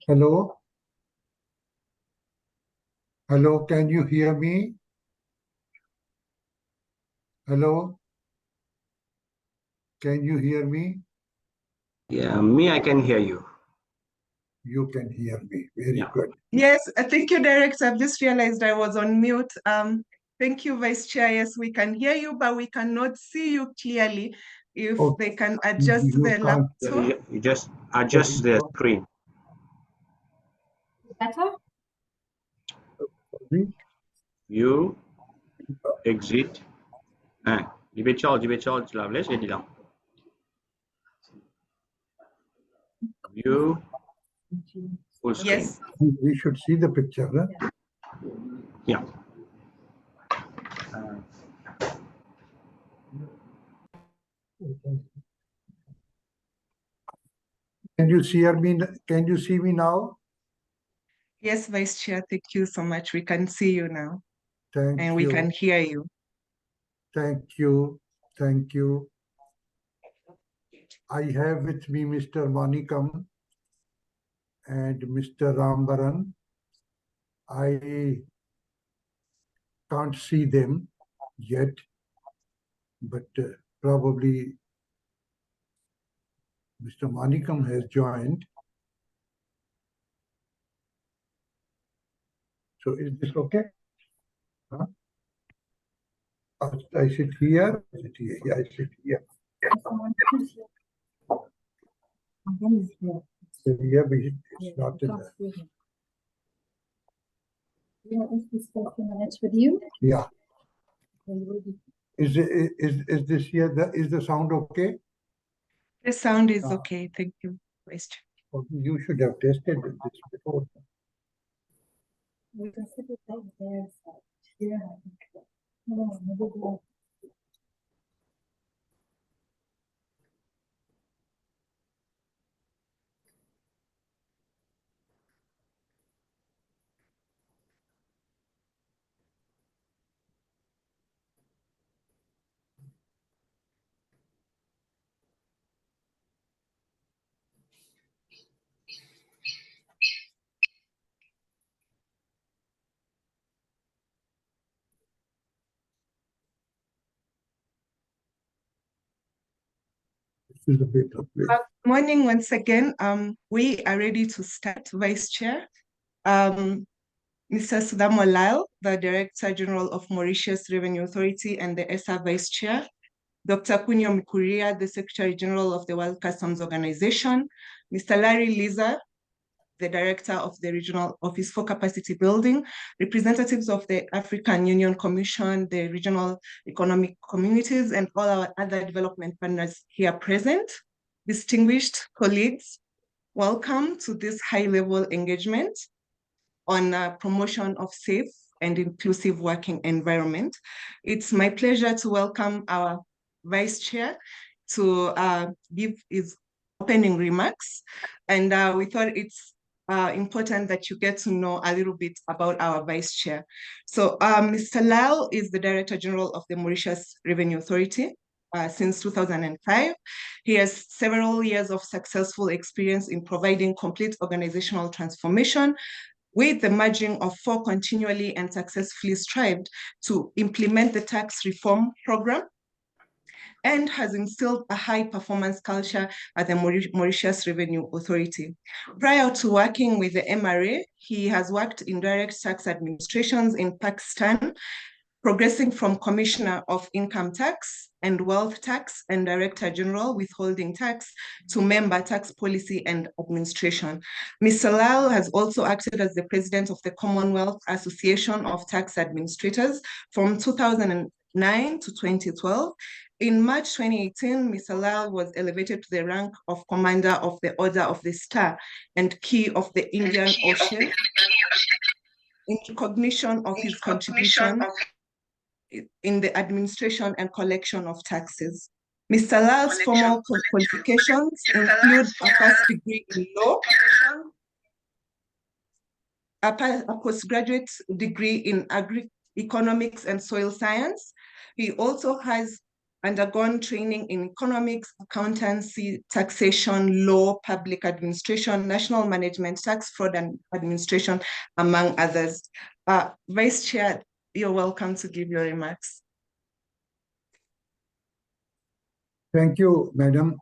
Hello? Hello, can you hear me? Hello? Can you hear me? Yeah, me, I can hear you. You can hear me. Very good. Yes, thank you, Director. I've just realized I was on mute. Thank you, Vice Chair. Yes, we can hear you, but we cannot see you clearly. If they can adjust the laptop. You just adjust the screen. Better? You exit. You full screen. Yes. We should see the picture, huh? Yeah. Can you see me? Can you see me now? Yes, Vice Chair. Thank you so much. We can see you now. Thank and you. We can hear you. Thank you. Thank you. I have with me Mr. Manikam and Mr. Rambaran. I can't see them yet, but probably Mr. Manikam has joined. So is this okay? Huh? I sit here. I sit here. Yeah, I sit here. Yeah, but it's not in there. Is this 30 minutes with you? Yeah. Is this here? Is the sound okay? The sound is okay. Thank you, Vice Chair. You should have tested this before. We can sit it right there. Yeah. No, Good morning once again. We are ready to start, Vice Chair. Mr. Sudhamo Lyle, the Director General of Mauritius Revenue Authority and the ESA Vice Chair. Dr. Kunyo Mikuria, the Secretary General of the World Customs Organization. Mr. Larry Liza, the Director of the Regional Office for Capacity Building, representatives of the African Union Commission, the regional economic communities, and all our other development partners here present. Distinguished colleagues, welcome to this high-level engagement on promotion of safe and inclusive working environment. It's my pleasure to welcome our Vice Chair to give his opening remarks. And we thought it's important that you get to know a little bit about our Vice Chair. So Mr. Lyle is the Director General of the Mauritius Revenue Authority since 2005. He has several years of successful experience in providing complete organizational transformation with the merging of 4 continually and successfully strived to implement the tax reform program, and has instilled a high-performance culture at the Mauritius Revenue Authority. Prior to working with the MRA, he has worked in direct tax administrations in Pakistan, progressing from Commissioner of Income Tax and Wealth Tax and Director General Withholding Tax to Member Tax Policy and Administration. Mr. Lal has also acted as the President of the Commonwealth Association of Tax Administrators from 2009 to 2012. In March 2018, Mr. Lal was elevated to the rank of Commander of the Order of the Star and Key of the Indian Ocean in recognition of his contribution in the administration and collection of taxes. Mr. Lal's formal qualifications include a first degree in law, a postgraduate degree in economics and soil science. He also has undergone training in economics, accountancy, taxation, law, public administration, national management, tax fraud and administration, among others. Vice Chair, you're welcome to give your remarks. Thank you, Madam.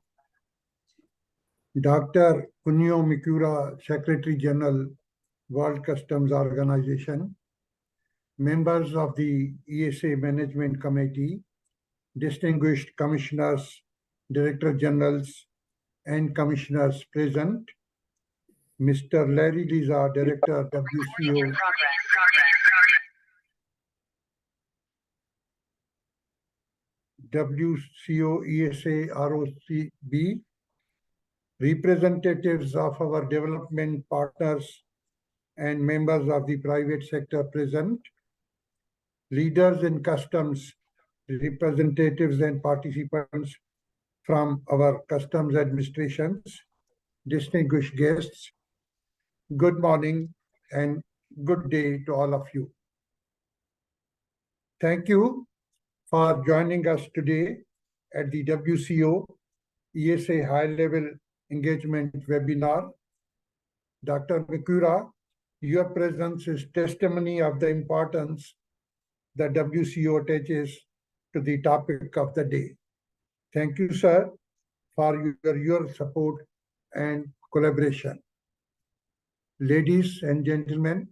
Dr. Kunio Mikura, Secretary General, World Customs Organization, members of the ESA Management Committee, distinguished commissioners, director generals, and commissioners present, Mr. Larry Liza, Director, WCO, ESA ROCB, representatives of our development partners and members of the private sector present, leaders in customs, representatives and participants from our customs administrations, distinguished guests, good morning and good day to all of you. Thank you for joining us today at the WCO ESA High-Level Engagement Webinar. Dr. Mikura, your presence is testimony of the importance the WCO attaches to the topic of the day. Thank you, sir, for your support and collaboration. Ladies and gentlemen,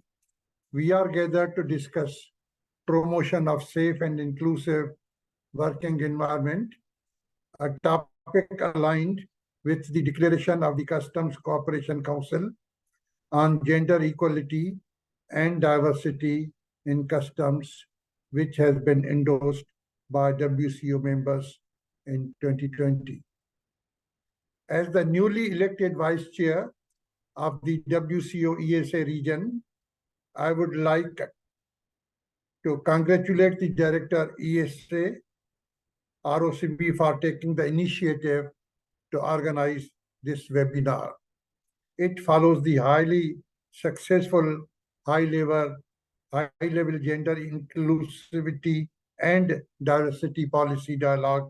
we are gathered to discuss promotion of safe and inclusive working environment, a topic aligned with the declaration of the Customs Cooperation Council on gender equality and diversity in customs, which has been endorsed by WCO members in 2020. As the newly elected Vice Chair of the WCO ESA region, I would like to congratulate the Director ESA ROCB for taking the initiative to organize this webinar. It follows the highly successful high-level gender inclusivity and diversity policy dialogue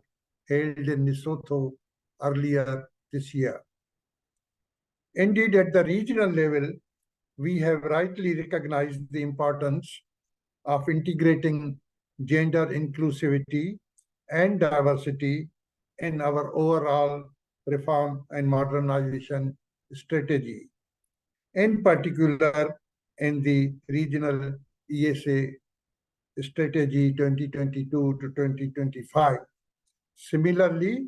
held in Lesotho earlier this year. Indeed, at the regional level, we have rightly recognized the importance of integrating gender inclusivity and diversity in our overall reform and modernization strategy, in particular in the regional ESA strategy 2022 to 2025. Similarly,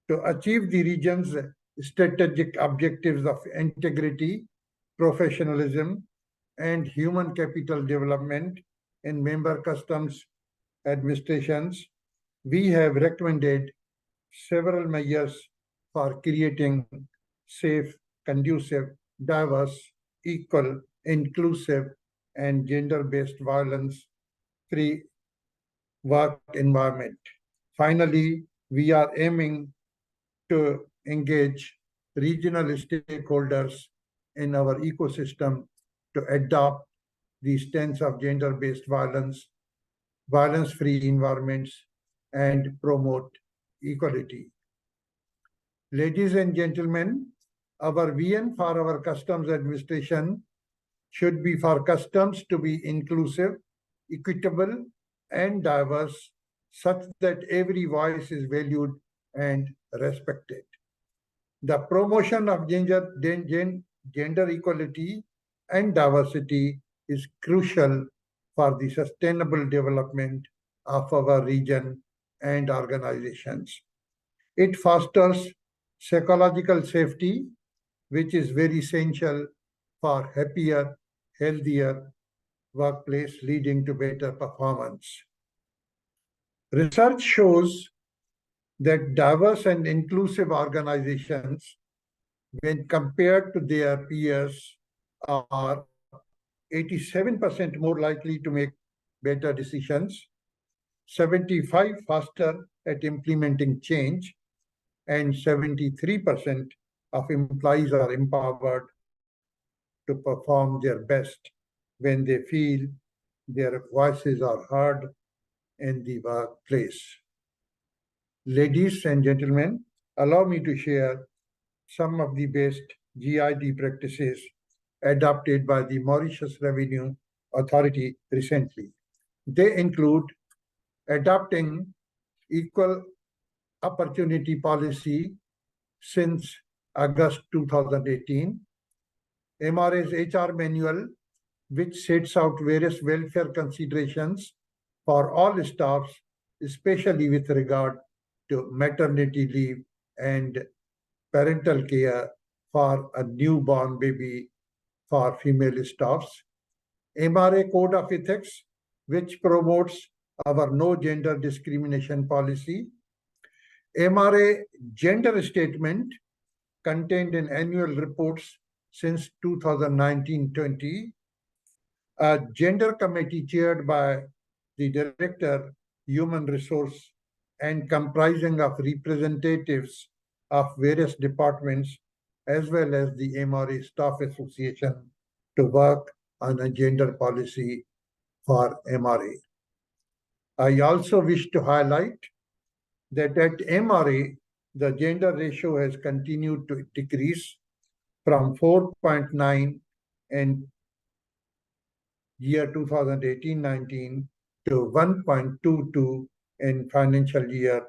to achieve the region's strategic objectives of integrity, professionalism, and human capital development in member customs administrations, we have recommended several measures for creating safe, conducive, diverse, equal, inclusive, and gender-based violence-free work environment. Finally, we are aiming to engage regional stakeholders in our ecosystem to adopt the stance of gender-based violence, violence-free environments, and promote equality. Ladies and gentlemen, our vision for our customs administration should be for customs to be inclusive, equitable, and diverse, such that every voice is valued and respected. The promotion of gender equality and diversity is crucial for the sustainable development of our region and organizations. It fosters psychological safety, which is very essential for happier, healthier workplace, leading to better performance. Research shows that diverse and inclusive organizations, when compared to their peers, are 87% more likely to make better decisions, 75% faster at implementing change, and 73% of employees are empowered to perform their best when they feel their voices are heard in the workplace. Ladies and gentlemen, allow me to share some of the best GID practices adopted by the Mauritius Revenue Authority recently. They include adopting equal opportunity policy since August 2018, MRA's HR manual, which sets out various welfare considerations for all staffs, especially with regard to maternity leave and parental care for a newborn baby for female staffs, MRA Code of Ethics, which promotes our no gender discrimination policy, MRA Gender Statement contained in annual reports since 2019-20, a gender committee chaired by the Director, Human Resource, and comprising of representatives of various departments, as well as the MRA Staff Association, to work on a gender policy for MRA. I also wish to highlight that at MRA, the gender ratio has continued to decrease from 4.9 in year 2018-19 to 1.22 in financial year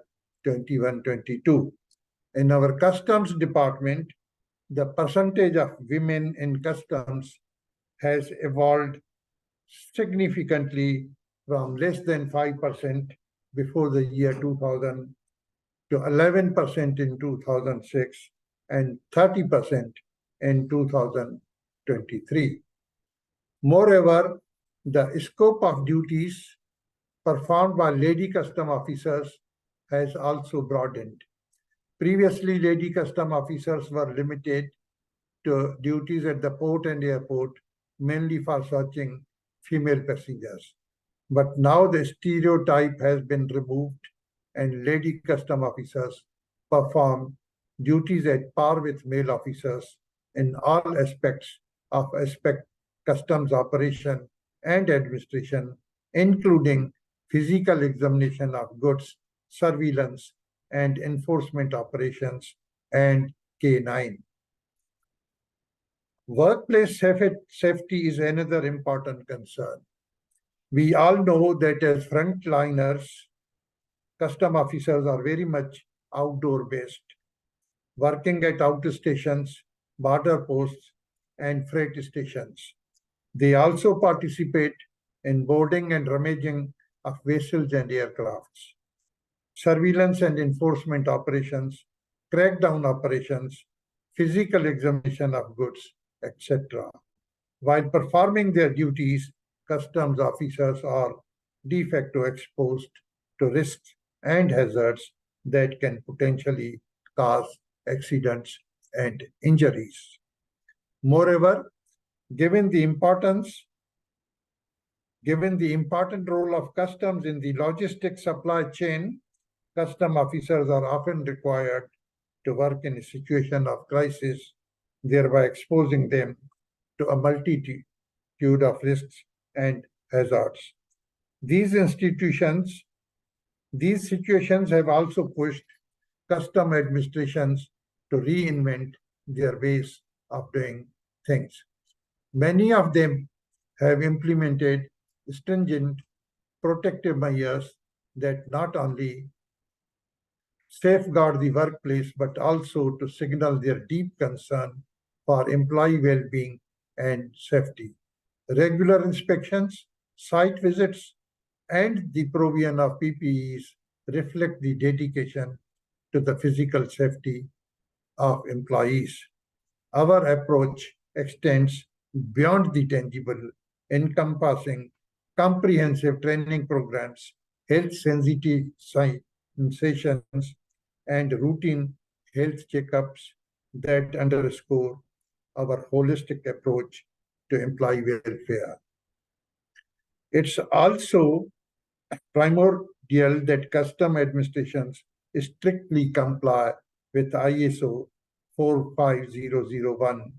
21-22. In our customs department, the percentage of women in customs has evolved significantly from less than 5% before the year 2000 to 11% in 2006 and 30% in 2023. Moreover, the scope of duties performed by lady custom officers has also broadened. Previously, lady custom officers were limited to duties at the port and airport, mainly for searching female passengers. But now the stereotype has been removed and lady custom officers perform duties at par with male officers in all aspects of customs operation and administration, including physical examination of goods, surveillance, and enforcement operations, and K9. Workplace safety is another important concern. We all know that as frontliners, custom officers are very much outdoor based, working at outstations, border posts, and freight stations. They also participate in boarding and rummaging of vessels and aircrafts, surveillance and enforcement operations, crackdown operations, physical examination of goods, etc. While performing their duties, customs officers are de facto exposed to risks and hazards that can potentially cause accidents and injuries. Moreover, given the important role of customs in the logistics supply chain, custom officers are often required to work in a situation of crisis, thereby exposing them to a multitude of risks and hazards. These situations have also pushed custom administrations to reinvent their ways of doing things. Many of them have implemented stringent protective measures that not only safeguard the workplace, but also to signal their deep concern for employee well-being and safety. Regular inspections, Site visits and the provision of PPEs reflect the dedication to the physical safety of employees. Our approach extends beyond the tangible, encompassing comprehensive training programs, health-sensitive sessions, and routine health checkups that underscore our holistic approach to employee welfare. It's also primordial that custom administrations strictly comply with ISO 45001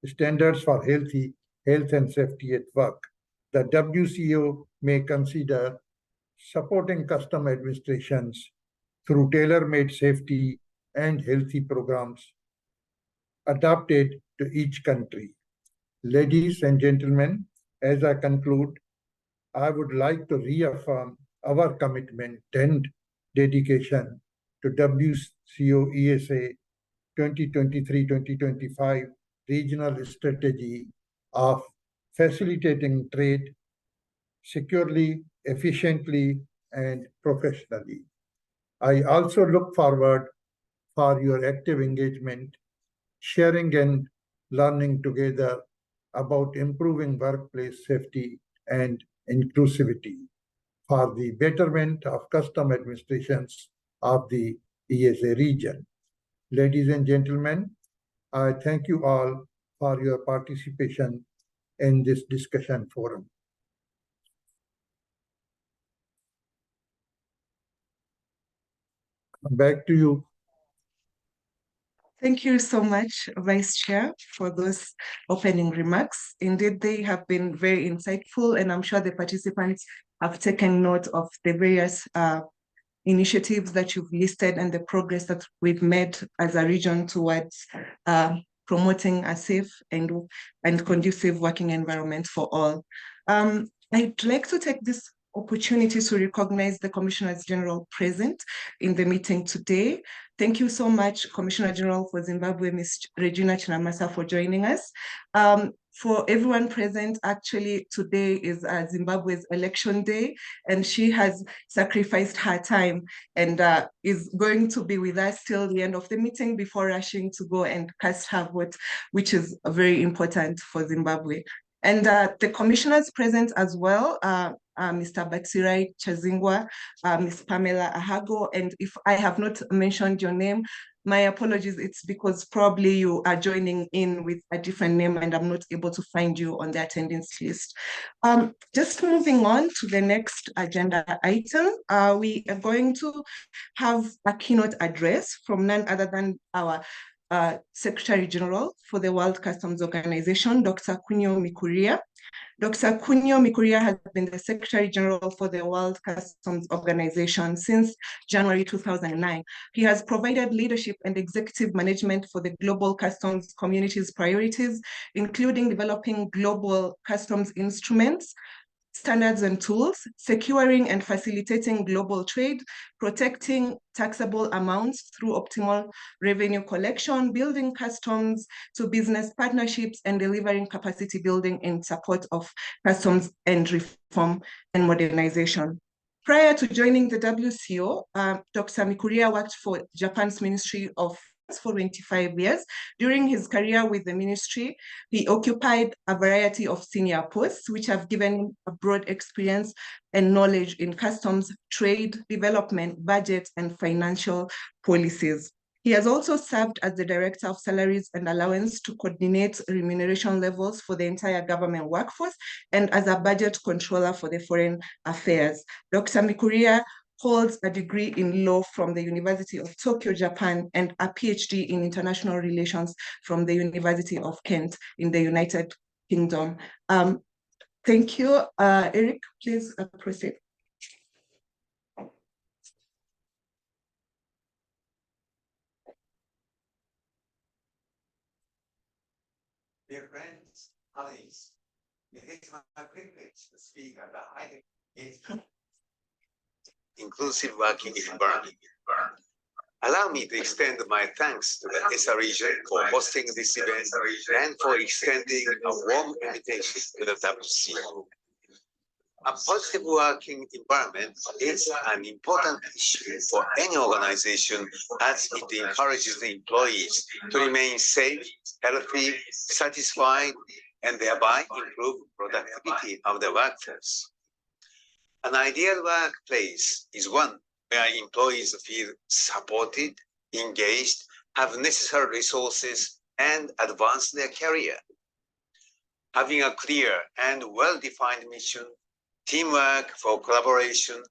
standards for health and safety at work. The WCO may consider supporting custom administrations through tailor-made safety and healthy programs adapted to each country. Ladies and gentlemen, as I conclude, I would like to reaffirm our commitment and dedication to WCO ESA 2023-2025 regional strategy of facilitating trade securely, efficiently, and professionally. I also look forward for your active engagement, sharing and learning together about improving workplace safety and inclusivity for the betterment of custom administrations of the ESA region. Ladies and gentlemen, I thank you all for your participation in this discussion forum. Back to you. Thank you so much, Vice Chair, for those opening remarks. Indeed, they have been very insightful, and I'm sure the participants have taken note of the various initiatives that you've listed and the progress that we've made as a region towards promoting a safe and conducive working environment for all. I'd like to take this opportunity to recognize the Commissioners General present in the meeting today. Thank you so much, Commissioner General for Zimbabwe, Ms. Regina Chinamasa, for joining us. For everyone present, actually, today is Zimbabwe's election day, and she has sacrificed her time and is going to be with us till the end of the meeting before rushing to go and cast her vote, which is very important for Zimbabwe. And the commissioners present as well, Mr. Batsirai Chazingwa, Ms. Pamela Ahago, and if I have not mentioned your name, my apologies, it's because probably you are joining in with a different name and I'm not able to find you on the attendance list. Just moving on to the next agenda item, we are going to have a keynote address from none other than our Secretary General for the World Customs Organization, Dr. Kunio Mikuria. Dr. Kunio Mikuria has been the Secretary General for the World Customs Organization since January 2009. He has provided leadership and executive management for the global customs community's priorities, including developing global customs instruments, standards and tools, securing and facilitating global trade, protecting taxable amounts through optimal revenue collection, building customs to business partnerships, and delivering capacity building in support of customs and reform and modernization. Prior to joining the WCO, Dr. Mikuria worked for Japan's Ministry of for 25 years. During his career with the ministry, he occupied a variety of senior posts, which have given him a broad experience and knowledge in customs, trade, development, budget, and financial policies. He has also served as the Director of Salaries and Allowance to coordinate remuneration levels for the entire government workforce and as a budget controller for the foreign affairs. Dr. Mikuria holds a degree in law from the University of Tokyo, Japan, and a PhD in international relations from the University of Kent in the United Kingdom. Thank you. Eric, please proceed. Dear friends, colleagues, it is my privilege to speak at the high inclusive working environment. Allow me to extend my thanks to the ESA region for hosting this event and for extending a warm invitation to the WCO. A positive working environment is an important issue for any organization as it encourages the employees to remain safe, healthy, satisfied, and thereby improve productivity of the workforce. An ideal workplace is one where employees feel supported, engaged, have necessary resources, and advance their career. Having a clear and well-defined mission, teamwork for collaboration,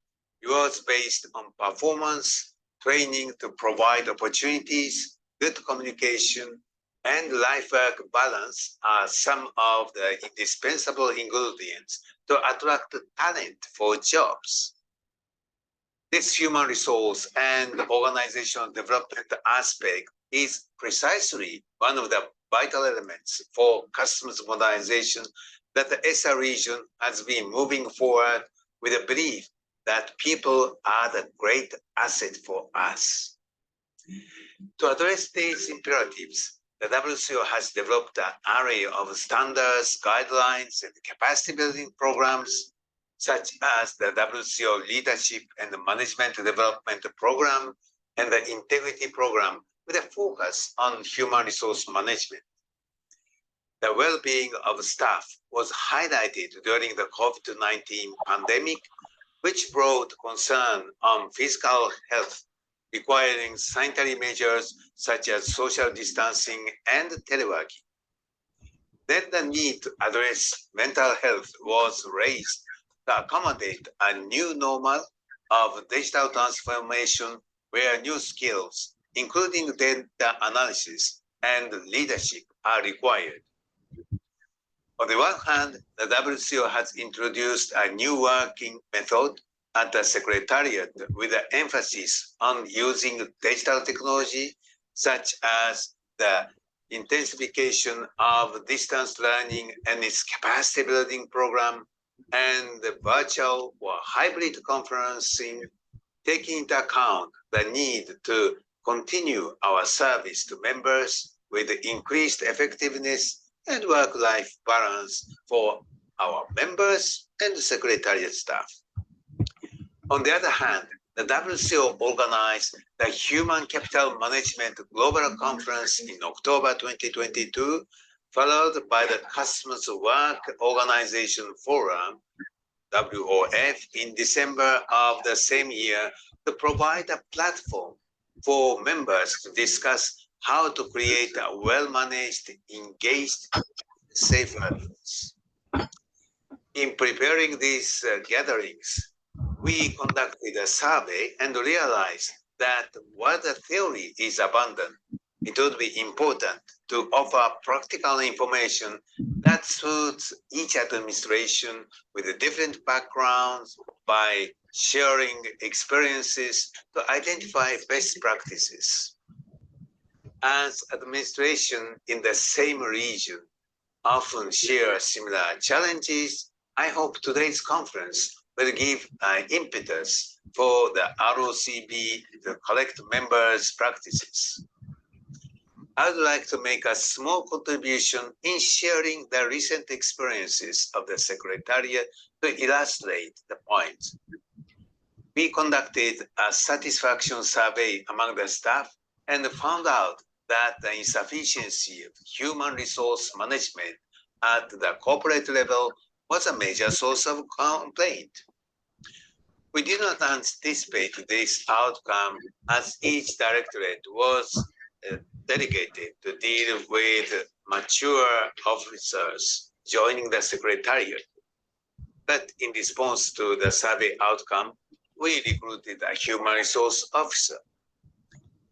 rewards based on performance, training to provide opportunities, good communication, and life-work balance are some of the indispensable ingredients to attract talent for jobs. This human resource and organizational development aspect is precisely one of the vital elements for customs modernization that the ESA region has been moving forward with a belief that people are the great asset for us. To address these imperatives, the WCO has developed an array of standards, guidelines, and capacity building programs, such as the WCO Leadership and Management Development Program and the Integrity Program with a focus on human resource management. The well-being of staff was highlighted during the COVID-19 pandemic, which brought concern on physical health, requiring sanitary measures such as social distancing and teleworking. Then the need to address mental health was raised to accommodate a new normal of digital transformation where new skills, including data analysis and leadership, are required. On the one hand, the WCO has introduced a new working method at the Secretariat with an emphasis on using digital technology, such as the intensification of distance learning and its capacity building program, and the virtual or hybrid conferencing, taking into account the need to continue our service to members with increased effectiveness and work-life balance for our members and Secretariat staff. On the other hand, the WCO organized the Human Capital Management Global Conference in October 2022, followed by the Customs Work Organization Forum, WOF, in December of the same year to provide a platform for members to discuss how to create a well-managed, engaged, safe workforce. In preparing these gatherings, we conducted a survey and realized that while the theory is abundant, it would be important to offer practical information that suits each administration with different backgrounds by sharing experiences to identify best practices. As administration in the same region often share similar challenges, I hope today's conference will give an impetus for the ROCB to collect members' practices. I would like to make a small contribution in sharing the recent experiences of the Secretariat to illustrate the point. We conducted a satisfaction survey among the staff and found out that the insufficiency of human resource management at the corporate level was a major source of complaint. We did not anticipate this outcome as each directorate was dedicated to deal with mature officers joining the Secretariat. But in response to the survey outcome, we recruited a human resource officer.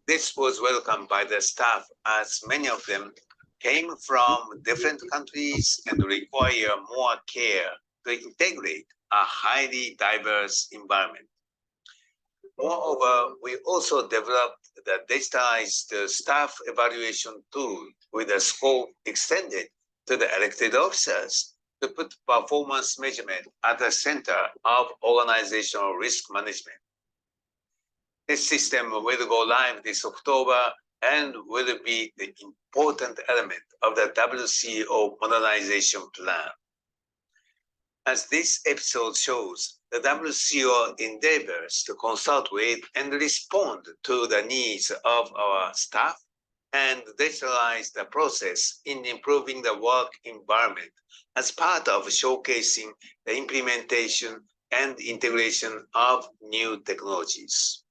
This was welcomed by the staff as many of them came from different countries and require more care to integrate a highly diverse environment. Moreover, we also developed the digitalized staff evaluation tool with a scope extended to the elected officers to put performance measurement at the center of organizational risk management. This system will go live this October and will be the important element of the WCO modernization plan. As this episode shows, the WCO endeavors to consult with and respond to the needs of our staff and digitalize the process in improving the work environment as part of showcasing the implementation and integration of new technologies.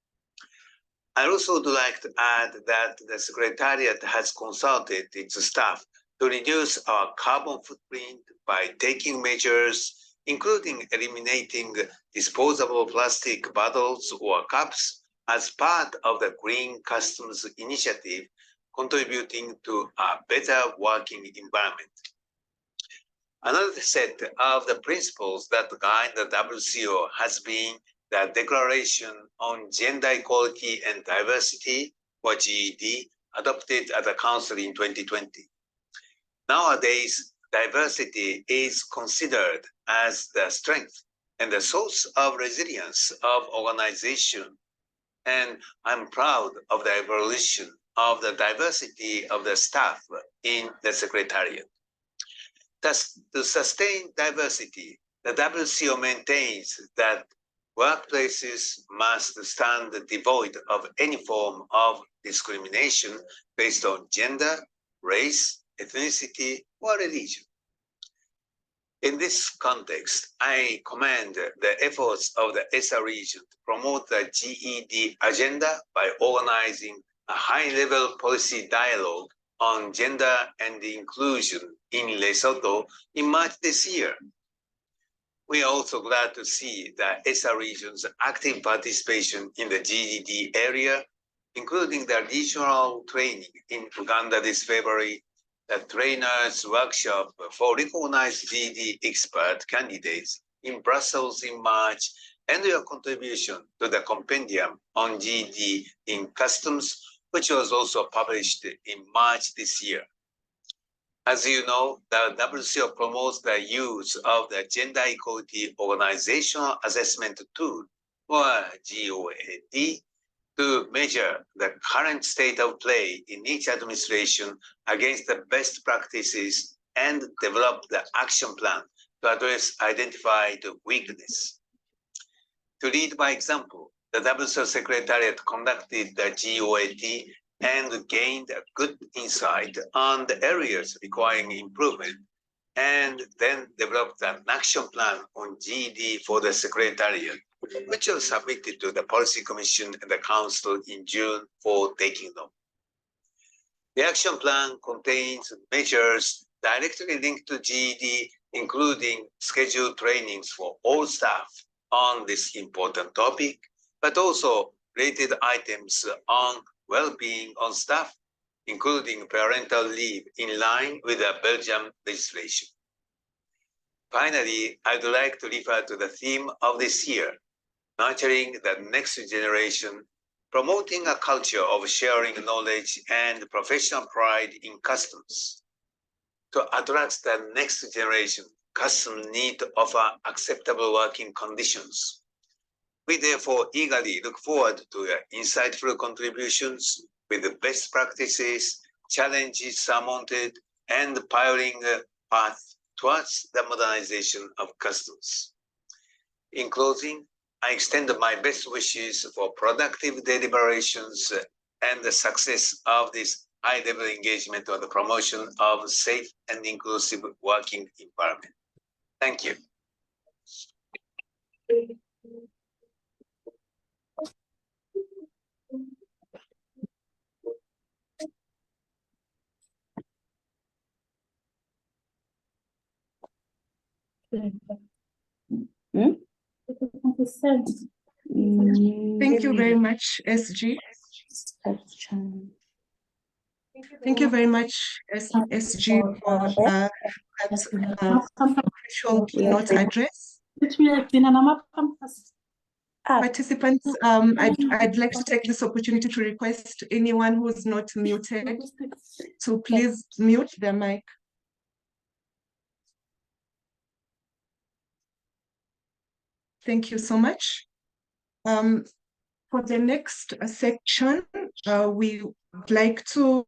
I also would like to add that the Secretariat has consulted its staff to reduce our carbon footprint by taking measures including eliminating disposable plastic bottles or cups as part of the Green Customs Initiative, contributing to a better working environment. Another set of the principles that guide the WCO has been the Declaration on Gender Equality and Diversity, or GED, adopted at the Council in 2020. Nowadays, diversity is considered as the strength and the source of resilience of organization, and I'm proud of the evolution of the diversity of the staff in the Secretariat. Thus, to sustain diversity, the WCO maintains that workplaces must stand devoid of any form of discrimination based on gender, race, ethnicity, or religion. In this context, I commend the efforts of the ESA region to promote the GED agenda by organizing a high-level policy dialogue on gender and inclusion in Lesotho in March this year. We are also glad to see the ESA region's active participation in the GED area, including the regional training in Uganda this February, the trainers workshop for recognized GED expert candidates in Brussels in March, and your contribution to the compendium on GED in customs, which was also published in March this year. As you know, the WCO promotes the use of the Gender Equality Organizational Assessment Tool, or GOAT, to measure the current state of play in each administration against the best practices and develop the action plan to address identified weakness. To lead by example, the WCO Secretariat conducted the GOAT and gained a good insight on the areas requiring improvement, and then developed an action plan on GED for the Secretariat, which was submitted to the Policy Commission and the Council in June for taking note. The action plan contains measures directly linked to GED, including scheduled trainings for all staff on this important topic, but also related items on well-being on staff, including parental leave in line with the Belgian legislation. Finally, I'd like to refer to the theme of this year, nurturing the next generation, promoting a culture of sharing knowledge and professional pride in customs. To attract the next generation, customs need to offer acceptable working conditions. We therefore eagerly look forward to your insightful contributions with the best practices, challenges surmounted, and pioneering path towards the modernization of customs. In closing, I extend my best wishes for productive deliberations and the success of this high-level engagement on the promotion of safe and inclusive working environment. Thank you. Thank you very much, SG. Thank you very much, SG, for that official keynote address. Participants, I'd like to take this opportunity to request anyone who's not muted to please mute their mic. Thank you so much. For the next section, we would like to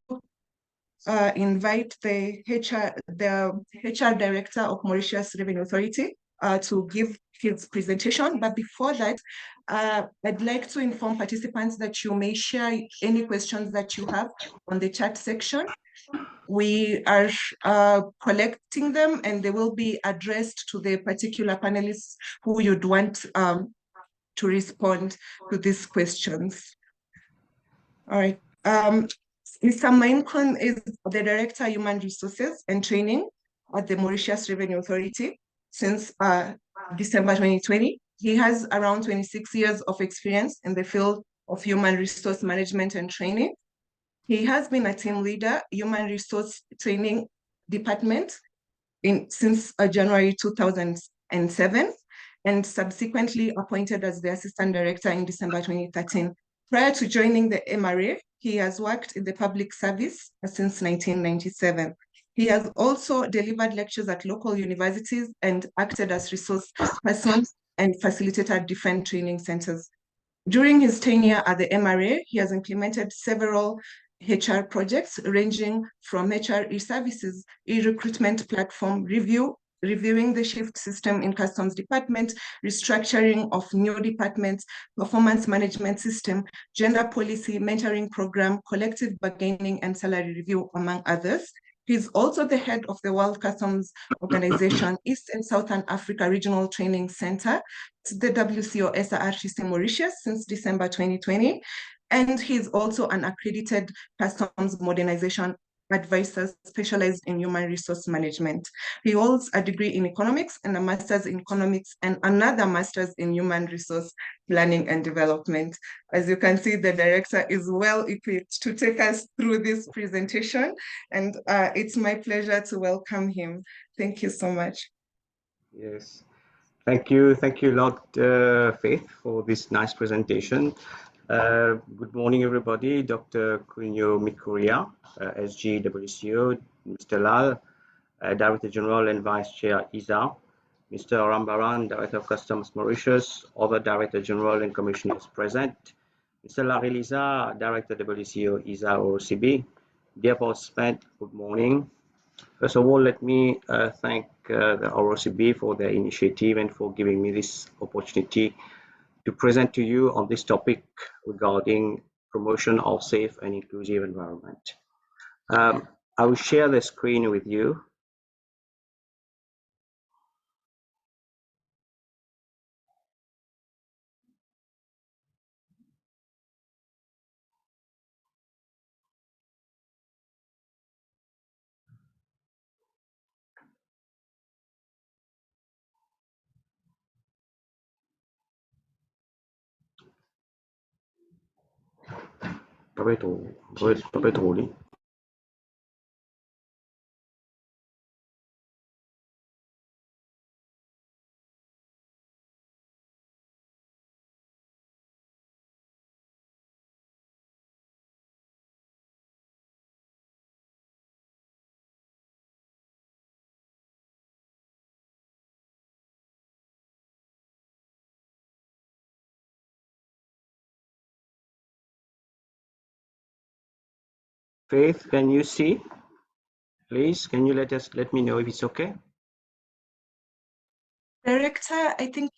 invite the HR Director of Mauritius Revenue Authority, to give his presentation. But before that, I'd like to inform participants that you may share any questions that you have on the chat section. We are collecting them and they will be addressed to the particular panelists who you'd want to respond to these questions. All right. Mr. Mainkon is the Director, Human Resources and Training at the Mauritius Revenue Authority since December 2020. He has around 26 years of experience in the field of human resource management and training. He has been a team leader, human resource training department since January 2007, and subsequently appointed as the Assistant Director in December 2013. Prior to joining the MRA, he has worked in the public service since 1997. He has also delivered lectures at local universities and acted as resource person and facilitated different training centers. During his tenure at the MRA, he has implemented several HR projects ranging from HR e-services, e-recruitment platform reviewing the shift system in customs department, restructuring of new departments, performance management system, gender policy, mentoring program, collective bargaining and salary review, among others. He's also the head of the World Customs Organization East and Southern Africa Regional Training Center, the WCO SRRTC Mauritius since December 2020. And he's also an accredited customs modernization advisor specialized in human resource management. He holds a degree in economics and a master's in economics and another master's in human resource planning and development. As you can see, the director is well equipped to take us through this presentation, and it's my pleasure to welcome him. Thank you so much. Yes, thank you Lord Faith for this nice presentation. Good morning, everybody. Dr. Kunio Mikuria, SG WCO, Mr. Lal, Director General and Vice Chair ISA, Mr. Rambaran, Director of Customs Mauritius, other Director General and Commissioners present, Mr. Larry Liza, Director WCO ISA OCB. Dear participants, good morning. First of all, let me thank the ROCB for their initiative and for giving me this opportunity to present to you on this topic regarding promotion of safe and inclusive environment. I will share the screen with you. Faith, can you see? Please, can you let me know if it's okay? Director, I think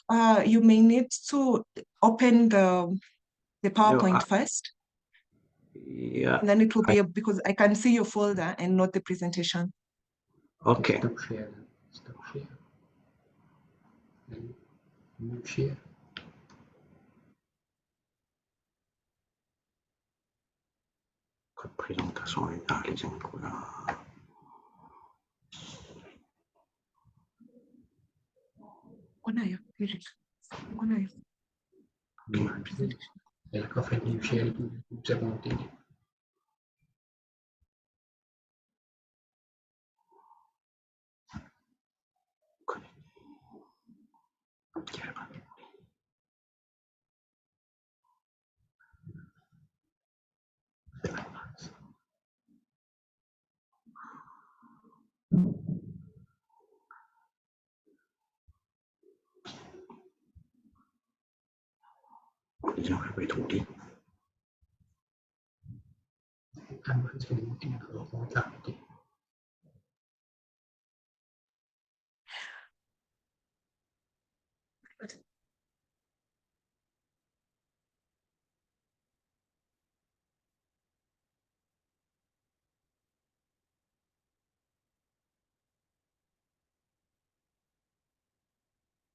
you may need to open the PowerPoint first. Yeah. And then it will be because I can see your folder and not the presentation. Okay. Stop share. Stop share. And mute share. Présentation et les infos là. Elle a fait une share. C'est bon.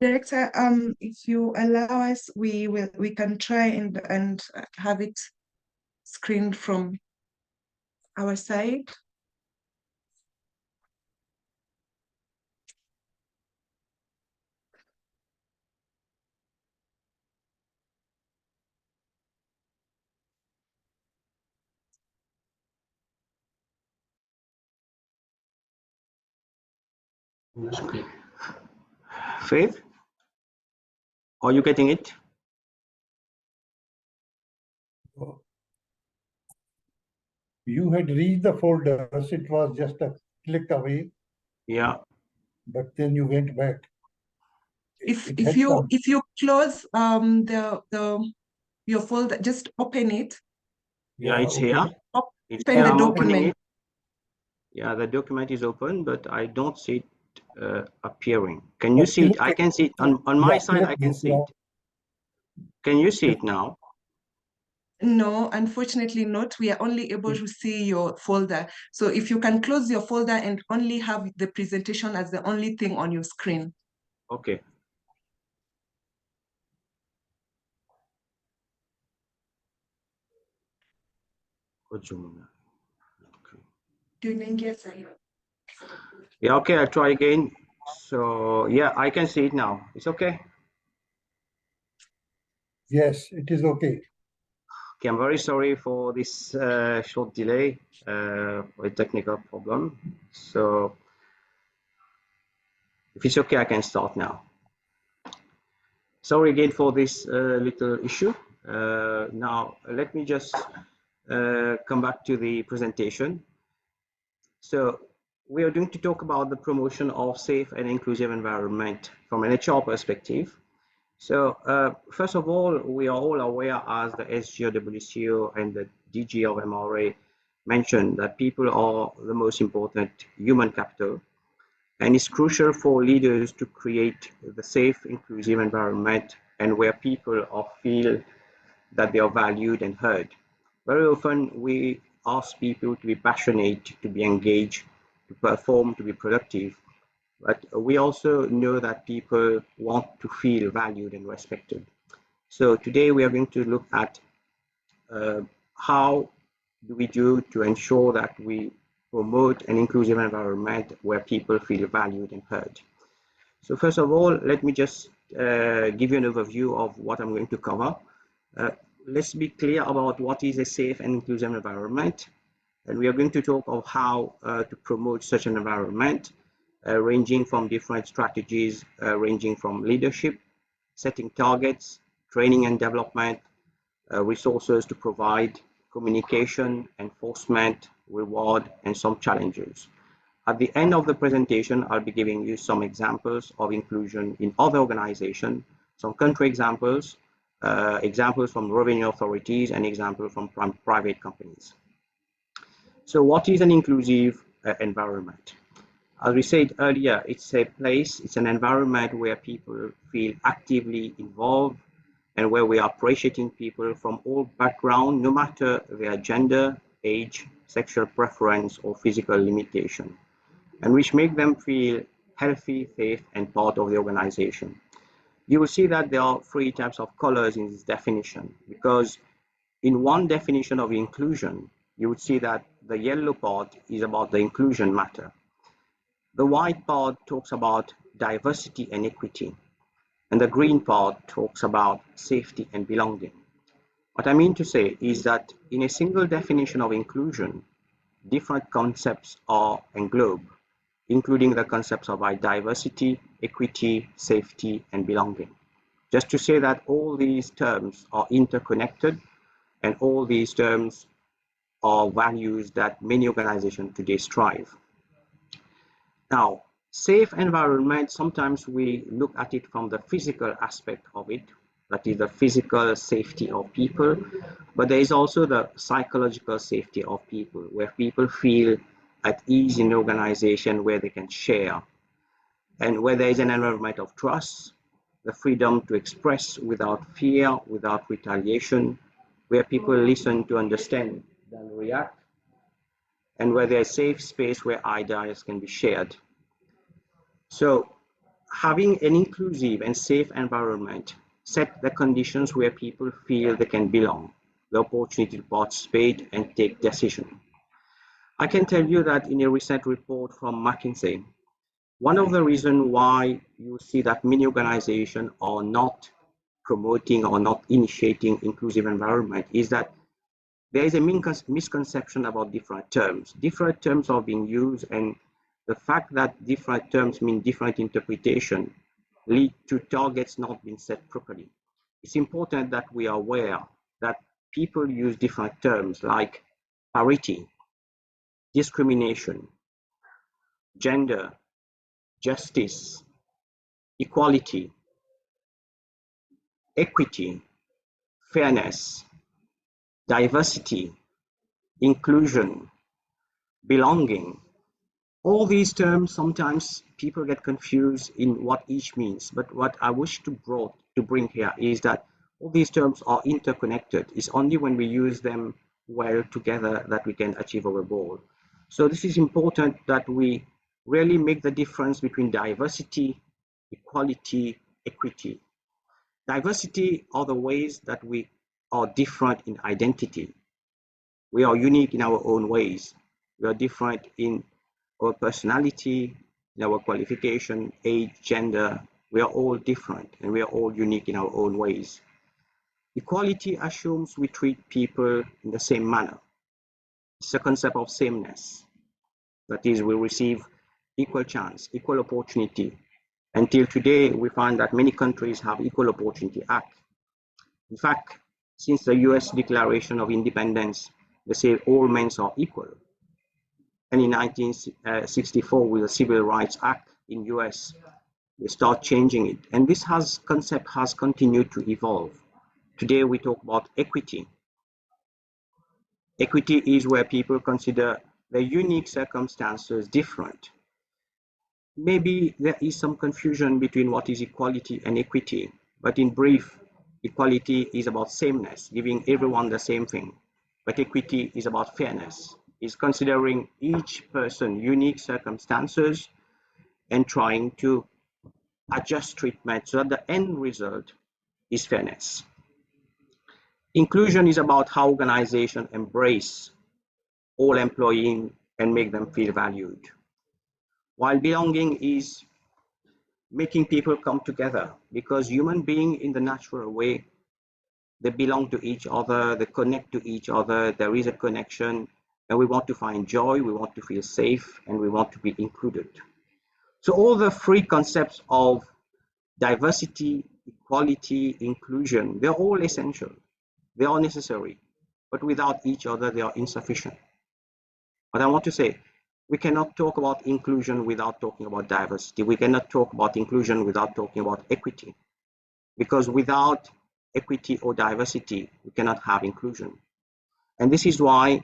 Director, if you allow us, we can try and have it screened from our side. On the screen. Faith, are you getting it? You had reached the folders, it was just a click away, Yeah. but then you went back. If It had come. if you close your folder, just open it. Yeah, it's okay. here. Open It's the here. I'm opening document. it. Yeah, the document is open, but I don't see it appearing. Can you see it? I can see it on my side. I can see it. Can you see it now? No, unfortunately not. We are only able to see your folder. So if you can close your folder and only have the presentation as the only thing on your screen. Okay. Yeah, okay, I'll try again. So yeah, I can see it now. It's okay. Yes, it is okay. Okay, I'm very sorry for this short delay, for a technical problem. So if it's okay, I can start now. Sorry again for this little issue. Now, let me just come back to the presentation. So we are going to talk about the promotion of safe and inclusive environment from an HR perspective. So first of all, we are all aware, as the SGWCO and the DG of MRA mentioned, that people are the most important human capital, and it's crucial for leaders to create the safe, inclusive environment and where people feel that they are valued and heard. Very often we ask people to be passionate, to be engaged, to perform, to be productive, but we also know that people want to feel valued and respected. So today we are going to look at how do we do to ensure that we promote an inclusive environment where people feel valued and heard. So first of all, let me just give you an overview of what I'm going to cover. Let's be clear about what is a safe and inclusive environment. And we are going to talk of how to promote such an environment, ranging from different strategies, ranging from leadership, setting targets, training and development, resources to provide, communication, enforcement, reward, and some challenges. At the end of the presentation, I'll be giving you some examples of inclusion in other organizations, some country examples, examples from revenue authorities, and examples from private companies. So what is an inclusive environment? As we said earlier, it's a place, it's an environment where people feel actively involved and where we are appreciating people from all backgrounds, no matter their gender, age, sexual preference, or physical limitation, and which make them feel healthy, safe, and part of the organization. You will see that there are three types of colors in this definition, because in one definition of inclusion, you would see that the yellow part is about the inclusion matter. The white part talks about diversity and equity, and the green part talks about safety and belonging. What I mean to say is that in a single definition of inclusion, different concepts are englobed, including the concepts of diversity, equity, safety, and belonging. Just to say that all these terms are interconnected and all these terms are values that many organizations today strive. Now, safe environment, sometimes we look at it from the physical aspect of it, that is the physical safety of people, but there is also the psychological safety of people, where people feel at ease in an organization where they can share, and where there is an environment of trust, the freedom to express without fear, without retaliation, where people listen to understand than react, and where there's a safe space where ideas can be shared. So having an inclusive and safe environment set the conditions where people feel they can belong, the opportunity to participate and take decisions. I can tell you that in a recent report from McKinsey, one of the reasons why you see that many organizations are not promoting or not initiating inclusive environment is that there is a misconception about different terms. Different terms are being used, and the fact that different terms mean different interpretation lead to targets not being set properly. It's important that we are aware that people use different terms like parity, discrimination, gender, justice, equality, equity, fairness, diversity, inclusion, belonging. All these terms, sometimes people get confused in what each means, but what I wish to bring here is that all these terms are interconnected. It's only when we use them well together that we can achieve our goal. So this is important that we really make the difference between diversity, equality, equity. Diversity are the ways that we are different in identity. We are unique in our own ways. We are different in our personality, in our qualification, age, gender. We are all different and we are all unique in our own ways. Equality assumes we treat people in the same manner. It's a concept of sameness. That is, we receive equal chance, equal opportunity. Until today, we find that many countries have Equal Opportunity Act. In fact, since the US Declaration of Independence, they say all men are equal. And in 1964, with the Civil Rights Act in US, they start changing it. And this concept has continued to evolve. Today, we talk about equity. Equity is where people consider their unique circumstances different. Maybe there is some confusion between what is equality and equity, but in brief, equality is about sameness, giving everyone the same thing. But equity is about fairness, is considering each person's unique circumstances and trying to adjust treatment so that the end result is fairness. Inclusion is about how organizations embrace all employees and make them feel valued. While belonging is making people come together, because human beings in the natural way, they belong to each other, they connect to each other, there is a connection, and we want to find joy, we want to feel safe, and we want to be included. So all the three concepts of diversity, equality, inclusion, they're all essential, they are necessary, but without each other, they are insufficient. But I want to say, we cannot talk about inclusion without talking about diversity. We cannot talk about inclusion without talking about equity. Because without equity or diversity, we cannot have inclusion. And this is why,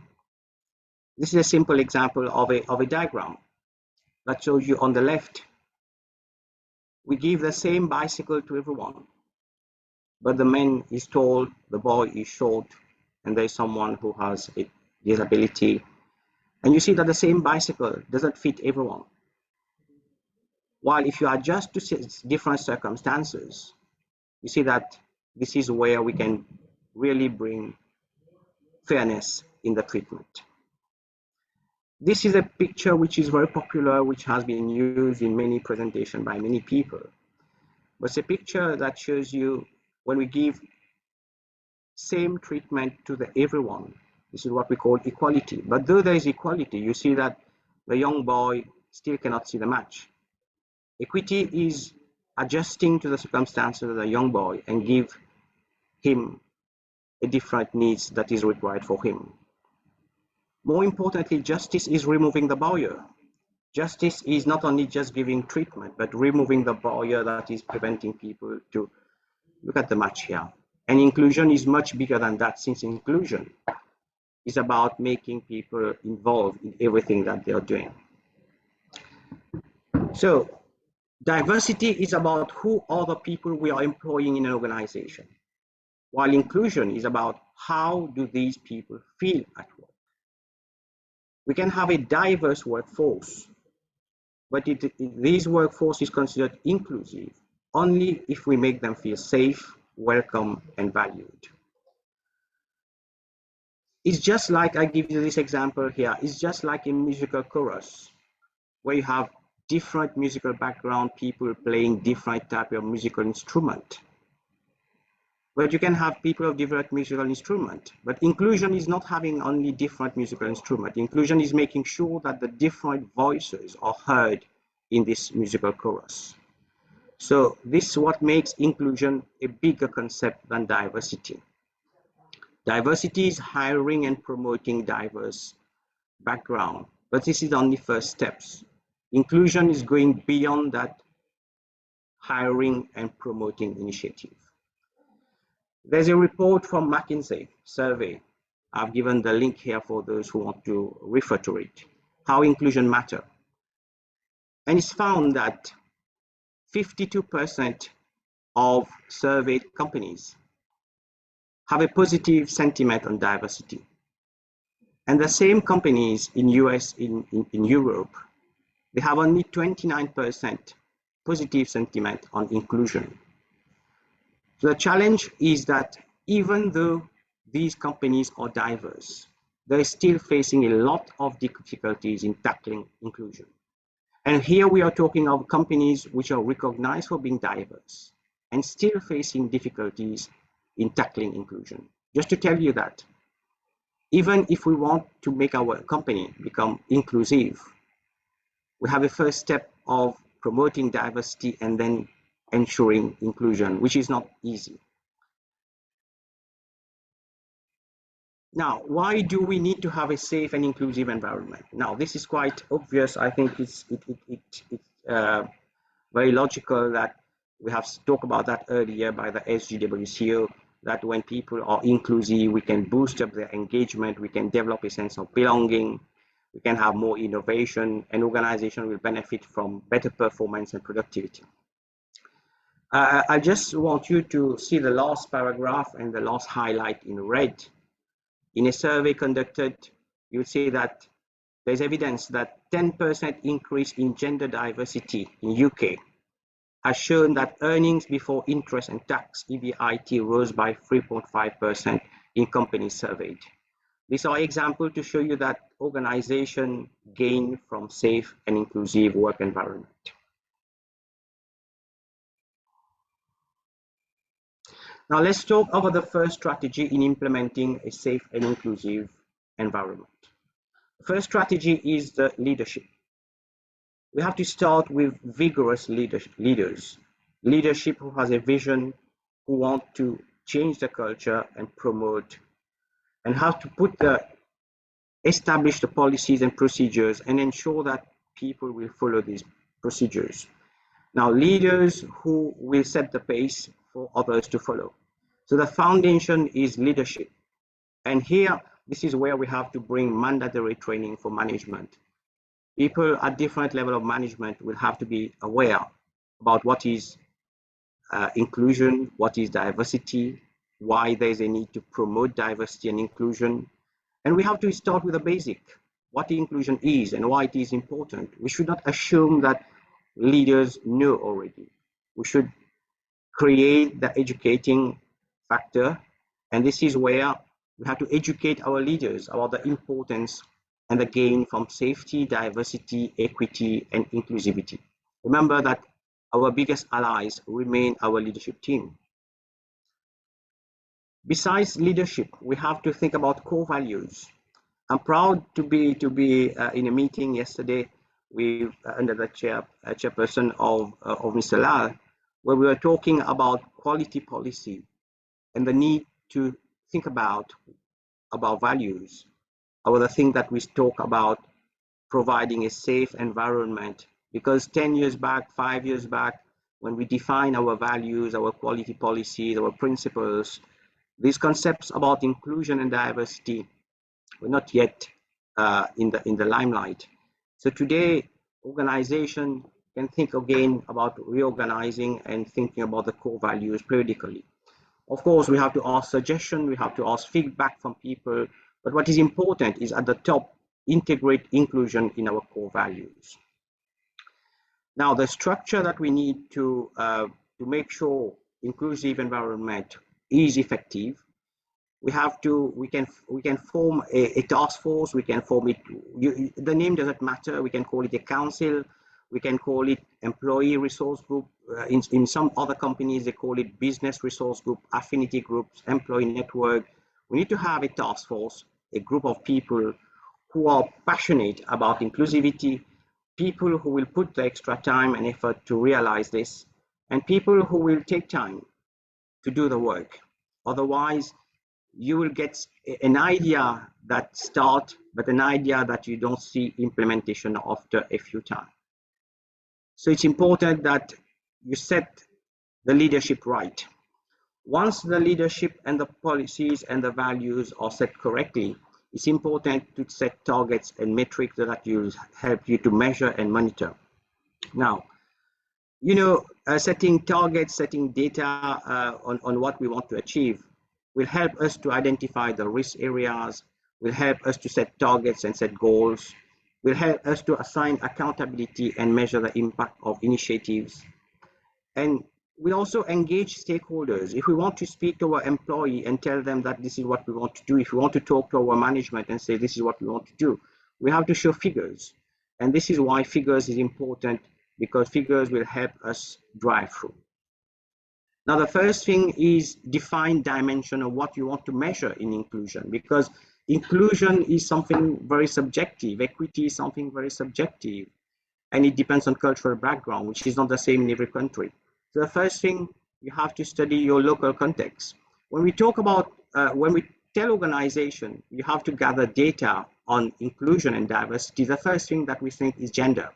this is a simple example of a diagram that shows you on the left, we give the same bicycle to everyone, but the man is tall, the boy is short, and there's someone who has a disability. And you see that the same bicycle doesn't fit everyone. While if you adjust to different circumstances, you see that this is where we can really bring fairness in the treatment. This is a picture which is very popular, which has been used in many presentations by many people. But it's a picture that shows you when we give same treatment to everyone, this is what we call equality. But though there is equality, you see that the young boy still cannot see the match. Equity is adjusting to the circumstances of the young boy and give him a different needs that is required for him. More importantly, justice is removing the barrier. Justice is not only just giving treatment, but removing the barrier that is preventing people to look at the match here. And inclusion is much bigger than that, since inclusion is about making people involved in everything that they are doing. So diversity is about who are the people we are employing in an organization, while inclusion is about how do these people feel at work. We can have a diverse workforce, but these workforce is considered inclusive only if we make them feel safe, welcome, and valued. It's just like, I give you this example here, it's just like a musical chorus where you have different musical background people playing different type of musical instrument. But you can have people of different musical instrument. But inclusion is not having only different musical instrument. Inclusion is making sure that the different voices are heard in this musical chorus. So this is what makes inclusion a bigger concept than diversity. Diversity is hiring and promoting diverse background, but this is only first steps. Inclusion is going beyond that hiring and promoting initiative. There's a report from McKinsey survey. I've given the link here for those who want to refer to it. How inclusion matter. And it's found that 52% of surveyed companies have a positive sentiment on diversity. And the same companies in US, in Europe, they have only 29% positive sentiment on inclusion. So the challenge is that even though these companies are diverse, they're still facing a lot of difficulties in tackling inclusion. And here we are talking of companies which are recognized for being diverse and still facing difficulties in tackling inclusion. Just to tell you that even if we want to make our company become inclusive, we have a first step of promoting diversity and then ensuring inclusion, which is not easy. Now, why do we need to have a safe and inclusive environment? Now, this is quite obvious. I think it's very logical that we have talked about that earlier by the SGWCO, that when people are inclusive, we can boost up their engagement, we can develop a sense of belonging, we can have more innovation, and organization will benefit from better performance and productivity. I just want you to see the last paragraph and the last highlight in red. In a survey conducted, you will see that there's evidence that 10% increase in gender diversity in UK has shown that earnings before interest and tax, EBIT, rose by 3.5% in companies surveyed. These are examples to show you that organizations gain from safe and inclusive work environment. Now let's talk about the first strategy in implementing a safe and inclusive environment. The first strategy is the leadership. We have to start with vigorous leaders. Leadership who has a vision, who want to change the culture and promote, and have to establish the policies and procedures and ensure that people will follow these procedures. Now, leaders who will set the pace for others to follow. So the foundation is leadership. And here, this is where we have to bring mandatory training for management. People at different levels of management will have to be aware about what is inclusion, what is diversity, why there's a need to promote diversity and inclusion. And we have to start with the basic, what inclusion is and why it is important. We should not assume that leaders know already. We should create the educating factor. And this is where we have to educate our leaders about the importance and the gain from safety, diversity, equity, and inclusivity. Remember that our biggest allies remain our leadership team. Besides leadership, we have to think about core values. I'm proud to be in a meeting yesterday with under the chairperson of Mr. Lal, where we were talking about quality policy and the need to think about values. Other thing that we talk about providing a safe environment, because 10 years back, 5 years back, when we define our values, our quality policies, our principles, these concepts about inclusion and diversity were not yet in the limelight. So today, organization can think again about reorganizing and thinking about the core values periodically. Of course, we have to ask suggestions, we have to ask feedback from people, but what is important is at the top, integrate inclusion in our core values. Now, the structure that we need to make sure inclusive environment is effective, we can form a task force. We can form it. The name doesn't matter. We can call it a council. We can call it employee resource group. In some other companies, they call it business resource group, affinity groups, employee network. We need to have a task force, a group of people who are passionate about inclusivity, people who will put the extra time and effort to realize this, and people who will take time to do the work. Otherwise, you will get an idea that starts, but an idea that you don't see implementation after a few times. So it's important that you set the leadership right. Once the leadership and the policies and the values are set correctly, it's important to set targets and metrics that will help you to measure and monitor. Now, setting targets, setting data on what we want to achieve will help us to identify the risk areas, will help us to set targets and set goals, will help us to assign accountability and measure the impact of initiatives. And we also engage stakeholders. If we want to speak to our employee and tell them that this is what we want to do, if we want to talk to our management and say this is what we want to do, we have to show figures. And this is why figures is important, because figures will help us drive through. Now, the first thing is define dimension of what you want to measure in inclusion, because inclusion is something very subjective. Equity is something very subjective, and it depends on cultural background, which is not the same in every country. So the first thing, you have to study your local context. When we talk about, when we tell organization, you have to gather data on inclusion and diversity, the first thing that we think is gender.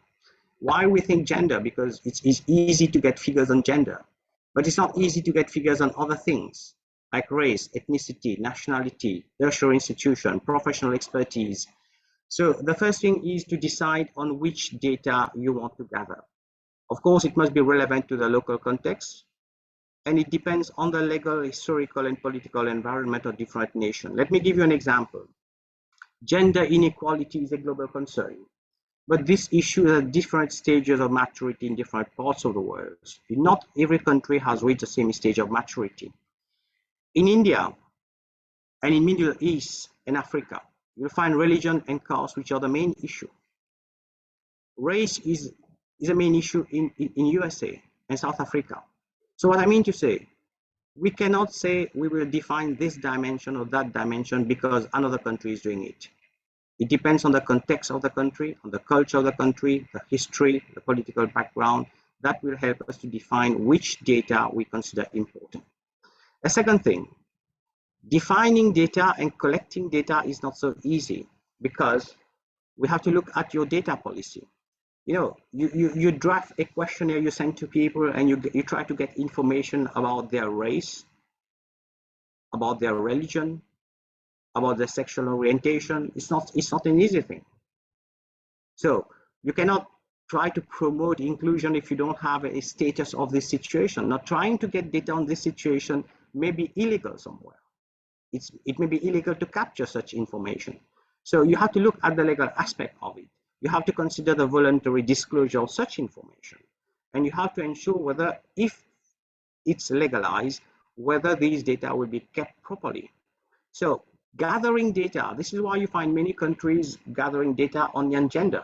Why we think gender? Because it's easy to get figures on gender, but it's not easy to get figures on other things like race, ethnicity, nationality, tertiary institution, professional expertise. So the first thing is to decide on which data you want to gather. Of course, it must be relevant to the local context, and it depends on the legal, historical, and political environment of different nations. Let me give you an example. Gender inequality is a global concern, but this issue is at different stages of maturity in different parts of the world. Not every country has reached the same stage of maturity. In India and in Middle East and Africa, you'll find religion and caste, which are the main issue. Race is a main issue in USA and South Africa. So what I mean to say, we cannot say we will define this dimension or that dimension because another country is doing it. It depends on the context of the country, on the culture of the country, the history, the political background. That will help us to define which data we consider important. The second thing, defining data and collecting data is not so easy because we have to look at your data policy. You draft a questionnaire you send to people and you try to get information about their race, about their religion, about their sexual orientation. It's not an easy thing. So you cannot try to promote inclusion if you don't have a status of this situation. Not trying to get data on this situation may be illegal somewhere. It may be illegal to capture such information. So you have to look at the legal aspect of it. You have to consider the voluntary disclosure of such information. And you have to ensure whether, if it's legalized, whether these data will be kept properly. So gathering data, this is why you find many countries gathering data only on gender,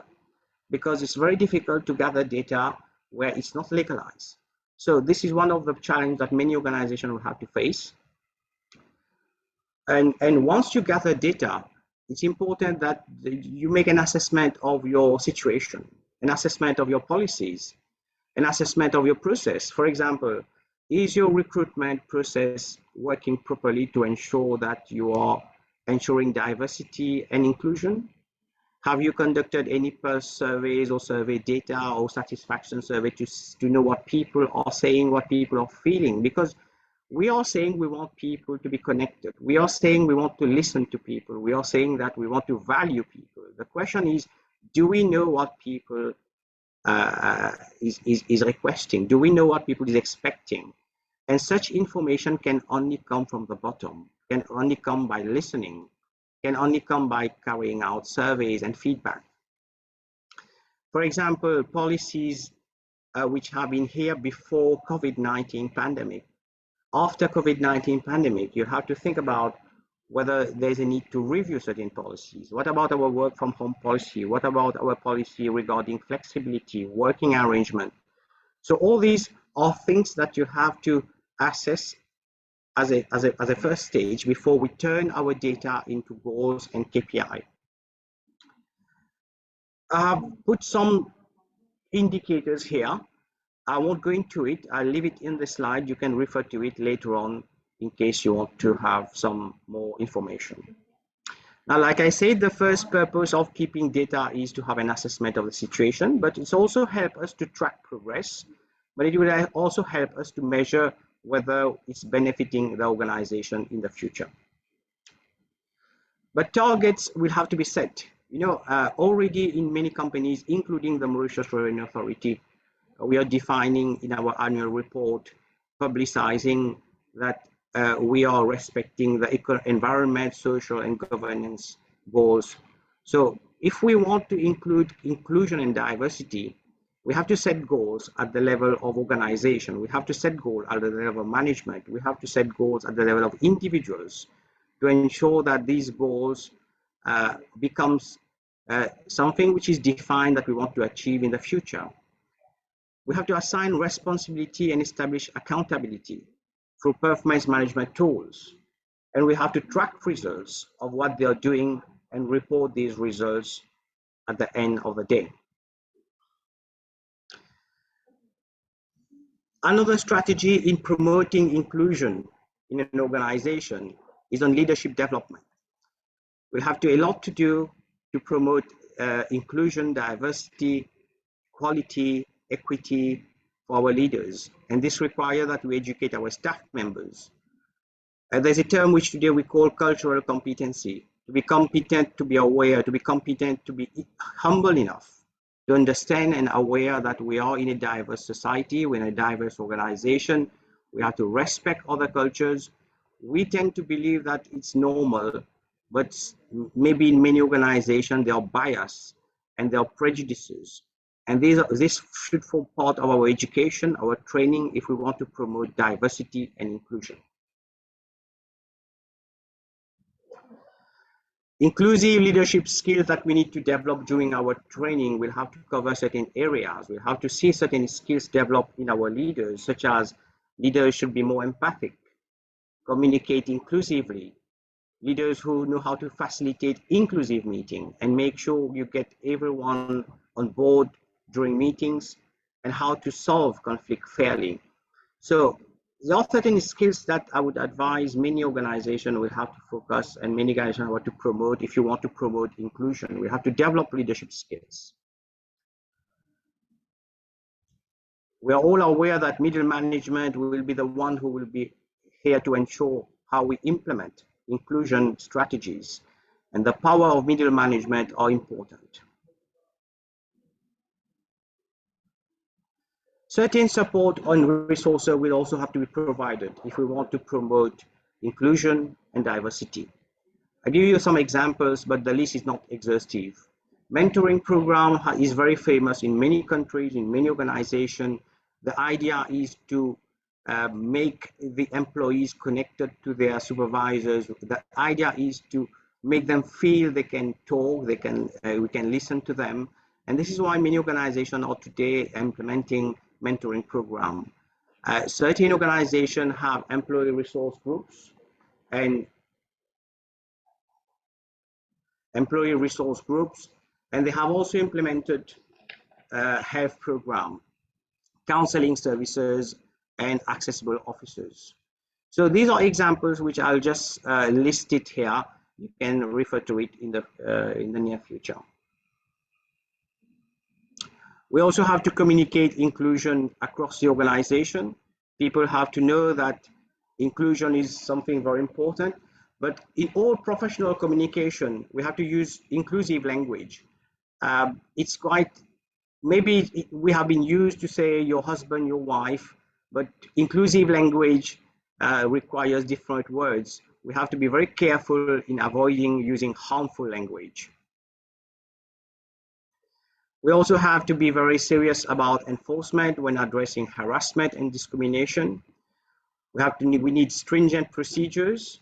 because it's very difficult to gather data where it's not legalized. So this is one of the challenges that many organizations will have to face. And once you gather data, it's important that you make an assessment of your situation, an assessment of your policies, an assessment of your process. For example, is your recruitment process working properly to ensure that you are ensuring diversity and inclusion? Have you conducted any pulse surveys or survey data or satisfaction survey to know what people are saying, what people are feeling? Because we are saying we want people to be connected. We are saying we want to listen to people. We are saying that we want to value people. The question is, do we know what people is requesting? Do we know what people is expecting? And such information can only come from the bottom, can only come by listening, can only come by carrying out surveys and feedback. For example, policies which have been here before COVID-19 pandemic. After COVID-19 pandemic, you have to think about whether there's a need to review certain policies. What about our work from home policy? What about our policy regarding flexibility, working arrangement? So all these are things that you have to assess as a first stage before we turn our data into goals and KPI. I have put some indicators here. I won't go into it. I'll leave it in the slide. You can refer to it later on in case you want to have some more information. Now, like I said, the first purpose of keeping data is to have an assessment of the situation, but it's also help us to track progress, but it will also help us to measure whether it's benefiting the organization in the future. But targets will have to be set. You know, already in many companies, including the Mauritius Revenue Authority, we are defining in our annual report, publicizing that we are respecting the environment, social and governance goals. So if we want to include inclusion and diversity, we have to set goals at the level of organization. We have to set goals at the level of management. We have to set goals at the level of individuals to ensure that these goals becomes something which is defined that we want to achieve in the future. We have to assign responsibility and establish accountability through performance management tools. And we have to track results of what they are doing and report these results at the end of the day. Another strategy in promoting inclusion in an organization is on leadership development. We have a lot to do to promote inclusion, diversity, quality, equity for our leaders. And this requires that we educate our staff members. There's a term which today we call cultural competency. To be competent, to be aware, to be competent, to be humble enough to understand and aware that we are in a diverse society, we're in a diverse organization. We have to respect other cultures. We tend to believe that it's normal, but maybe in many organizations there are bias and there are prejudices. And this should form part of our education, our training, if we want to promote diversity and inclusion. Inclusive leadership skills that we need to develop during our training will have to cover certain areas. We'll have to see certain skills developed in our leaders, such as leaders should be more empathic, communicate inclusively, leaders who know how to facilitate inclusive meeting and make sure you get everyone on board during meetings, and how to solve conflict fairly. So there are certain skills that I would advise many organizations will have to focus, and many organizations want to promote. If you want to promote inclusion, we have to develop leadership skills. We are all aware that middle management will be the one who will be here to ensure how we implement inclusion strategies, and the power of middle management are important. Certain support on resources will also have to be provided if we want to promote inclusion and diversity. I'll give you some examples, but the list is not exhaustive. Mentoring program is very famous in many countries, in many organizations. The idea is to make the employees connected to their supervisors. The idea is to make them feel they can talk, we can listen to them. And this is why many organizations are today implementing mentoring program. Certain organizations have employee resource groups and they have also implemented health program, counseling services, and accessible officers. So these are examples which I'll just list it here. You can refer to it in the near future. We also have to communicate inclusion across the organization. People have to know that inclusion is something very important, but in all professional communication, we have to use inclusive language. It's quite, maybe we have been used to say your husband, your wife, but inclusive language requires different words. We have to be very careful in avoiding using harmful language. We also have to be very serious about enforcement when addressing harassment and discrimination. We need stringent procedures,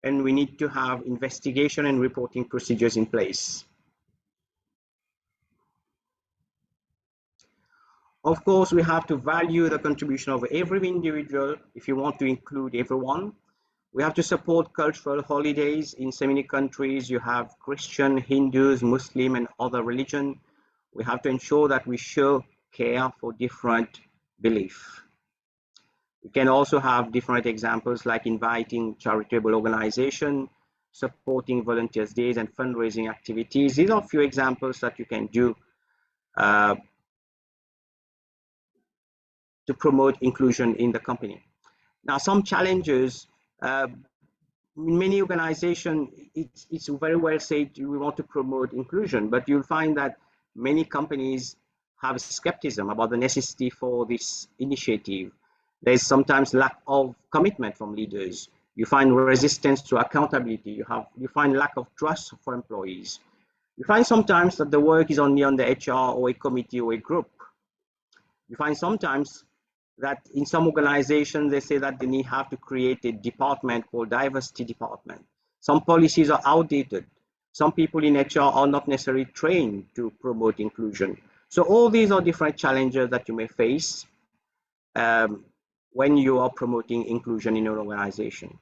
and we need to have investigation and reporting procedures in place. Of course, we have to value the contribution of every individual if you want to include everyone. We have to support cultural holidays. In so many countries, you have Christian, Hindus, Muslim, and other religion. We have to ensure that we show care for different beliefs. We can also have different examples like inviting charitable organizations, supporting volunteers days and fundraising activities. These are a few examples that you can do to promote inclusion in the company. Now, some challenges, in many organizations, it's very well said we want to promote inclusion, but you'll find that many companies have skepticism about the necessity for this initiative. There's sometimes lack of commitment from leaders. You find resistance to accountability. You find lack of trust for employees. You find sometimes that the work is only on the HR or a committee or a group. You find sometimes that in some organizations, they say that they have to create a department called diversity department. Some policies are outdated. Some people in HR are not necessarily trained to promote inclusion. So all these are different challenges that you may face when you are promoting inclusion in your organization.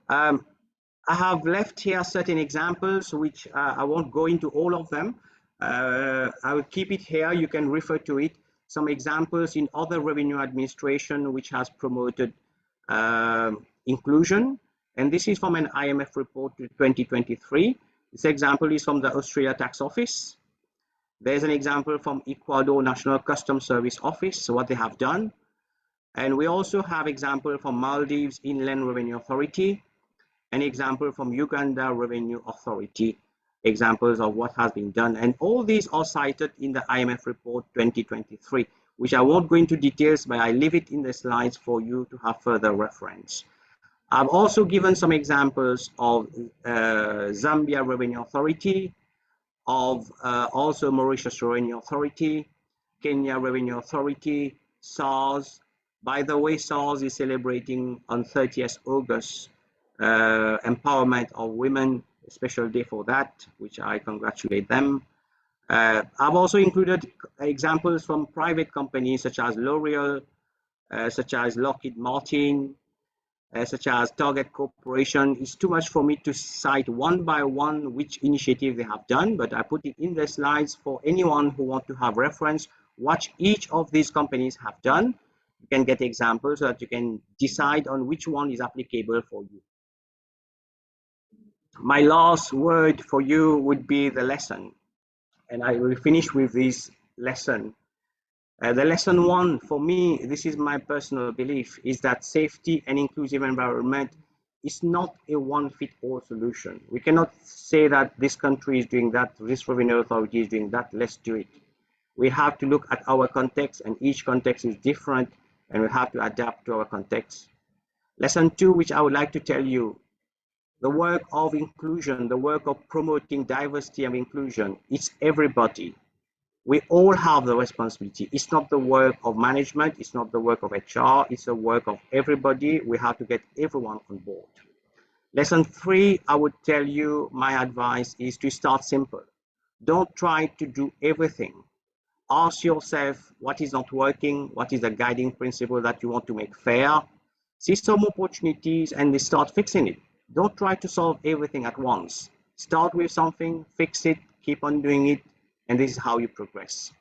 I have left here certain examples, which I won't go into all of them. I will keep it here. You can refer to it. Some examples in other revenue administration which has promoted inclusion. And this is from an IMF report to 2023. This example is from the Australia Tax Office. There's an example from Ecuador National Customs Service Office, so what they have done. And we also have example from Maldives Inland Revenue Authority, an example from Uganda Revenue Authority, examples of what has been done. And all these are cited in the IMF report 2023, which I won't go into details, but I leave it in the slides for you to have further reference. I've also given some examples of Zambia Revenue Authority, of also Mauritius Revenue Authority, Kenya Revenue Authority, SARS. By the way, SARS is celebrating on 30th August empowerment of women, a special day for that, which I congratulate them. I've also included examples from private companies such as L'Oreal, such as Lockheed Martin, such as Target Corporation. It's too much for me to cite one by one which initiative they have done, but I put it in the slides for anyone who wants to have reference, what each of these companies have done. You can get examples so that you can decide on which one is applicable for you. My last word for you would be the lesson, and I will finish with this lesson. The lesson one for me, this is my personal belief, is that safety and inclusive environment is not a one-fit-all solution. We cannot say that this country is doing that, this revenue authority is doing that, let's do it. We have to look at our context, and each context is different, and we have to adapt to our context. Lesson two, which I would like to tell you, the work of inclusion, the work of promoting diversity and inclusion, it's everybody. We all have the responsibility. It's not the work of management, it's not the work of HR, it's the work of everybody. We have to get everyone on board. Lesson three, I would tell you, my advice is to start simple. Don't try to do everything. Ask yourself what is not working, what is the guiding principle that you want to make fair. See some opportunities and start fixing it. Don't try to solve everything at once. Start with something, fix it, keep on doing it, and this is how you progress.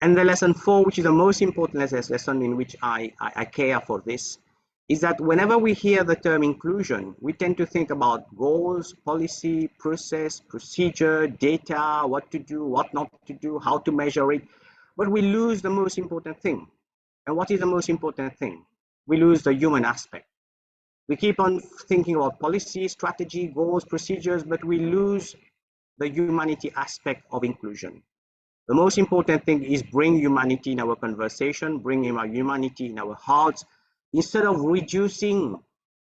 And the lesson four, which is the most important lesson in which I care for this, is that whenever we hear the term inclusion, we tend to think about goals, policy, process, procedure, data, what to do, what not to do, how to measure it, but we lose the most important thing. And what is the most important thing? We lose the human aspect. We keep on thinking about policy, strategy, goals, procedures, but we lose the humanity aspect of inclusion. The most important thing is bring humanity in our conversation, bring humanity in our hearts, instead of reducing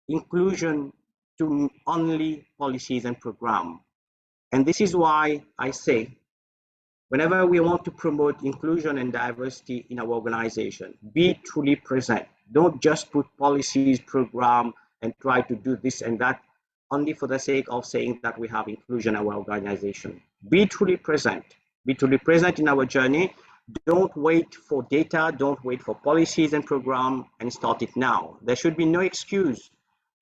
inclusion to only policies and programs. And this is why I say Whenever we want to promote inclusion and diversity in our organization, be truly present. Don't just put policies, program, and try to do this and that only for the sake of saying that we have inclusion in our organization. Be truly present. Be truly present in our journey. Don't wait for data. Don't wait for policies and program and start it now. There should be no excuse.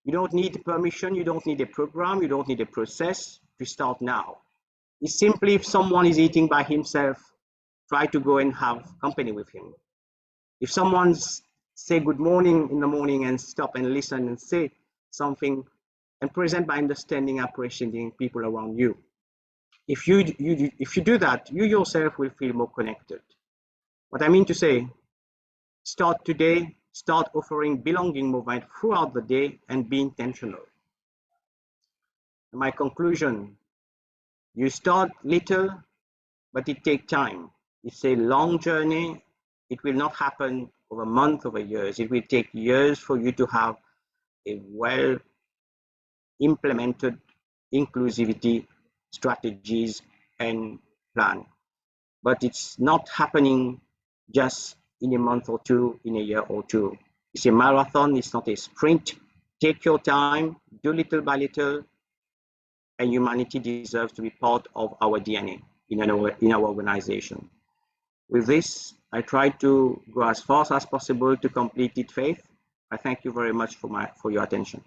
You don't need permission. You don't need a program. You don't need a process to start now. It's simply if someone is eating by himself, try to go and have company with him. If someone's say good morning in the morning and stop and listen and say something and present by understanding, appreciating people around you. If you do that, you yourself will feel more connected. What I mean to say, start today, start offering belonging movement throughout the day and be intentional. My conclusion, you start little, but it takes time. It's a long journey. It will not happen over months, over years. It will take years for you to have a well implemented inclusivity strategies and plan. But it's not happening just in a month or two, in a year or two. It's a marathon, it's not a sprint. Take your time, do little by little, and humanity deserves to be part of our DNA in our organization. With this, I try to go as fast as possible to complete it, Faith. I thank you very much for your attention.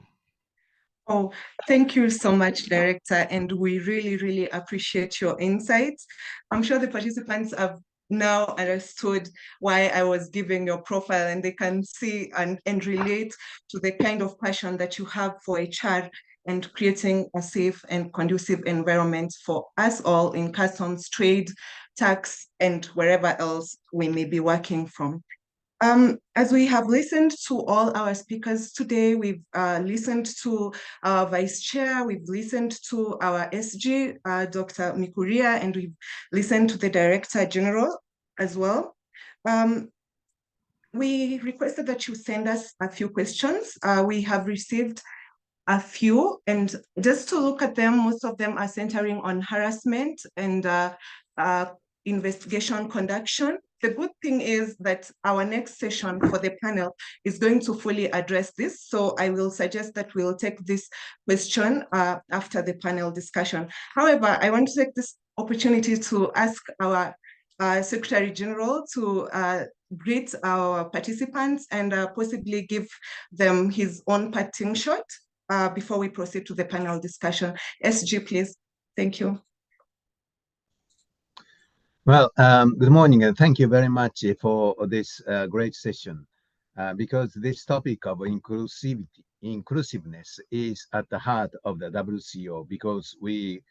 Oh, thank you so much, Director, and we really, really appreciate your insights. I'm sure the participants have now understood why I was giving your profile, and they can see and relate to the kind of passion that you have for HR and creating a safe and conducive environment for us all in customs, trade, tax, and wherever else we may be working from. As we have listened to all our speakers today, we've listened to our Vice Chair, we've listened to our SG, Dr. Mikuria, and we've listened to the Director General as well. We requested that you send us a few questions. We have received a few, and just to look at them, most of them are centering on harassment and investigation conduction. The good thing is that our next session for the panel is going to fully address this. So I will suggest that we'll take this question after the panel discussion. However, I want to take this opportunity to ask our Secretary General to greet our participants and possibly give them his own parting shot before we proceed to the panel discussion. SG, please. Thank you. Well, good morning, and thank you very much for this great session, because this topic of inclusiveness is at the heart of the WCO, because we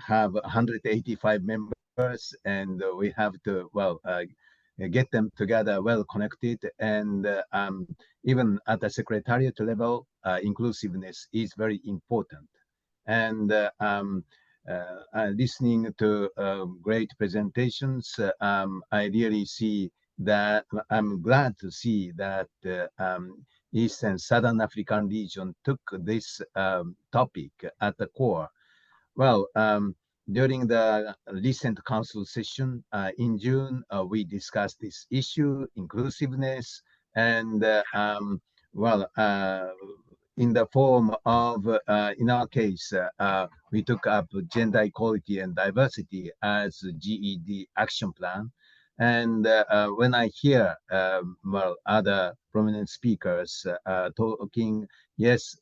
have 185 members, and we have to, get them together well connected, and even at the secretariat level, inclusiveness is very important. And listening to great presentations, I really see that I'm glad to see that East and Southern African region took this topic at the core. Well, during the recent council session in June, we discussed this issue, inclusiveness, and in the form of, in our case, we took up gender equality and diversity as GED action plan. And when I hear other prominent speakers talking, yes,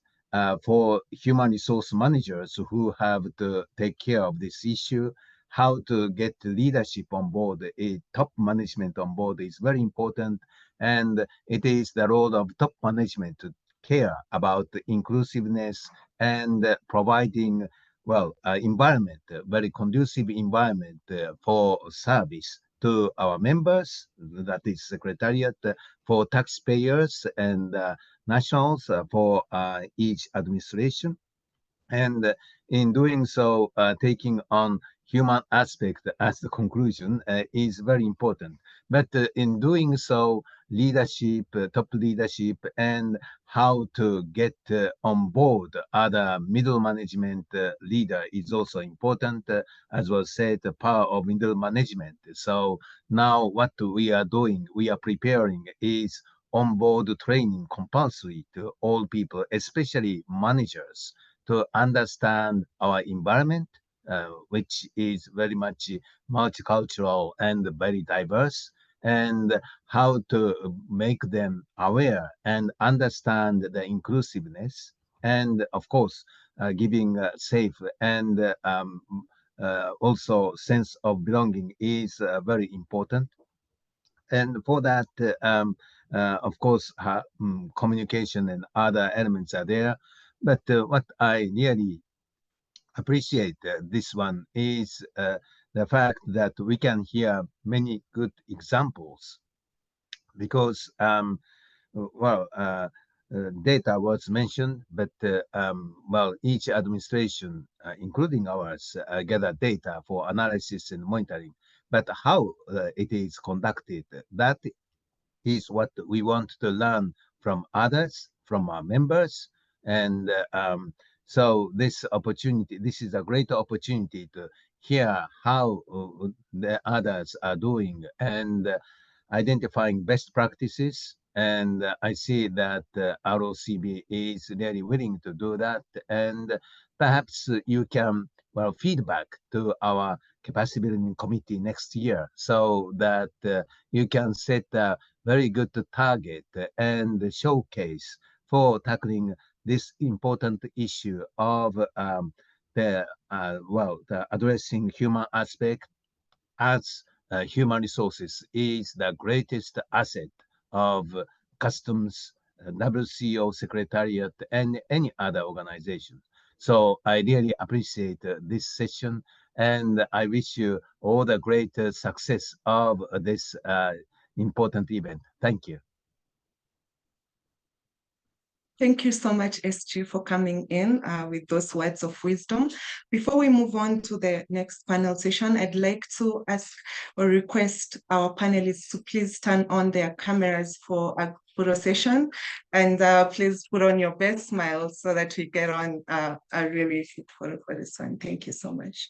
for human resource managers who have to take care of this issue, how to get leadership on board, a top management on board is very important. And it is the role of top management to care about inclusiveness and providing, environment, very conducive environment for service to our members, that is Secretariat, for taxpayers and nationals, for each administration. And in doing so, taking on human aspect as the conclusion is very important. But in doing so, leadership, top leadership, and how to get on board other middle management leader is also important. As was said, the power of middle management. So now what we are doing, we are preparing is on-board training compulsory to all people, especially managers, to understand our environment, which is very much multicultural and very diverse, and how to make them aware and understand the inclusiveness, and of course, giving safe and also sense of belonging is very important. And for that, of course, communication and other elements are there. But what I really appreciate this one is the fact that we can hear many good examples, because data was mentioned, but well, each administration, including ours, gather data for analysis and monitoring. But how it is conducted, that is what we want to learn from others, from our members. And so this opportunity, this is a great opportunity to hear how the others are doing and identifying best practices. And I see that ROCB is really willing to do that. And perhaps you can, well, feedback to our capacity building committee next year, so that you can set a very good target and showcase for tackling this important issue of the addressing human aspect, as human resources is the greatest asset of customs, WCO secretariat, and any other organization. So I really appreciate this session, and I wish you all the great success of this important event. Thank you. Thank you so much, SG, for coming in with those words of wisdom. Before we move on to the next panel session, I'd like to ask or request our panelists to please turn on their cameras for a photo session, and please put on your best smile so that we get on a really fit photo for this one. Thank you so much.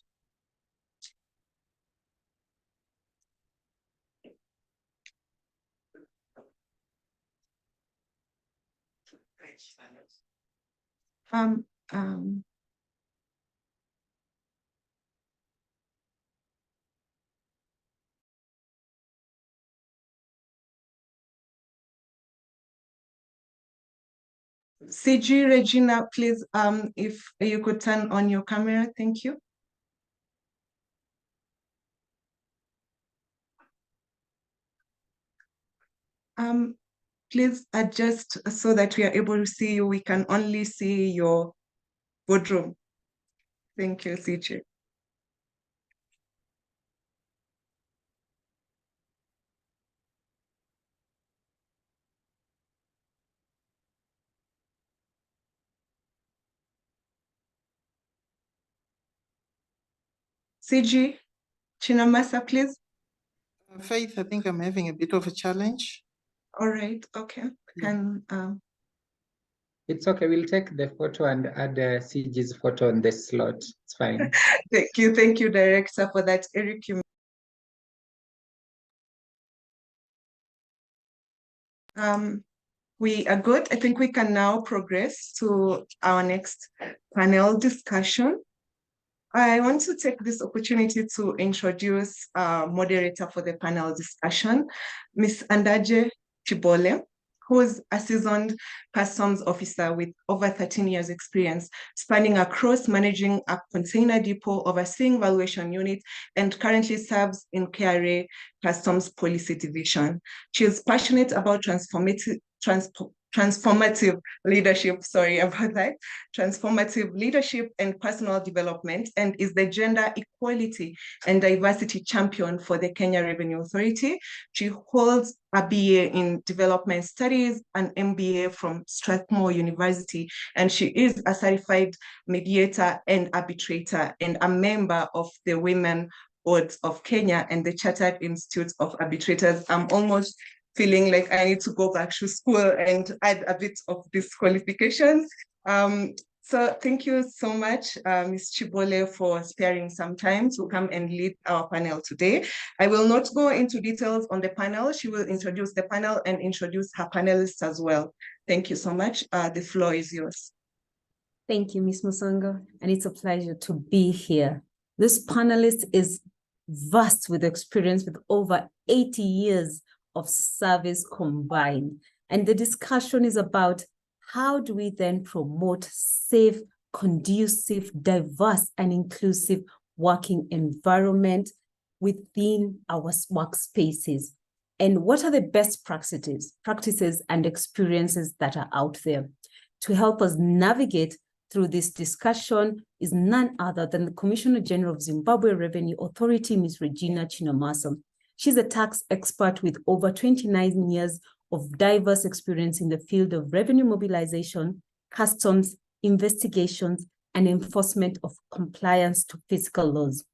CG, Regina, please, if you could turn on your camera, thank you. Please adjust so that we are able to see you. We can only see your boardroom. Thank you, CG. CG, Chinamasa, please. Faith, I think I'm having a bit of a challenge. All right, okay. It's okay, we'll take the photo and add CG's photo on the slot. It's fine. Thank you, Director, for that. Eric, you we are good. I think we can now progress to our next panel discussion. I want to take this opportunity to introduce our moderator for the panel discussion, Ms. Andaje Chibole, who is a seasoned customs officer with over 13 years experience, spanning across managing a container depot, overseeing valuation unit, and currently serves in KRA Customs Policy Division. She is passionate about transformative leadership, sorry about that, transformative leadership and personal development, and is the gender equality and diversity champion for the Kenya Revenue Authority. She holds a BA in development studies, an MBA from Strathmore University, and she is a certified mediator and arbitrator and a member of the Women Boards of Kenya and the Chartered Institute of Arbitrators. I'm almost feeling like I need to go back to school and add a bit of these qualifications. So thank you so much, Ms. Chibole, for sparing some time to come and lead our panel today. I will not go into details on the panel. She will introduce the panel and introduce her panelists as well. Thank you so much. The floor is yours. Thank you, Ms. Musongo, and it's a pleasure to be here. This panelist is vast with experience with over 80 years of service combined. And the discussion is about how do we then promote safe, conducive, diverse, and inclusive working environment within our workspaces? And what are the best practices and experiences that are out there? To help us navigate through this discussion is none other than the Commissioner General of Zimbabwe Revenue Authority, Ms. Regina Chinomasa. She's a tax expert with over 29 years of diverse experience in the field of revenue mobilization, customs, investigations, and enforcement of compliance to fiscal laws.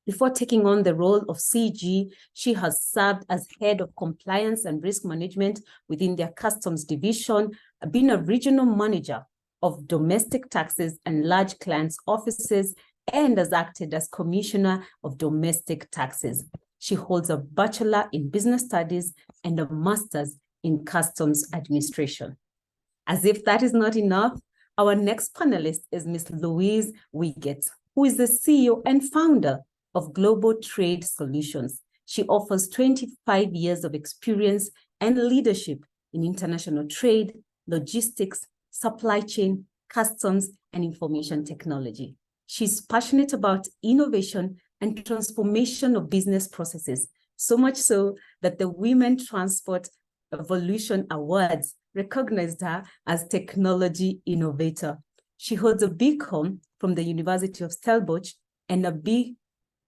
Before taking on the role of CG, she has served as head of compliance and risk management within their customs division, being a regional manager of domestic taxes and large clients' offices, and has acted as commissioner of domestic taxes. She holds a bachelor in business studies and a master's in customs administration. As if that is not enough, our next panelist is Ms. Louise Wiggett, who is the CEO and founder of Global Trade Solutions. She offers 25 years of experience and leadership in international trade, logistics, supply chain, customs, and information technology. She's passionate about innovation and transformation of business processes, so much so that the Women Transport Evolution Awards recognized her as technology innovator. She holds a BCom from the University of Stellenbosch and a B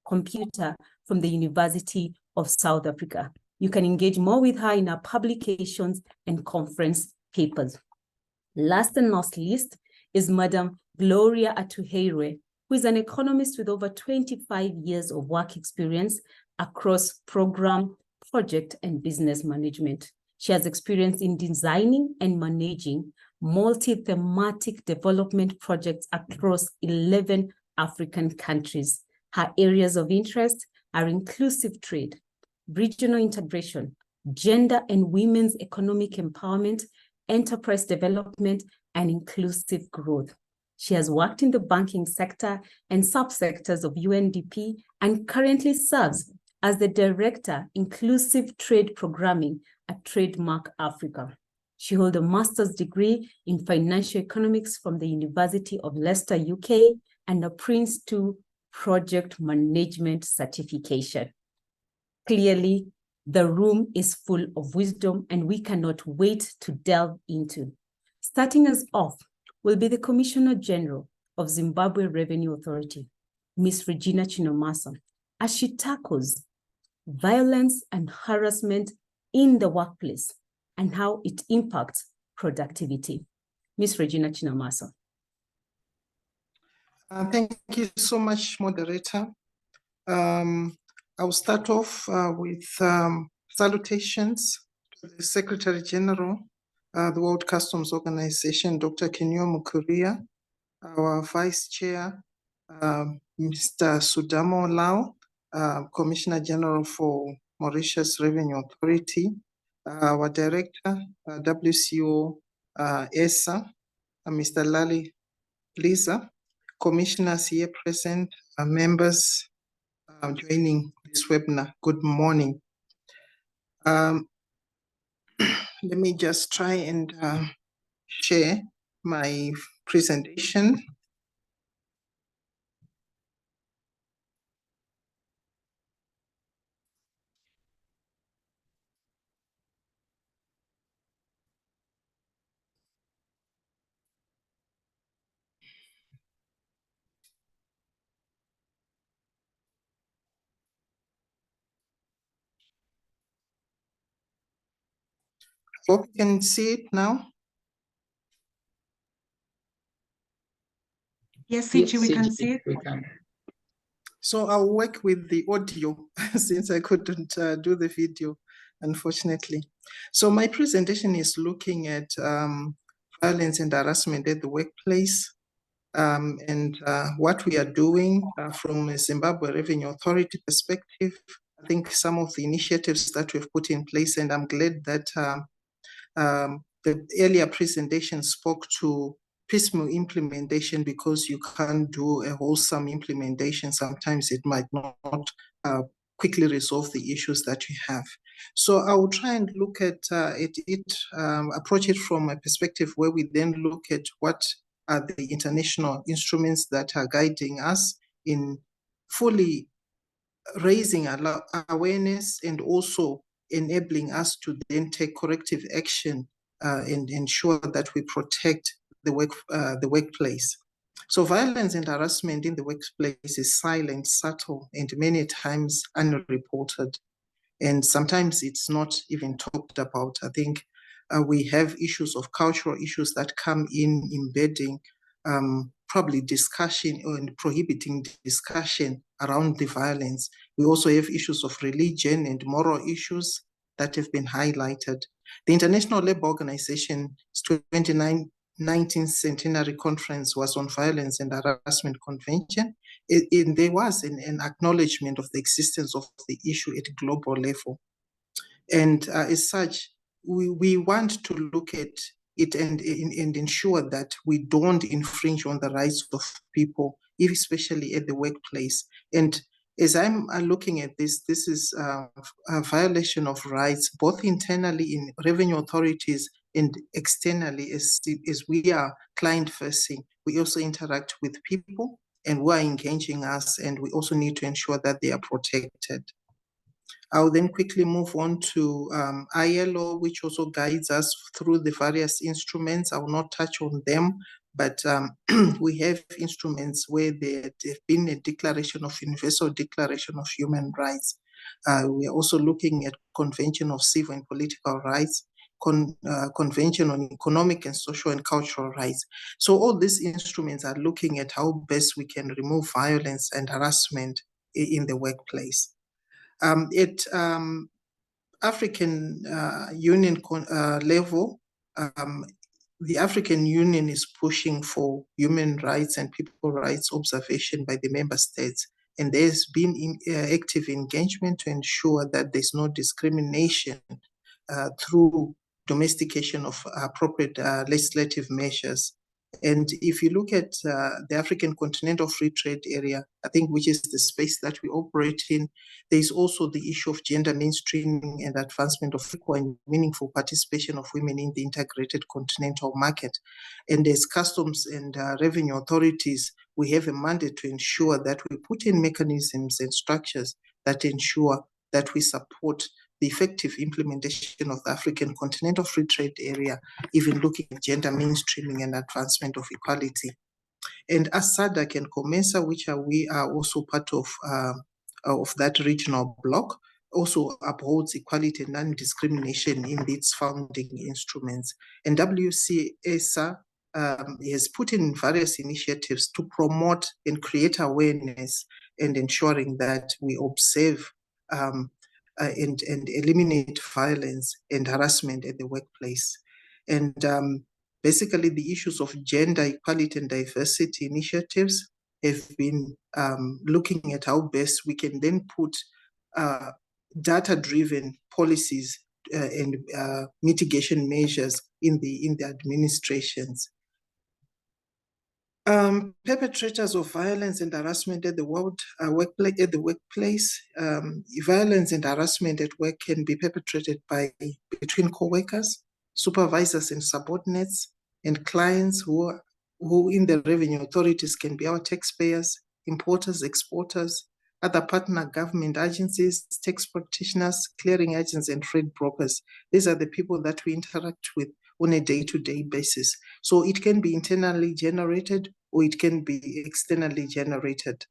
Computer from the University of South Africa. You can engage more with her in her publications and conference papers. Last and not least is Madam Gloria Atuheire, who is an economist with over 25 years of work experience across program, project, and business management. She has experience in designing and managing multi-thematic development projects across 11 African countries. Her areas of interest are inclusive trade, regional integration, gender and women's economic empowerment, enterprise development, and inclusive growth. She has worked in the banking sector and subsectors of UNDP and currently serves as the Director, Inclusive Trade Programming at Trademark Africa. She holds a master's degree in financial economics from the University of Leicester, UK, and a Prince 2 project management certification. Clearly, the room is full of wisdom and we cannot wait to delve into. Starting us off will be the Commissioner General of Zimbabwe Revenue Authority, Ms. Regina Chinomasa, as she tackles violence and harassment in the workplace and how it impacts productivity. Ms. Regina Chinomasa. Thank you so much, moderator. I'll start off with salutations to the Secretary General, the World Customs Organization, Dr. Kenyo Mukuria, our Vice Chair, Mr. Sudamo Lau, Commissioner General for Mauritius Revenue Authority, our Director, WCO ESA, Mr. Lali Lisa, commissioners here present, members joining this webinar. Good morning. Let me just try and share my presentation. Hope you can see it now. Yes, CG, we can see it. We can. So I'll work with the audio since I couldn't do the video, unfortunately. So my presentation is looking at violence and harassment at the workplace, and what we are doing from a Zimbabwe Revenue Authority perspective. I think some of the initiatives that we've put in place, and I'm glad that the earlier presentation spoke to piecemeal implementation, because you can't do a wholesome implementation. Sometimes it might not quickly resolve the issues that you have. So I will try and look at approach it from a perspective where we then look at what are the international instruments that are guiding us in fully raising awareness and also enabling us to then take corrective action and ensure that we protect the workplace. So violence and harassment in the workplace is silent, subtle, and many times unreported. And sometimes it's not even talked about. I think we have issues of cultural issues that come in embedding probably discussion and prohibiting discussion around the violence. We also have issues of religion and moral issues that have been highlighted. The International Labour Organization's 19th Centenary Conference was on Violence and Harassment Convention. There was an acknowledgement of the existence of the issue at a global level. And as such, we want to look at it and ensure that we don't infringe on the rights of people, especially at the workplace. And as I'm looking at this is a violation of rights, both internally in revenue authorities and externally as we are client-facing. We also interact with people and who are engaging us, and we also need to ensure that they are protected. I'll then quickly move on to ILO, which also guides us through the various instruments. I will not touch on them, but we have instruments where there have been a declaration of Universal Declaration of Human Rights. We are also looking at Convention of Civil and Political Rights, Convention on Economic and Social and Cultural Rights. So all these instruments are looking at how best we can remove violence and harassment in the workplace. At African Union level, the African Union is pushing for human rights and people rights observation by the member states. And there's been active engagement to ensure that there's no discrimination through domestication of appropriate legislative measures. And if you look at the African Continental Free Trade Area, I think, which is the space that we operate in, there's also the issue of gender mainstreaming and advancement of equal and meaningful participation of women in the integrated continental market. And as customs and revenue authorities, we have a mandate to ensure that we put in mechanisms and structures that ensure that we support the effective implementation of the African Continental Free Trade Area, even looking at gender mainstreaming and advancement of equality. And as SADC and COMESA, which we are also part of that regional bloc, also upholds equality and non-discrimination in its founding instruments. And WCSA has put in various initiatives to promote and create awareness and ensuring that we observe and eliminate violence and harassment at the workplace. And basically the issues of gender equality and diversity initiatives have been looking at how best we can then put data-driven policies and mitigation measures in the administrations. Perpetrators of violence and harassment at the workplace. Violence and harassment at work can be perpetrated between co-workers, supervisors and subordinates, and clients who in the revenue authorities can be our taxpayers, importers, exporters, other partner government agencies, tax practitioners, clearing agents, and trade brokers. These are the people that we interact with on a day-to-day basis. So it can be internally generated or it can be externally generated.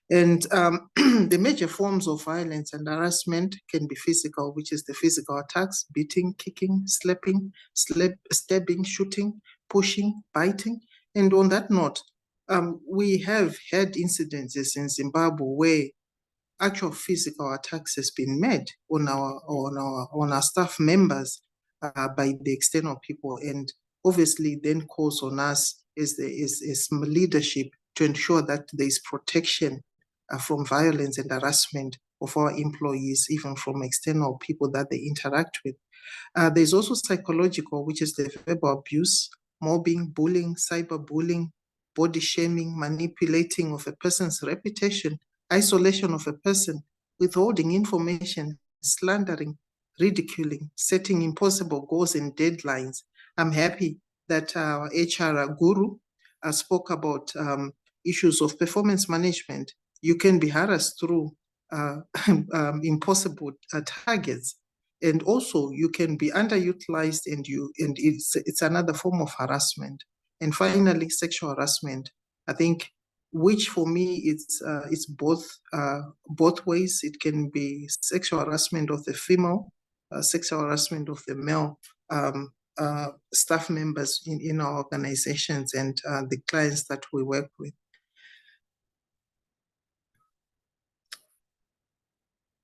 And the major forms of violence and harassment can be physical, which is the physical attacks, beating, kicking, slapping, stabbing, shooting, pushing, biting. And on that note, we have had incidences in Zimbabwe where actual physical attacks has been made on our staff members by the external people, and obviously then calls on us as leadership to ensure that there is protection from violence and harassment of our employees, even from external people that they interact with. There's also psychological, which is the verbal abuse, mobbing, bullying, cyberbullying, body shaming, manipulating of a person's reputation, isolation of a person, withholding information, slandering, ridiculing, setting impossible goals and deadlines. I'm happy that our HR guru spoke about issues of performance management. You can be harassed through impossible targets. And also you can be underutilized and it's another form of harassment. And finally, sexual harassment. I think, which for me it's both ways. It can be sexual harassment of the female, sexual harassment of the male staff members in our organizations and the clients that we work with.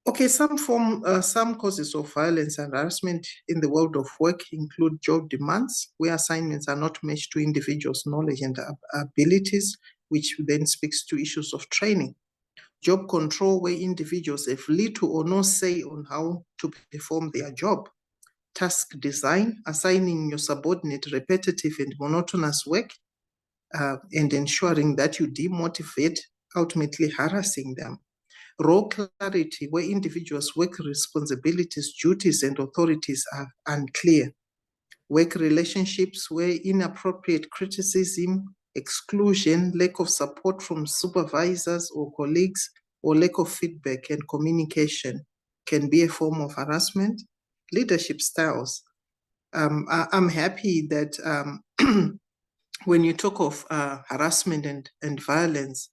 Okay, some causes of violence and harassment in the world of work include job demands, where assignments are not matched to individuals' knowledge and abilities, which then speaks to issues of training. Job control, where individuals have little or no say on how to perform their job. Task design, assigning your subordinate repetitive and monotonous work and ensuring that you demotivate, ultimately harassing them. Role clarity, where individuals' work responsibilities, duties, and authorities are unclear. Work relationships, where inappropriate criticism, exclusion, lack of support from supervisors or colleagues, or lack of feedback and communication can be a form of harassment. Leadership styles. I'm happy that when you talk of harassment and violence,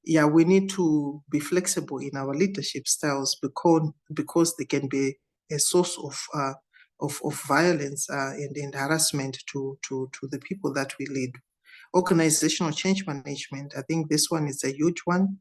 yeah, we need to be flexible in our leadership styles because they can be a source of violence and harassment to the people that we lead. Organizational change management, I think this one is a huge one.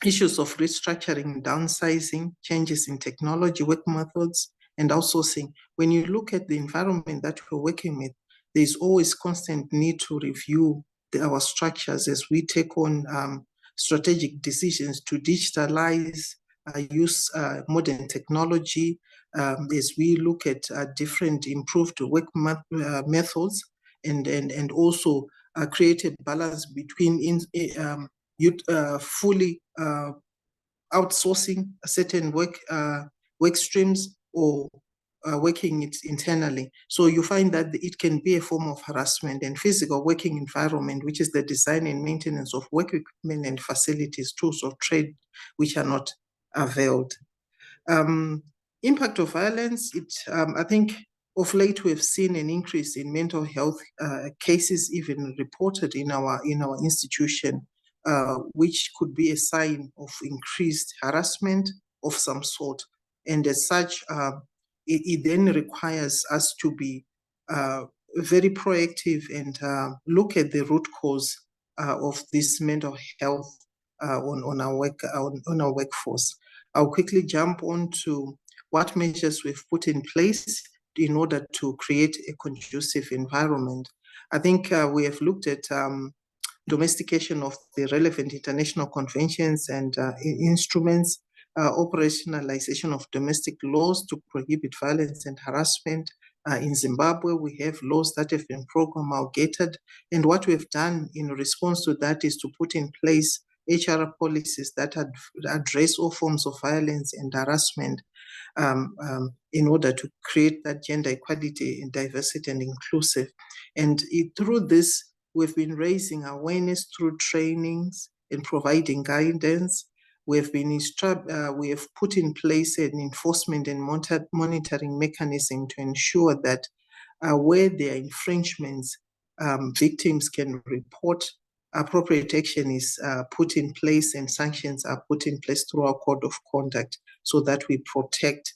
Issues of restructuring, downsizing, changes in technology, work methods, and outsourcing. When you look at the environment that we're working with, there's always constant need to review our structures as we take on strategic decisions to digitalize, use modern technology, as we look at different improved work methods, and also create a balance between fully outsourcing certain work streams or working it internally. So you find that it can be a form of harassment. And physical working environment, which is the design and maintenance of work equipment and facilities, tools of trade, which are not availed. Impact of violence, I think of late we have seen an increase in mental health cases even reported in our institution, which could be a sign of increased harassment of some sort. And as such, it then requires us to be very proactive and look at the root cause of this mental health on our workforce. I'll quickly jump on to what measures we've put in place in order to create a conducive environment. I think we have looked at domestication of the relevant international conventions and instruments, operationalization of domestic laws to prohibit violence and harassment. In Zimbabwe, we have laws that have been promulgated, and what we've done in response to that is to put in place HR policies that address all forms of violence and harassment in order to create that gender equality and diversity and inclusive. And through this, we've been raising awareness through trainings and providing guidance. We have put in place an enforcement and monitoring mechanism to ensure that where there are infringements, victims can report appropriate action is put in place and sanctions are put in place through our code of conduct so that we protect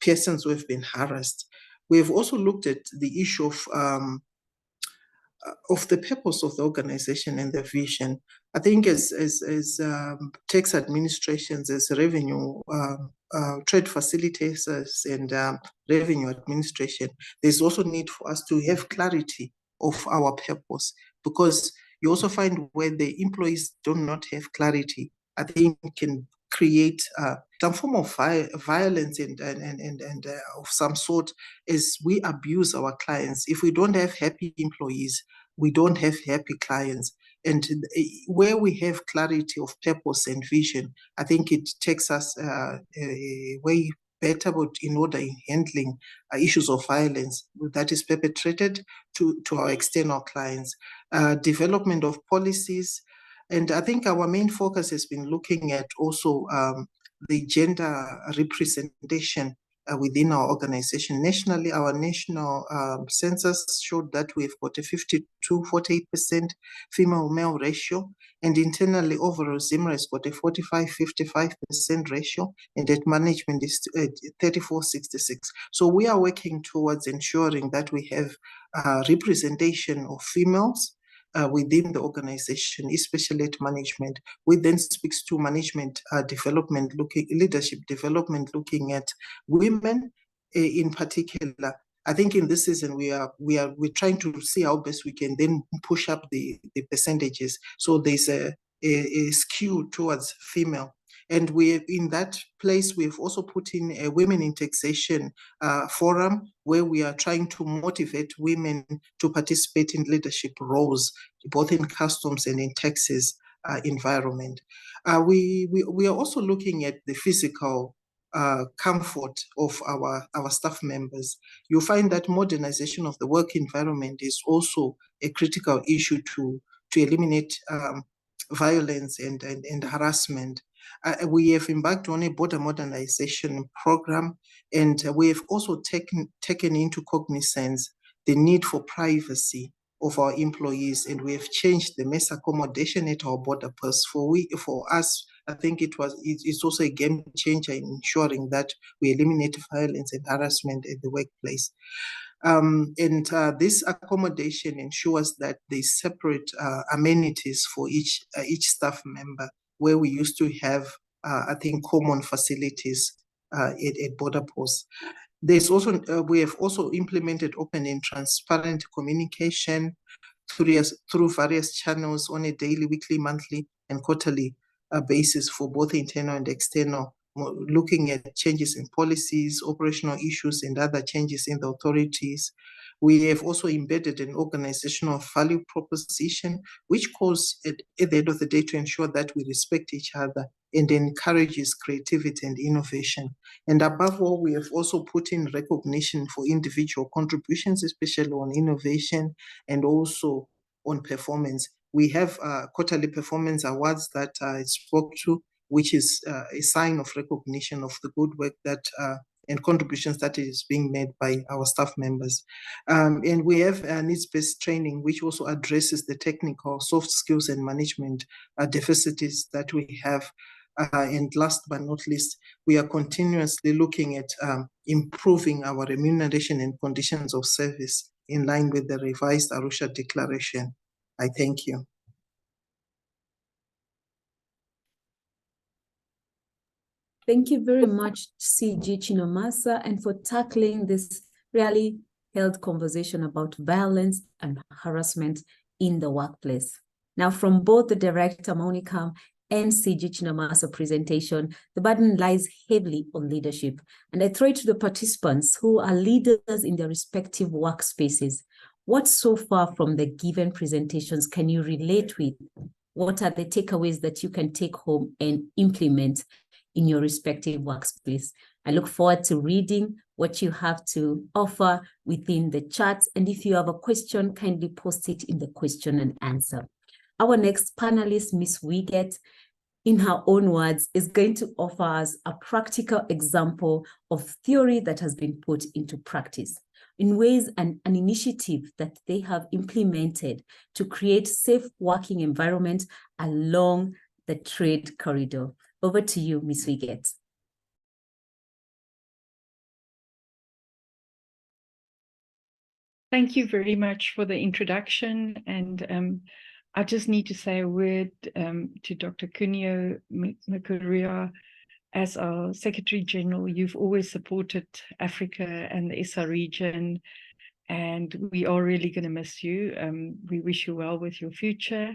persons who have been harassed. We have also looked at the issue of the purpose of the organization and the vision. I think as tax administrations, as revenue, trade facilitators and revenue administration, there's also need for us to have clarity of our purpose, because you also find where the employees do not have clarity, I think can create some form of violence and of some sort as we abuse our clients. If we don't have happy employees, we don't have happy clients. And where we have clarity of purpose and vision, I think it takes us way better in order in handling issues of violence that is perpetrated to our external clients. Development of policies. And I think our main focus has been looking at also the gender representation within our organization. Nationally, our national census showed that we've got a 52-48% female-male ratio, and internally overall ZIMRA has got a 45-55% ratio, and at management is 34-66. So we are working towards ensuring that we have representation of females within the organization, especially at management, which then speaks to management development, leadership development, looking at women in particular. I think in this season we're trying to see how best we can then push up the percentages. So there's a skew towards female. And in that place, we've also put in a Women in Taxation forum where we are trying to motivate women to participate in leadership roles, both in customs and in taxes environment. We are also looking at the physical comfort of our staff members. You'll find that modernization of the work environment is also a critical issue to eliminate violence and harassment. We have embarked on a border modernization program, and we have also taken into cognizance the need for privacy of our employees, and we have changed the mass accommodation at our border posts. For us, I think it's also a game changer in ensuring that we eliminate violence and harassment at the workplace. This accommodation ensures that there's separate amenities for each staff member, where we used to have, I think, common facilities at border posts. There's also we have also implemented open and transparent communication through various channels on a daily, weekly, monthly, and quarterly basis for both internal and external, looking at changes in policies, operational issues, and other changes in the authorities. We have also embedded an organizational value proposition, which calls at the end of the day to ensure that we respect each other and encourages creativity and innovation. And above all, we have also put in recognition for individual contributions, especially on innovation and also on performance. We have quarterly performance awards that I spoke to, which is a sign of recognition of the good work that and contributions that is being made by our staff members. And we have needs-based training, which also addresses the technical, soft skills and management deficiencies that we have. And last but not least, we are continuously looking at improving our remuneration and conditions of service in line with the revised Arusha Declaration. I thank you. Thank you very much, CG Chinomasa, and for tackling this really held conversation about violence and harassment in the workplace. Now, from both the Director Monica and CG Chinomasa presentation, the burden lies heavily on leadership. And I throw it to the participants who are leaders in their respective workspaces. What so far from the given presentations can you relate with? What are the takeaways that you can take home and implement in your respective workspace? I look forward to reading what you have to offer within the chat. And if you have a question, kindly post it in the question and answer. Our next panelist, Ms. Wiggett, in her own words, is going to offer us a practical example of theory that has been put into practice. in ways an initiative that they have implemented to create safe working environment along the trade corridor. Over to you, Ms. Wiggett. Thank you very much for the introduction. And I just need to say a word to Dr. Cunyo Mikuria. As our Secretary General, you've always supported Africa and the SA region, and we are really going to miss you. We wish you well with your future,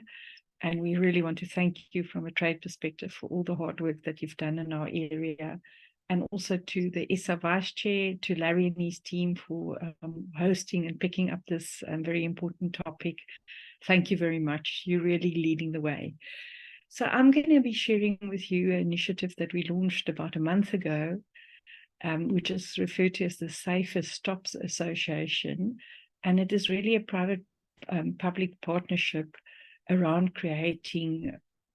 and we really want to thank you from a trade perspective for all the hard work that you've done in our area. And also to the SA Vice Chair, to Larry and his team for hosting and picking up this very important topic. Thank you very much. You're really leading the way. So I'm going to be sharing with you an initiative that we launched about a month ago, which is referred to as the Safer Stops Association. And it is really a private public partnership around creating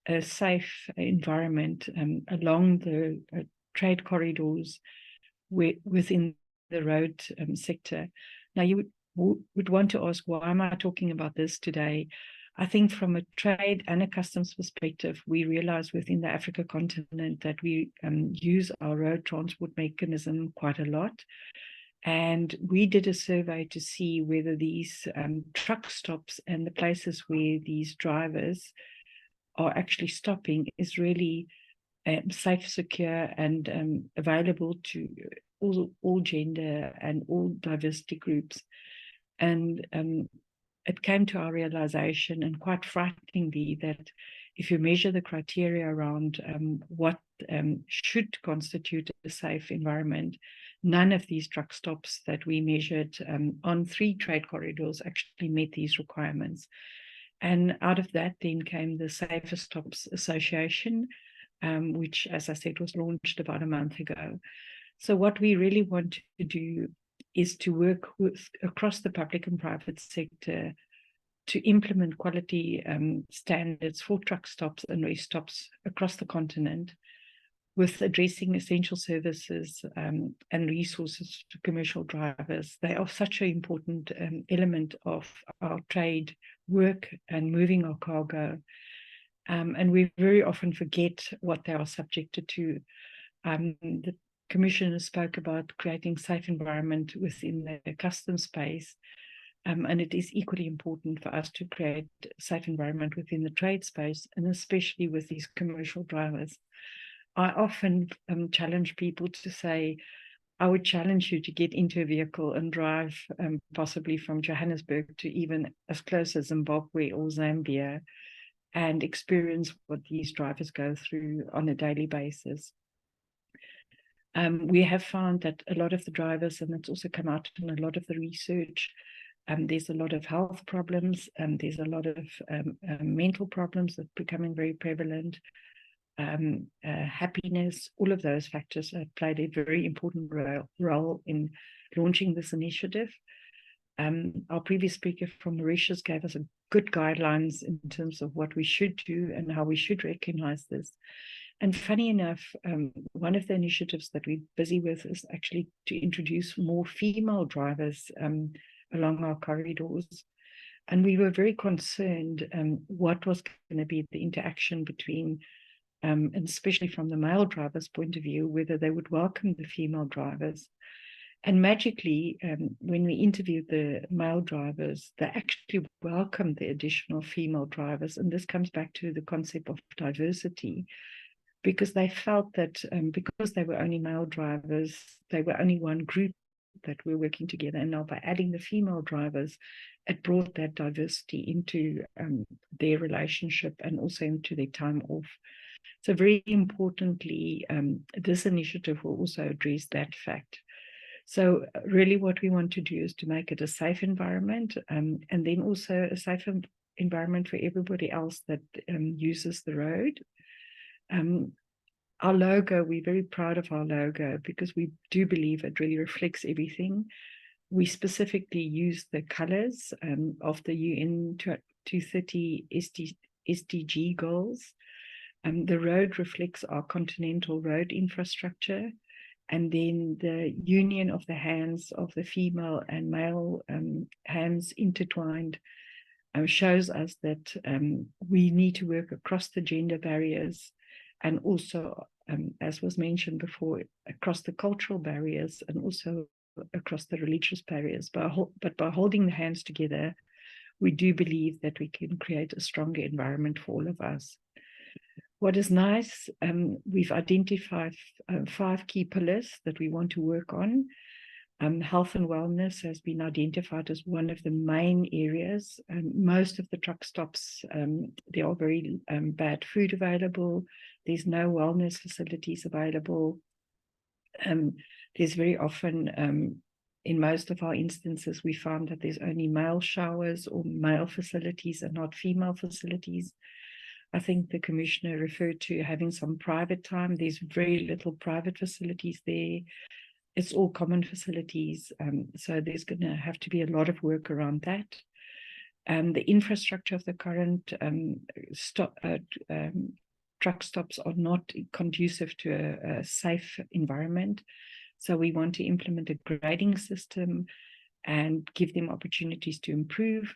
a safe environment along the trade corridors within the road sector. Now, you would want to ask, why am I talking about this today? I think from a trade and a customs perspective, we realize within the Africa continent that we use our road transport mechanism quite a lot. And we did a survey to see whether these truck stops and the places where these drivers are actually stopping is really safe, secure, and available to all gender and all diversity groups. And it came to our realization, and quite frighteningly, that if you measure the criteria around what should constitute a safe environment, none of these truck stops that we measured on 3 trade corridors actually met these requirements. And out of that then came the Safer Stops Association, which, as I said, was launched about a month ago. So what we really want to do is to work across the public and private sector to implement quality standards for truck stops and rest stops across the continent, with addressing essential services and resources to commercial drivers. They are such an important element of our trade work and moving our cargo. And we very often forget what they are subjected to. The Commissioner spoke about creating safe environment within the customs space, and it is equally important for us to create a safe environment within the trade space, and especially with these commercial drivers. I often challenge people to say, I would challenge you to get into a vehicle and drive possibly from Johannesburg to even as close as Zimbabwe or Zambia, and experience what these drivers go through on a daily basis. We have found that a lot of the drivers, and it's also come out in a lot of the research, there's a lot of health problems, there's a lot of mental problems that are becoming very prevalent, happiness, all of those factors have played a very important role in launching this initiative. Our previous speaker from Mauritius gave us a good guidelines in terms of what we should do and how we should recognize this. And funny enough, one of the initiatives that we're busy with is actually to introduce more female drivers along our corridors. And we were very concerned what was going to be the interaction between, and especially from the male drivers' point of view, whether they would welcome the female drivers. And magically, when we interviewed the male drivers, they actually welcomed the additional female drivers. And this comes back to the concept of diversity, because they felt that because they were only male drivers, they were only one group that were working together. And now by adding the female drivers, it brought that diversity into their relationship and also into their time off. So very importantly, this initiative will also address that fact. So really what we want to do is to make it a safe environment, and then also a safe environment for everybody else that uses the road. Our logo, we're very proud of our logo because we do believe it really reflects everything. We specifically use the colors of the UN 2030 SDG goals. The road reflects our continental road infrastructure, And then the union of the hands of the female and male hands intertwined shows us that we need to work across the gender barriers, and also, as was mentioned before, across the cultural barriers and also across the religious barriers. But by holding the hands together, we do believe that we can create a stronger environment for all of us. What is nice, we've identified 5 key pillars that we want to work on. Health and wellness has been identified as one of the main areas. Most of the truck stops, there are very bad food available. There's no wellness facilities available. There's very often, in most of our instances, we found that there's only male showers or male facilities and not female facilities. I think the commissioner referred to having some private time. There's very little private facilities there. It's all common facilities. So there's going to have to be a lot of work around that. The infrastructure of the current truck stops are not conducive to a safe environment. So we want to implement a grading system and give them opportunities to improve.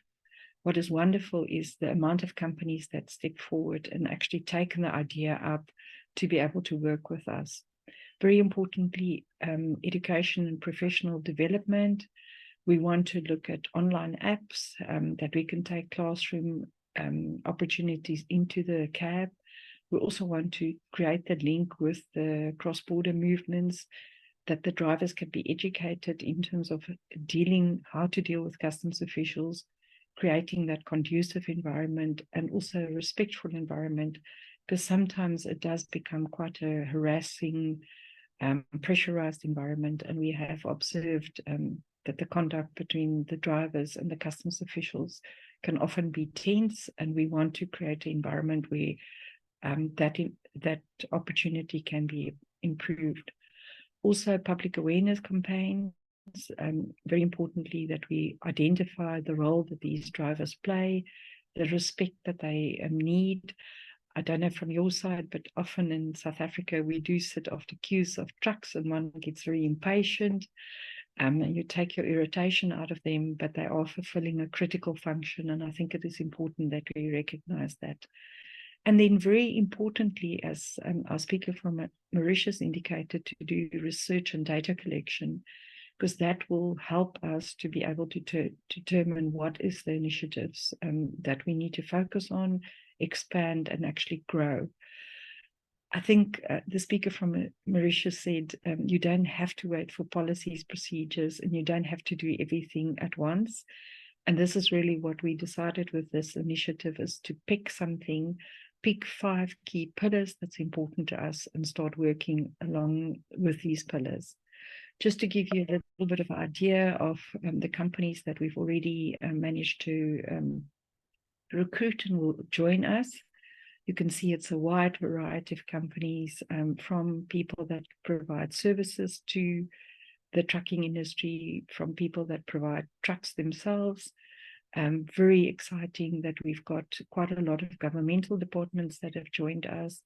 What is wonderful is the amount of companies that step forward and actually taken the idea up to be able to work with us. Very importantly, education and professional development. We want to look at online apps that we can take classroom opportunities into the cab. We also want to create that link with the cross-border movements, that the drivers can be educated in terms of how to deal with customs officials, creating that conducive environment and also a respectful environment, because sometimes it does become quite a harassing, pressurized environment. And we have observed that the conduct between the drivers and the customs officials can often be tense, and we want to create an environment where that opportunity can be improved. Also, public awareness campaigns. Very importantly, that we identify the role that these drivers play, the respect that they need. I don't know from your side, but often in South Africa, we do sit after queues of trucks and one gets very impatient, and you take your irritation out of them, but they are fulfilling a critical function. And I think it is important that we recognize that. And then very importantly, as our speaker from Mauritius indicated, to do research and data collection, because that will help us to be able to determine what is the initiatives that we need to focus on, expand, and actually grow. I think the speaker from Mauritius said, you don't have to wait for policies, procedures, and you don't have to do everything at once. And this is really what we decided with this initiative, is to pick 5 key pillars that's important to us and start working along with these pillars. Just to give you a little bit of an idea of the companies that we've already managed to recruit and will join us. You can see it's a wide variety of companies, from people that provide services to the trucking industry, from people that provide trucks themselves. Very exciting that we've got quite a lot of governmental departments that have joined us.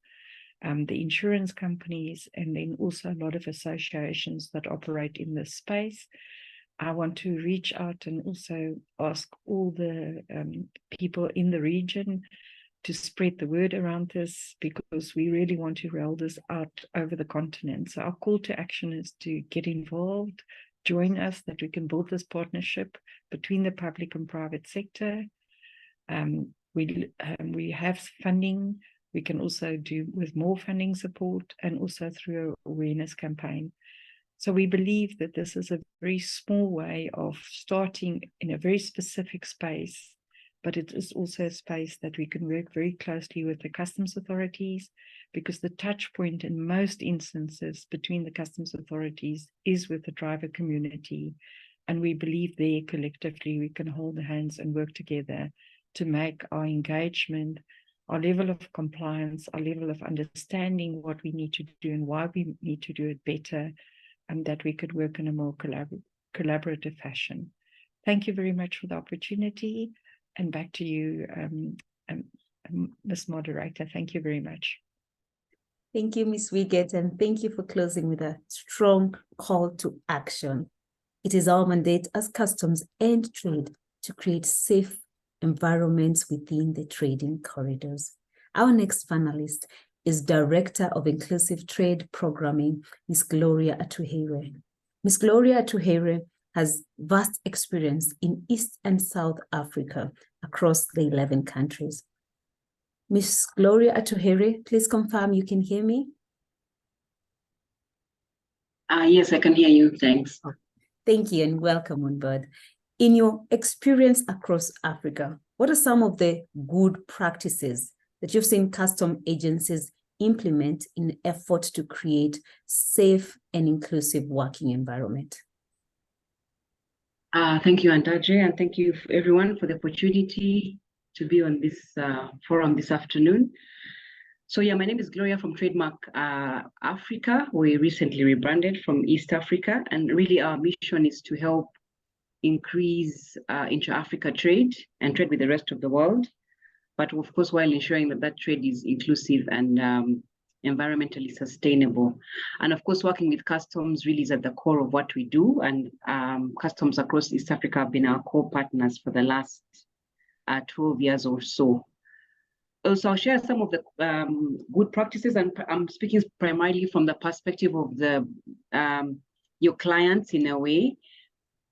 The insurance companies, and then also a lot of associations that operate in this space. I want to reach out and also ask all the people in the region to spread the word around this, because we really want to roll this out over the continent. So our call to action is to get involved, join us, that we can build this partnership between the public and private sector. We have funding. We can also do with more funding support, and also through an awareness campaign. So we believe that this is a very small way of starting in a very specific space, but it is also a space that we can work very closely with the customs authorities, because the touch point in most instances between the customs authorities is with the driver community. And we believe there collectively we can hold hands and work together to make our engagement, our level of compliance, our level of understanding what we need to do and why we need to do it better, and that we could work in a more collaborative fashion. Thank you very much for the opportunity, and back to you, Ms. Moderator. Thank you very much. Thank you, Ms. Wiggett, and thank you for closing with a strong call to action. It is our mandate as customs and trade to create safe environments within the trading corridors. Our next panelist is Director of Inclusive Trade Programming, Ms. Gloria Atuhere. Ms. Gloria Atuhere has vast experience in East and South Africa across the 11 countries. Ms. Gloria Atuhere, please confirm you can hear me. Yes, I can hear you. Thanks. Thank you and welcome on board. In your experience across Africa, what are some of the good practices that you've seen custom agencies implement in effort to create safe and inclusive working environment? Thank you, Antaje, and thank you everyone for the opportunity to be on this forum this afternoon. So yeah, my name is Gloria from Trademark Africa. We recently rebranded from East Africa, and really our mission is to help increase intra-Africa trade and trade with the rest of the world, but of course while ensuring that that trade is inclusive and environmentally sustainable. And of course working with customs really is at the core of what we do, and customs across East Africa have been our core partners for the last 12 years or so. So I'll share some of the good practices, and I'm speaking primarily from the perspective of the your clients in a way,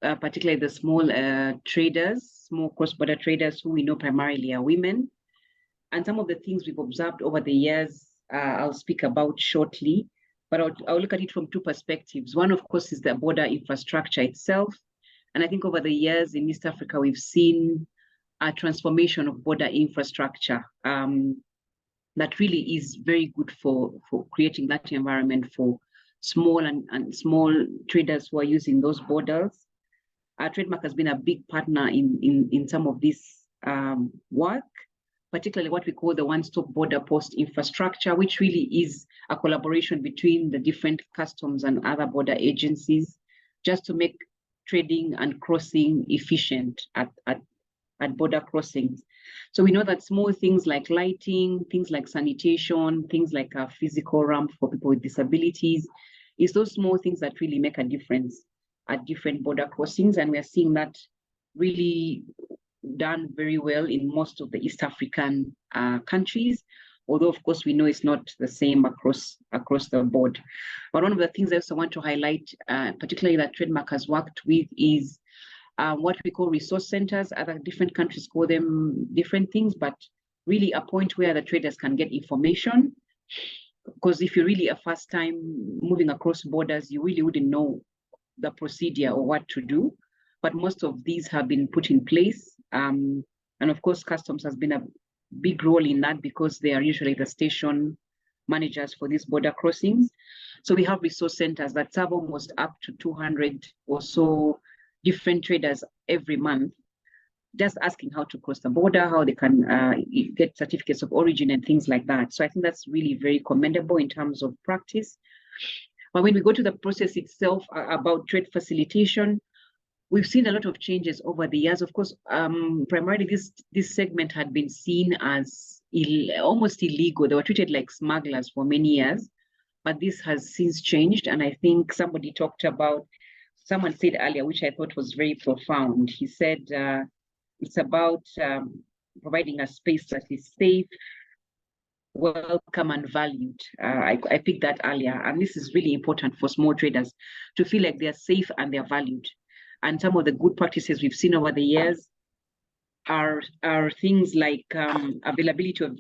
particularly the small traders, small cross-border traders who we know primarily are women. And some of the things we've observed over the years, I'll speak about shortly, but I'll look at it from two perspectives. One, of course, is the border infrastructure itself. And I think over the years in East Africa, we've seen a transformation of border infrastructure that really is very good for creating that environment for small and small traders who are using those borders. Our Trademark has been a big partner in some of this work, particularly what we call the one-stop border post infrastructure, which really is a collaboration between the different customs and other border agencies, just to make trading and crossing efficient at border crossings. So we know that small things like lighting, things like sanitation, things like a physical ramp for people with disabilities, is those small things that really make a difference at different border crossings. And we are seeing that really done very well in most of the East African countries, although of course we know it's not the same across the board. But one of the things I also want to highlight, particularly that Trademark has worked with, is what we call resource centers. Other different countries call them different things, but really a point where the traders can get information. Because if you're really a first time moving across borders, you really wouldn't know the procedure or what to do. But most of these have been put in place. And of course, customs has been a big role in that because they are usually the station managers for these border crossings. So we have resource centers that serve almost up to 200 or so different traders every month, just asking how to cross the border, how they can get certificates of origin and things like that. So I think that's really very commendable in terms of practice. But when we go to the process itself about trade facilitation, we've seen a lot of changes over the years. Of course, primarily this segment had been seen as almost illegal. They were treated like smugglers for many years, but this has since changed. And I think someone said earlier, which I thought was very profound. He said it's about providing a space that is safe, welcome, and valued. I picked that earlier, and this is really important for small traders to feel like they're safe and they're valued. And some of the good practices we've seen over the years are things like availability of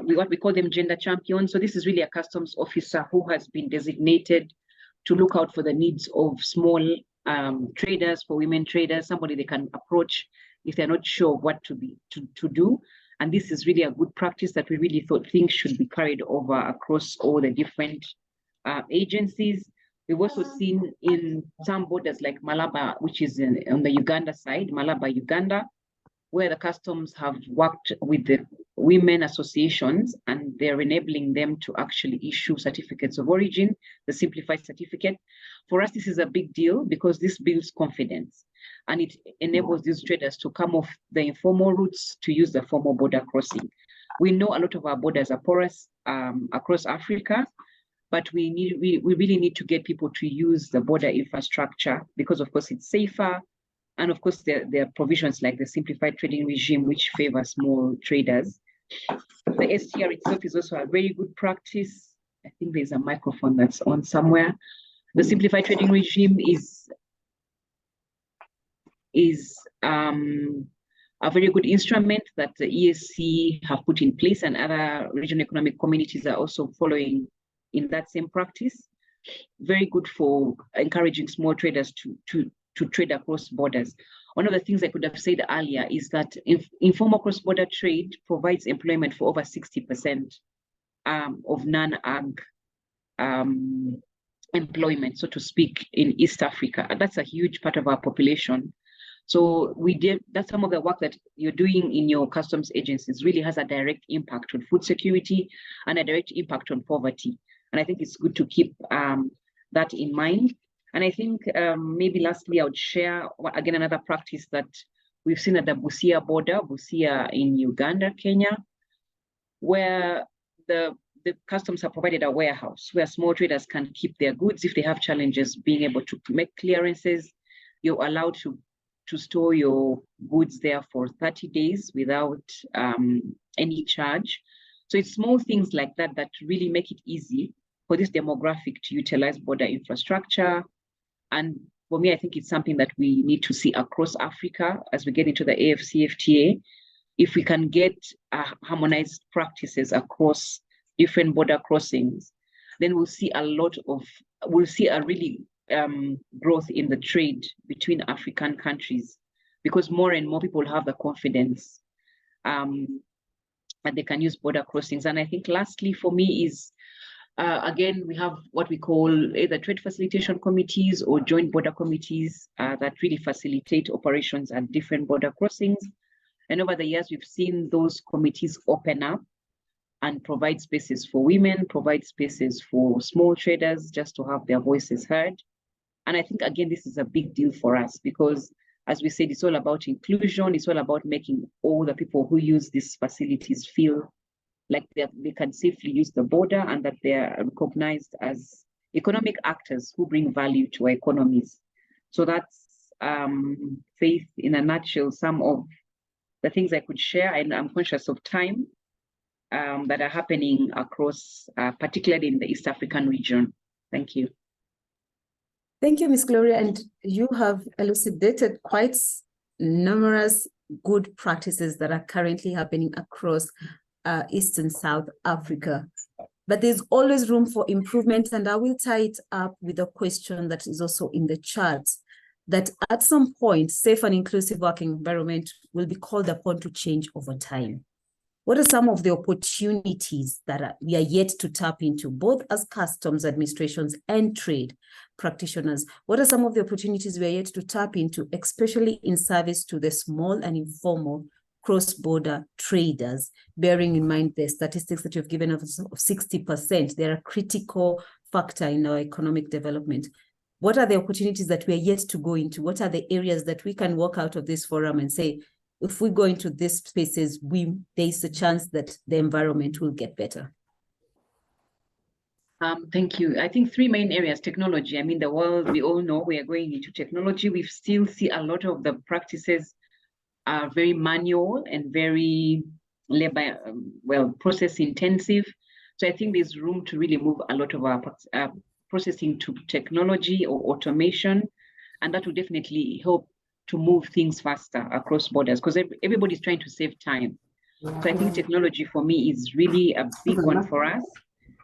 what we call them gender champions. So this is really a customs officer who has been designated to look out for the needs of small traders, for women traders, somebody they can approach if they're not sure what to do. And this is really a good practice that we really thought things should be carried over across all the different agencies. We've also seen in some borders like Malaba, which is on the Uganda side, Malaba, Uganda, where the customs have worked with the women associations, and they're enabling them to actually issue certificates of origin, the simplified certificate. For us, this is a big deal because this builds confidence, and it enables these traders to come off the informal routes to use the formal border crossing. We know a lot of our borders are porous across Africa, but we really need to get people to use the border infrastructure because, of course, it's safer. And of course, there are provisions like the simplified trading regime, which favor small traders. The STR itself is also a very good practice. I think there's a microphone that's on somewhere. The simplified trading regime is a very good instrument that the ESC have put in place, and other regional economic communities are also following in that same practice. Very good for encouraging small traders to trade across borders. One of the things I could have said earlier is that informal cross-border trade provides employment for over 60% of non-ag employment, so to speak, in East Africa. And that's a huge part of our population. So that's some of the work that you're doing in your customs agencies really has a direct impact on food security and a direct impact on poverty. And I think it's good to keep that in mind. And I think maybe lastly, I would share, again, another practice that we've seen at the Busia border, Busia in Uganda, Kenya, where the customs have provided a warehouse where small traders can keep their goods if they have challenges being able to make clearances. You're allowed to store your goods there for 30 days without any charge. So it's small things like that that really make it easy for this demographic to utilize border infrastructure. And for me, I think it's something that we need to see across Africa as we get into the AFCFTA. If we can get harmonized practices across different border crossings, then we'll see a really growth in the trade between African countries, because more and more people have the confidence that they can use border crossings. And I think lastly for me is, again, we have what we call either trade facilitation committees or joint border committees that really facilitate operations at different border crossings. And over the years, we've seen those committees open up and provide spaces for women, provide spaces for small traders just to have their voices heard. And I think, again, this is a big deal for us because, as we said, it's all about inclusion. It's all about making all the people who use these facilities feel like they can safely use the border and that they are recognized as economic actors who bring value to our economies. So that's, Faith, in a nutshell, some of the things I could share. And I'm conscious of time that are happening across, particularly in the East African region. Thank you. Thank you, Ms. Gloria. And you have elucidated quite numerous good practices that are currently happening across East and South Africa. But there's always room for improvement. And I will tie it up with a question that is also in the chat, that at some point, safe and inclusive working environment will be called upon to change over time. What are some of the opportunities that we are yet to tap into, both as customs administrations and trade practitioners? What are some of the opportunities we are yet to tap into, especially in service to the small and informal cross-border traders, bearing in mind the statistics that you've given of 60%? They're a critical factor in our economic development. What are the opportunities that we are yet to go into? What are the areas that we can walk out of this forum and say, if we go into these spaces, there's a chance that the environment will get better? Thank you. I think three main areas. Technology. I mean, the world, we all know we are going into technology. We still see a lot of the practices are very manual and very labor, process intensive. So I think there's room to really move a lot of our processing to technology or automation. And that will definitely help to move things faster across borders, because everybody's trying to save time. So I think technology for me is really a big one for us.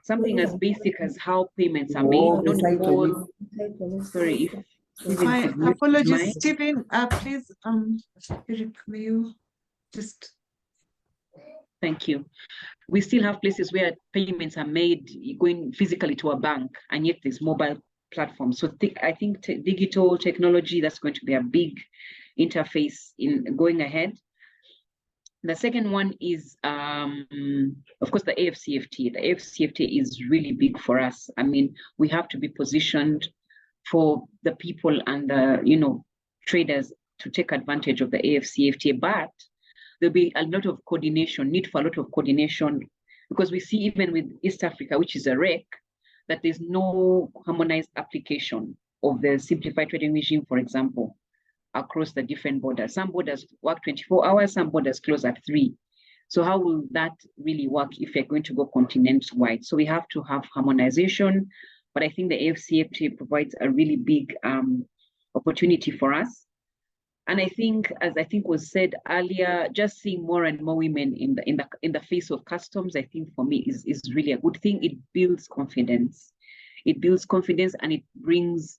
Something as basic as how payments are made, not all, sorry, Apologies, Stephen, please, Eric, will you just... Thank you. We still have places where payments are made going physically to a bank, and yet there's mobile platforms. So I think digital technology, that's going to be a big interface in going ahead. The second one is, of course, the AFCFTA. The AFCFTA is really big for us. I mean, we have to be positioned for the people and the, traders to take advantage of the AFCFTA. But there'll be a lot of coordination, need for a lot of coordination, because we see even with East Africa, which is a REC, that there's no harmonized application of the simplified trading regime, for example, across the different borders. Some borders work 24 hours, some borders close at 3. So how will that really work if you're going to go continent-wide? So we have to have harmonization, but I think the AFCFTA provides a really big opportunity for us. And I think, as I think was said earlier, just seeing more and more women in the face of customs, I think for me is really a good thing. It builds confidence. It builds confidence, and it brings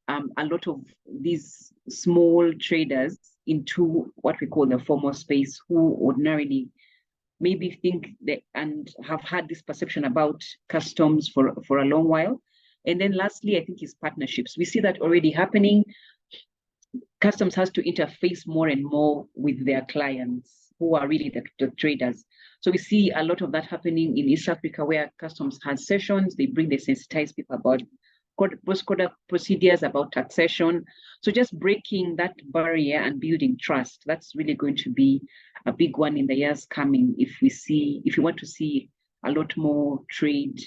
a lot of these small traders into what we call the formal space, who ordinarily maybe think that and have had this perception about customs for a long while. And then lastly, I think is partnerships. We see that already happening. Customs has to interface more and more with their clients, who are really the traders. So we see a lot of that happening in East Africa, where customs has sessions. They sensitize people about post-border procedures, about taxation. So just breaking that barrier and building trust, that's really going to be a big one in the years coming if we want to see a lot more trade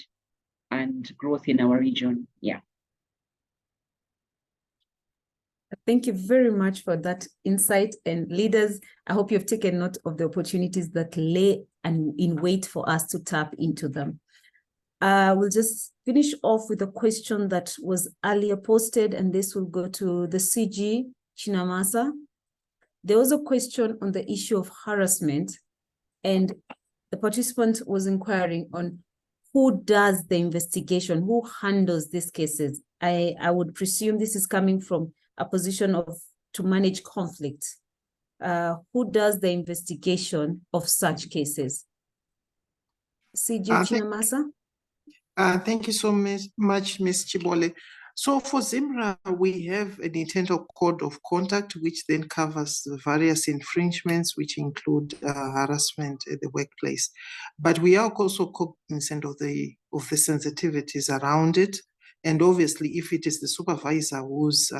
and growth in our region. Yeah. Thank you very much for that insight. And leaders, I hope you've taken note of the opportunities that lay in wait for us to tap into them. We'll just finish off with a question that was earlier posted, and this will go to the CG, Chinamasa. There was a question on the issue of harassment, and the participant was inquiring on who does the investigation, who handles these cases. I would presume this is coming from a position to manage conflict. Who does the investigation of such cases? CG Chinamasa? Thank you so much, Ms. Chibole. So for ZIMRA, we have an internal code of conduct, which then covers the various infringements, which include harassment at the workplace. But we are also cognizant of the sensitivities around it. And obviously, if it is the supervisor who's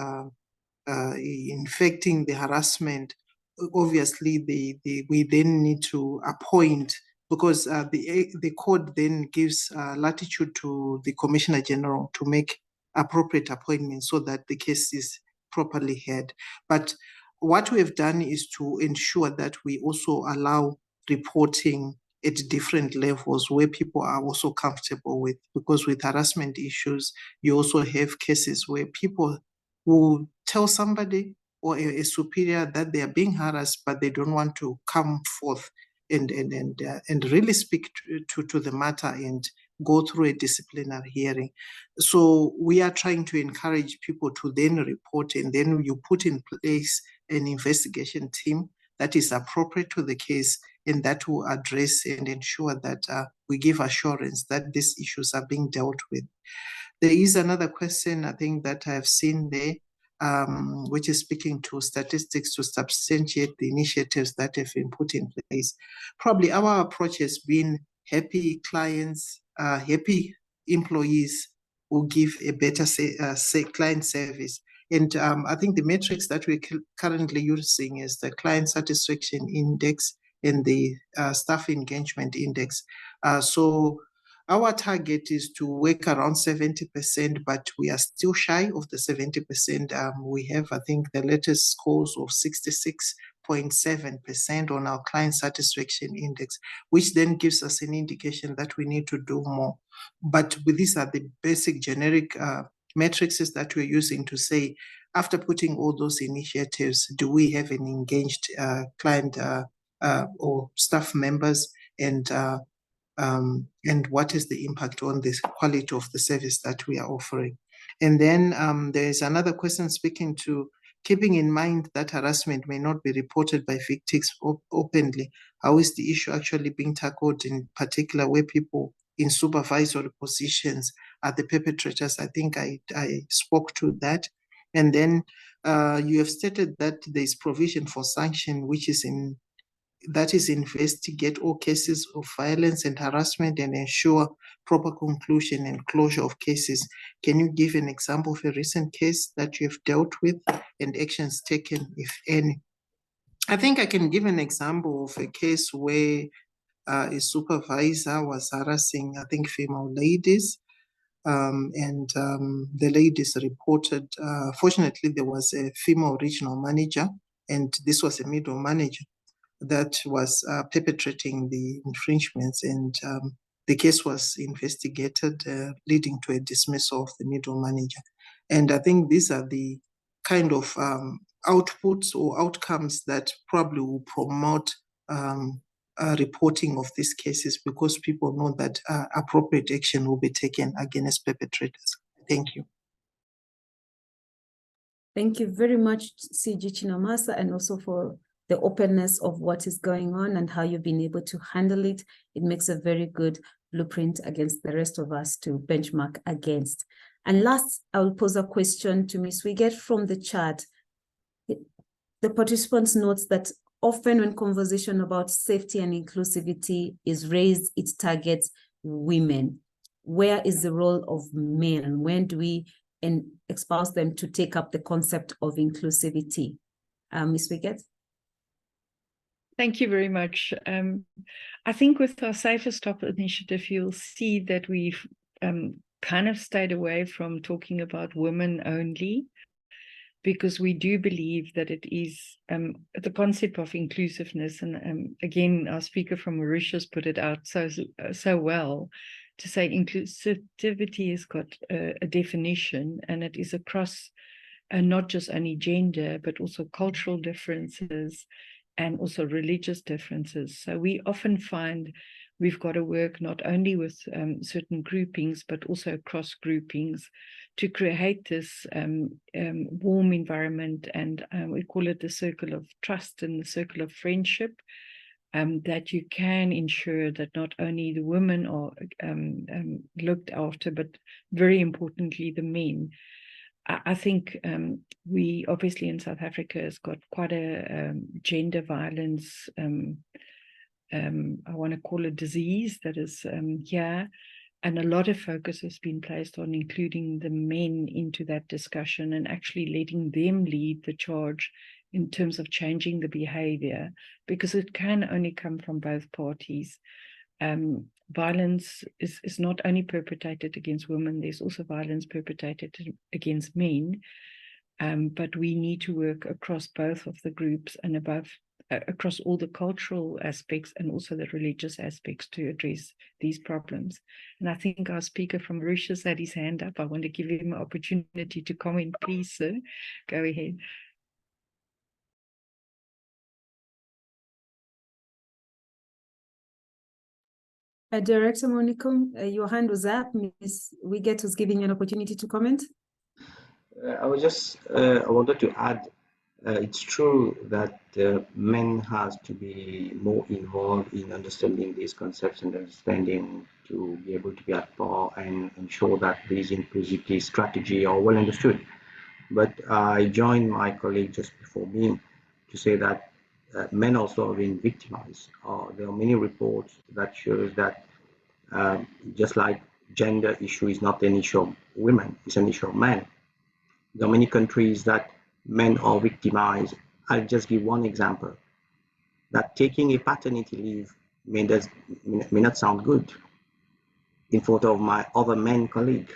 infecting the harassment, obviously we then need to appoint, because the code then gives latitude to the Commissioner General to make appropriate appointments so that the case is properly heard. But what we have done is to ensure that we also allow reporting at different levels where people are also comfortable with, because with harassment issues, you also have cases where people will tell somebody or a superior that they are being harassed, but they don't want to come forth and really speak to the matter and go through a disciplinary hearing. So we are trying to encourage people to then report, and then you put in place an investigation team that is appropriate to the case, and that will address and ensure that we give assurance that these issues are being dealt with. There is another question, I think, that I've seen there, which is speaking to statistics to substantiate the initiatives that have been put in place. Probably our approach has been happy clients, happy employees who give a better client service. And I think the metrics that we're currently using is the client satisfaction index and the staff engagement index. So our target is to work around 70%, but we are still shy of the 70%. We have, I think, the latest scores of 66.7% on our client satisfaction index, which then gives us an indication that we need to do more. But these are the basic generic metrics that we're using to say, after putting all those initiatives, do we have an engaged client or staff members, and what is the impact on the quality of the service that we are offering? And then there's another question speaking to keeping in mind that harassment may not be reported by victims openly. How is the issue actually being tackled, in particular where people in supervisory positions are the perpetrators? I think I spoke to that. And then you have stated that there is provision for sanction, which is investigate all cases of violence and harassment and ensure proper conclusion and closure of cases. Can you give an example of a recent case that you have dealt with and actions taken, if any? I think I can give an example of a case where a supervisor was harassing, I think, female ladies. The ladies reported, fortunately, there was a female regional manager, and this was a middle manager that was perpetrating the infringements, and the case was investigated, leading to a dismissal of the middle manager. And I think these are the kind of outputs or outcomes that probably will promote reporting of these cases, because people know that appropriate action will be taken against perpetrators. Thank you. Thank you very much, CG Chinamasa, and also for the openness of what is going on and how you've been able to handle it. It makes a very good blueprint against the rest of us to benchmark against. And last, I will pose a question to Ms. Wiggett from the chat. The participants notes that often when conversation about safety and inclusivity is raised, it targets women. Where is the role of men? When do we espouse them to take up the concept of inclusivity? Ms. Wiggett? Thank you very much. I think with our Safer Stop initiative, you'll see that we've kind of stayed away from talking about women only, because we do believe that it is the concept of inclusiveness. And again, our speaker from Mauritius put it out so well, to say inclusivity has got a definition, and it is across not just only gender, but also cultural differences and also religious differences. So we often find we've got to work not only with certain groupings, but also across groupings to create this warm environment. And we call it the circle of trust and the circle of friendship, that you can ensure that not only the women are looked after, but very importantly, the men. I think we obviously in South Africa has got quite a gender violence, I want to call it disease that is here. And a lot of focus has been placed on including the men into that discussion and actually letting them lead the charge in terms of changing the behavior, because it can only come from both parties. Violence is not only perpetrated against women, there's also violence perpetrated against men. But we need to work across both of the groups and across all the cultural aspects and also the religious aspects to address these problems. And I think our speaker from Mauritius had his hand up. I want to give him an opportunity to comment. Please, sir, go ahead. Director Monica, your hand was up. Ms. Wiggett was giving you an opportunity to comment. I wanted to add, it's true that men has to be more involved in understanding these concepts and understanding to be able to be at par and ensure that these inclusivity strategy are well understood. But I joined my colleague just before me to say that men also are being victimized. There are many reports that shows that just like gender issue is not an issue of women, it's an issue of men. There are many countries that men are victimized. I'll just give one example. That taking a paternity leave may not sound good in front of my other men colleague.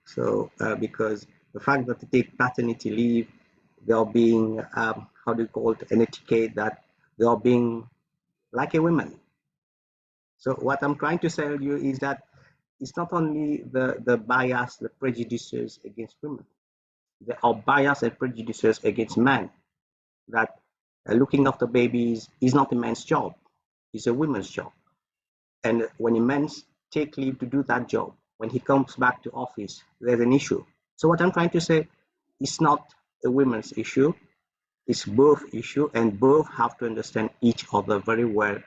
So because the fact that they take paternity leave, they are being, how do you call it, an etiquette that they are being like a woman. So what I'm trying to tell you is that it's not only the bias, the prejudices against women. There are bias and prejudices against men, that looking after babies is not a man's job, it's a woman's job. And when a man takes leave to do that job, when he comes back to office, there's an issue. So what I'm trying to say, it's not a women's issue, it's both issue, and both have to understand each other very well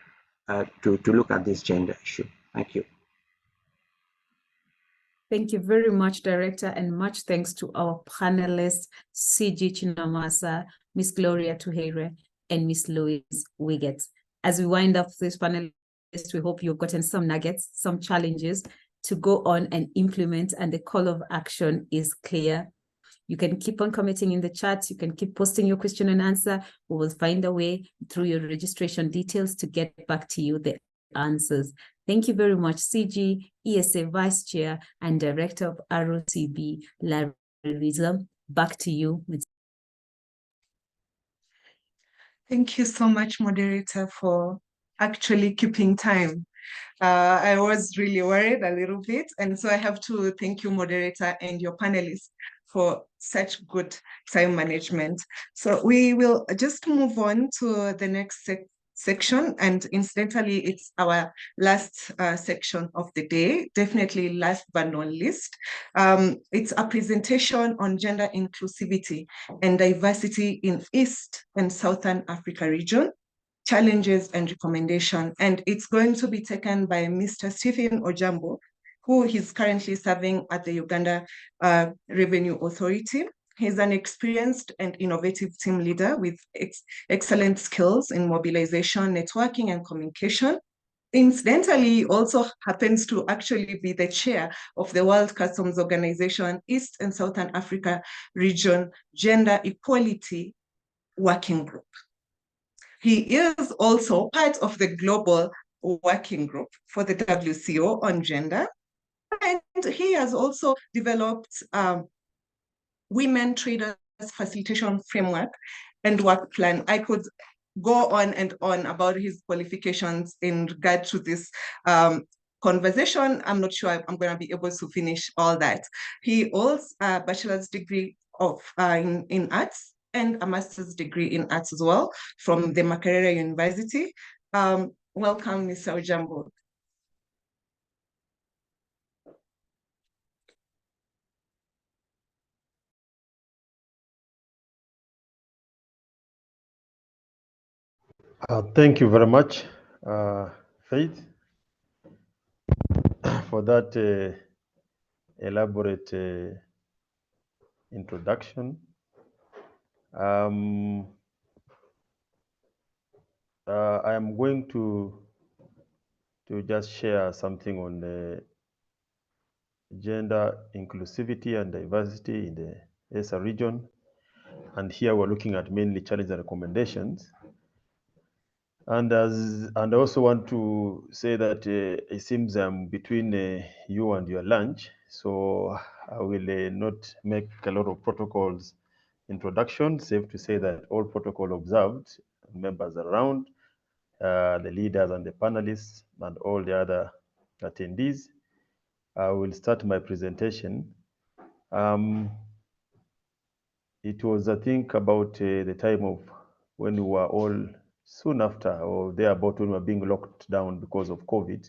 to look at this gender issue. Thank you. Thank you very much, Director, and much thanks to our panelists, CG Chinamasa, Ms. Gloria Tuhere, and Ms. Louise Wiggett. As we wind up this panel, we hope you've gotten some nuggets, some challenges to go on and implement, and the call of action is clear. You can keep on commenting in the chats. You can keep posting your question and answer. We will find a way through your registration details to get back to you the answers. Thank you very much, CG, ESA Vice Chair and Director of ROCB, Larry Rizzo. Back to you. Thank you so much, moderator, for actually keeping time. I was really worried a little bit, and so I have to thank you, moderator, and your panelists for such good time management. So we will just move on to the next section, and incidentally, it's our last section of the day, definitely last but not least. It's a presentation on gender inclusivity and diversity in East and Southern Africa region, challenges and recommendation. And it's going to be taken by Mr. Stephen Ojambo, who is currently serving at the Uganda Revenue Authority. He's an experienced and innovative team leader with excellent skills in mobilization, networking, and communication. Incidentally, he also happens to actually be the chair of the World Customs Organization East and Southern Africa Region Gender Equality Working Group. He is also part of the Global Working Group for the WCO on gender. And he has also developed Women Traders Facilitation Framework and Work Plan. I could go on and on about his qualifications in regard to this conversation. I'm not sure I'm going to be able to finish all that. He holds a bachelor's degree in arts and a master's degree in arts as well from the Makerere University. Welcome, Mr. Ojambo. Thank you very much, Faith, for that elaborate introduction. I am going to just share something on the gender inclusivity and diversity in the ESA region. And here we're looking at mainly challenges and recommendations. And I also want to say that it seems I'm between you and your lunch, so I will not make a lot of protocols introduction. Safe to say that all protocol observed, members around, the leaders and the panelists, and all the other attendees. I will start my presentation. It was, I think, about the time of when we were all soon after, or thereabout when we were being locked down because of COVID,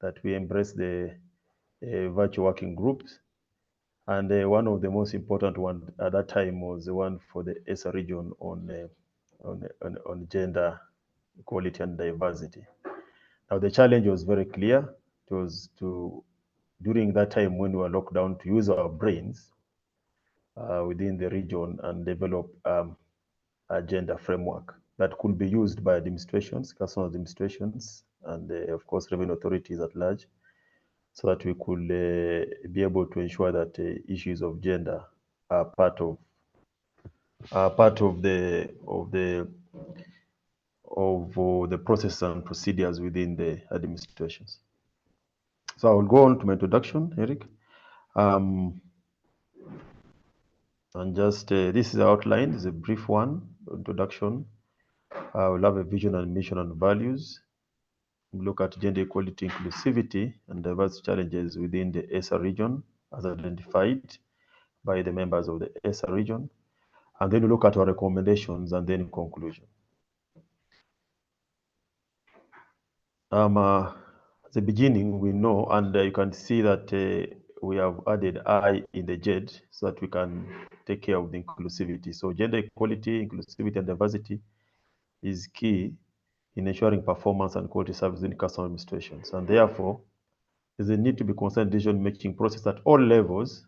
that we embraced the virtual working groups. And one of the most important ones at that time was the one for the ESA region on gender equality and diversity. Now, the challenge was very clear. It was to, during that time when we were locked down, to use our brains within the region and develop a gender framework that could be used by administrations, customs administrations, and of course revenue authorities at large, so that we could be able to ensure that issues of gender are part of the process and procedures within the administrations. So I will go on to my introduction, Eric. And just this is the outline, this is a brief one, introduction. We'll have a vision and mission and values. We'll look at gender equality, inclusivity, and diverse challenges within the ESA region as identified by the members of the ESA region. And then we'll look at our recommendations and then conclusion. At the beginning, we know, and you can see that we have added I in the JED so that we can take care of the inclusivity. So gender equality, inclusivity, and diversity is key in ensuring performance and quality service in customs administrations. And therefore, there's a need to be concerned decision-making process at all levels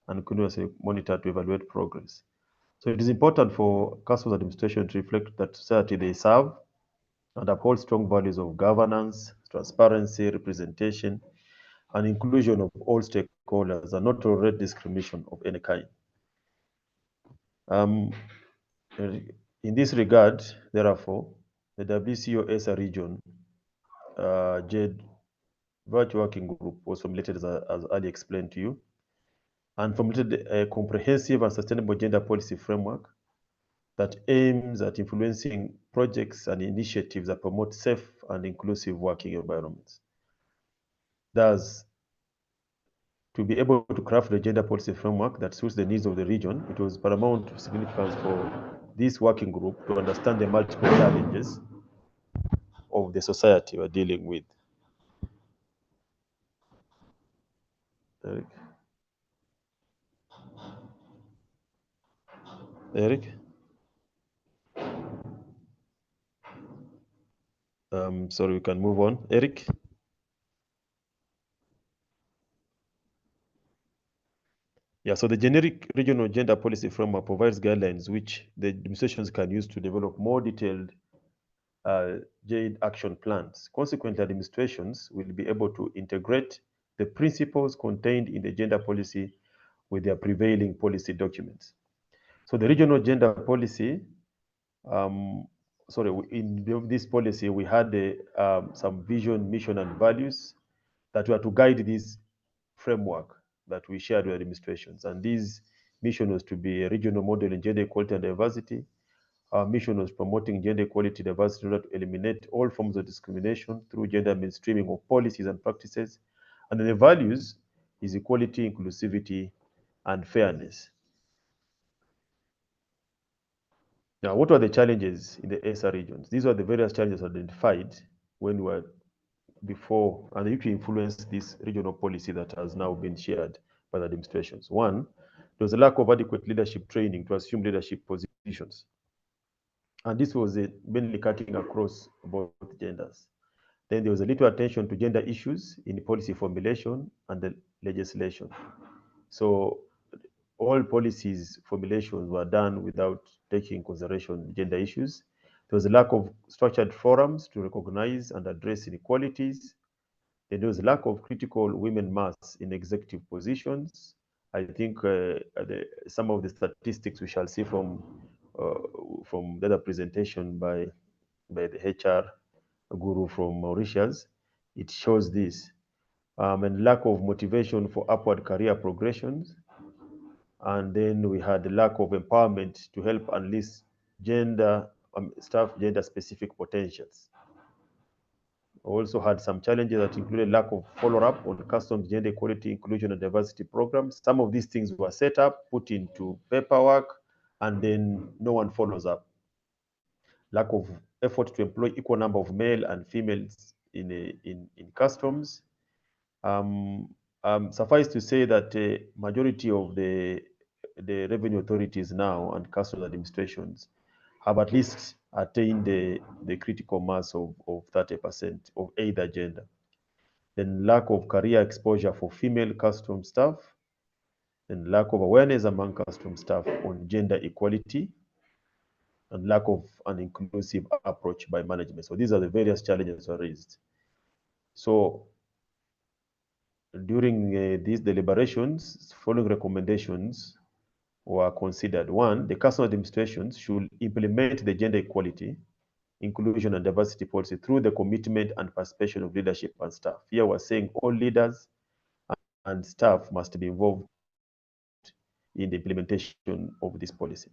and continuously monitor to evaluate progress. So it is important for customs administration to reflect that society they serve and uphold strong values of governance, transparency, representation, and inclusion of all stakeholders, and not tolerate discrimination of any kind. In this regard, therefore, the WCO ESA region, JED virtual working group was formulated as earlier explained to you, and formulated a comprehensive and sustainable gender policy framework that aims at influencing projects and initiatives that promote safe and inclusive working environments. Thus, to be able to craft the gender policy framework that suits the needs of the region, it was paramount significance for this working group to understand the multiple challenges of the society we're dealing with. Eric? Eric? Sorry, we can move on. Eric? Yeah, so the generic regional gender policy framework provides guidelines which the administrations can use to develop more detailed JADE action plans. Consequently, administrations will be able to integrate the principles contained in the gender policy with their prevailing policy documents. So the regional gender policy, in this policy, we had some vision, mission, and values that were to guide this framework that we shared with administrations. And this mission was to be a regional model in gender equality and diversity. Our mission was promoting gender equality, diversity in order to eliminate all forms of discrimination through gender mainstreaming of policies and practices. And then the values is equality, inclusivity, and fairness. Now, what were the challenges in the ESA regions? These were the various challenges identified when we were before, and they influence this regional policy that has now been shared by the administrations. One, there was a lack of adequate leadership training to assume leadership positions. And this was mainly cutting across both genders. Then there was a little attention to gender issues in policy formulation and the legislation. So all policies formulations were done without taking consideration gender issues. There was a lack of structured forums to recognize and address inequalities. Then there was a lack of critical women mass in executive positions. I think some of the statistics we shall see from the other presentation by the HR guru from Mauritius, it shows this. And lack of motivation for upward career progressions. And then we had the lack of empowerment to help unleash staff gender-specific potentials. Also had some challenges that included lack of follow-up on customs, gender equality, inclusion, and diversity programs. Some of these things were set up, put into paperwork, and then no one follows up. Lack of effort to employ equal number of male and females in customs. Suffice to say that majority of the revenue authorities now and customs administrations have at least attained the critical mass of 30% of either gender. Then lack of career exposure for female customs staff, and lack of awareness among customs staff on gender equality, and lack of an inclusive approach by management. So these are the various challenges raised. So during these deliberations, following recommendations were considered. One, the customs administrations should implement the gender equality, inclusion, and diversity policy through the commitment and participation of leadership and staff. Here we're saying all leaders and staff must be involved in the implementation of this policy.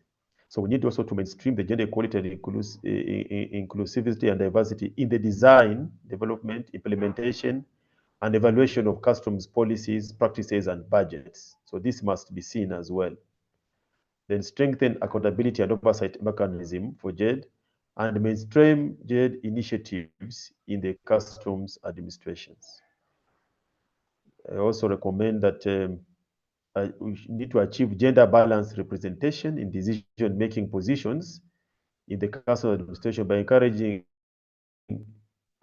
So we need also to mainstream the gender equality and inclusivity and diversity in the design, development, implementation, and evaluation of customs policies, practices, and budgets. So this must be seen as well. Then strengthen accountability and oversight mechanism for JED, and mainstream JED initiatives in the customs administrations. I also recommend that we need to achieve gender balanced representation in decision-making positions in the customs administration by encouraging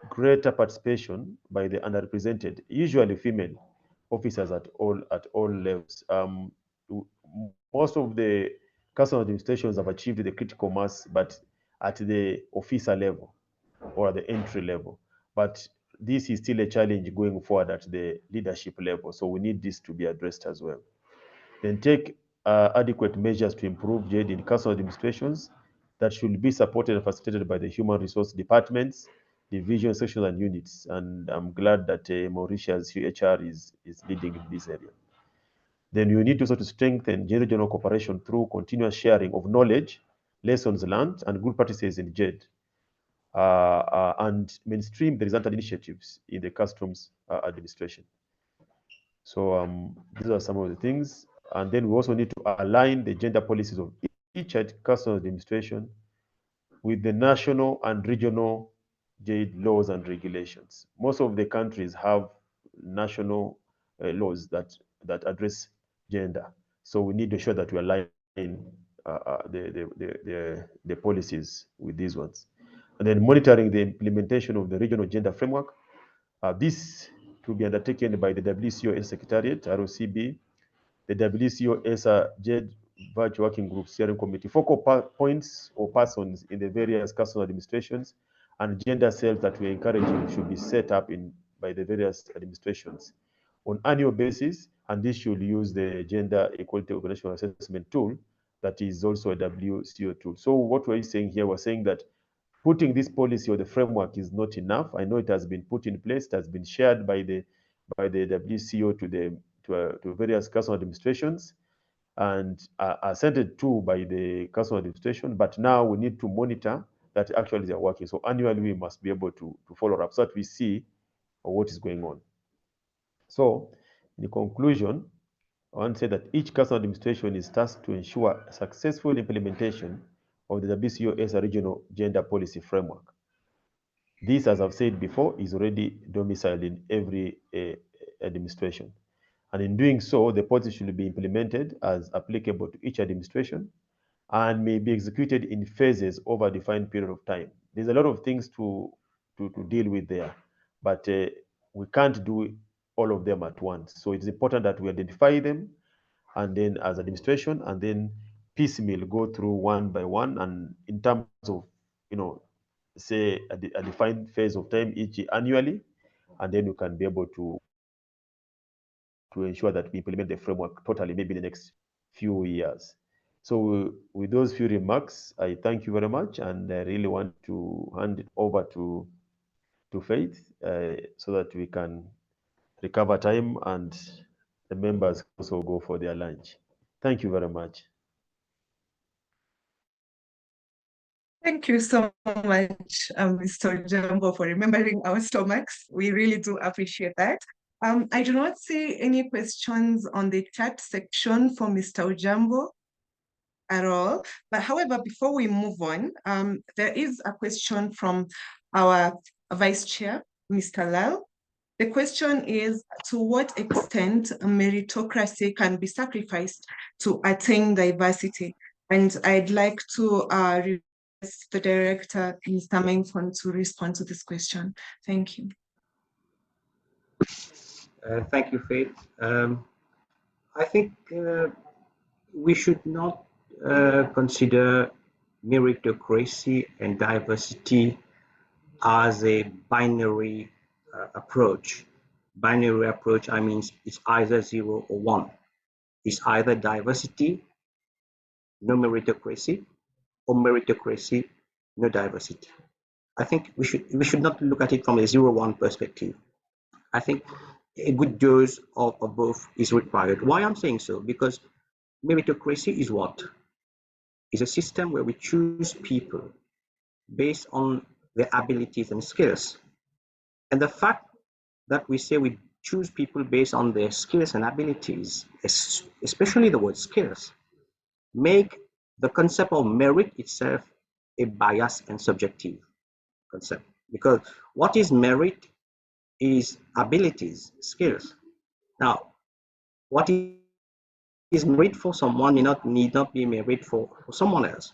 greater participation by the underrepresented, usually female officers at all levels. Most of the customs administrations have achieved the critical mass, but at the officer level or at the entry level. But this is still a challenge going forward at the leadership level. So we need this to be addressed as well. Then take adequate measures to improve JADE in council administrations that should be supported and facilitated by the human resource departments, divisions, sections, and units. And I'm glad that Mauritius UDHR is leading in this area. Then you need also to strengthen gender-general cooperation through continuous sharing of knowledge, lessons learned, and good practices in JADE, and mainstream the resultant initiatives in the customs administration. So these are some of the things. And then we also need to align the gender policies of each customs administration with the national and regional JADE laws and regulations. Most of the countries have national laws that address gender. So we need to ensure that we align the policies with these ones. And then monitoring the implementation of the regional gender framework. This to be undertaken by the WCO Secretariat, ROCB, the WCO ESA JADE Virtual Working Group Steering Committee, focal points or persons in the various customs administrations, and gender cells that we're encouraging should be set up by the various administrations on annual basis, and this should use the Gender Equality Organizational Assessment tool that is also a WCO tool. So what we're saying here, we're saying that putting this policy or the framework is not enough. I know it has been put in place, it has been shared by the WCO to various customs administrations, and assented to by the customs administration. But now we need to monitor that actually they are working. So annually we must be able to follow up so that we see what is going on. So in conclusion, I want to say that each customs administration is tasked to ensure successful implementation of the WCO ESA regional gender policy framework. This, as I've said before, is already domiciled in every administration. And in doing so, the policy should be implemented as applicable to each administration and may be executed in phases over a defined period of time. There's a lot of things to deal with there, but we can't do all of them at once. So it's important that we identify them, and then as administration, and then piecemeal go through one by one, and in terms of, say a defined phase of time each annually, and then you can be able to ensure that we implement the framework totally, maybe in the next few years. So with those few remarks, I thank you very much, and I really want to hand it over to Faith so that we can recover time and the members also go for their lunch. Thank you very much. Thank you so much, Mr. Jambo, for remembering our stomachs. We really do appreciate that. I do not see any questions on the chat section for Mr. Ojambo at all. But however, before we move on, there is a question from our Vice Chair, Mr. Lal. The question is, to what extent meritocracy can be sacrificed to attain diversity? And I'd like to request the Director, Mr. Mengfon, to respond to this question. Thank you. Thank you, Faith. I think we should not consider meritocracy and diversity as a binary approach. Binary approach, I mean, it's either 0 or 1. It's either diversity, no meritocracy, or meritocracy, no diversity. I think we should not look at it from a 0-1 perspective. I think a good dose of both is required. Why I'm saying so? Because meritocracy is what? It's a system where we choose people based on their abilities and skills. And the fact that we say we choose people based on their skills and abilities, especially the word skills, make the concept of merit itself a biased and subjective concept. Because what is merit is abilities, skills. Now, what is merit for someone need not be merit for someone else.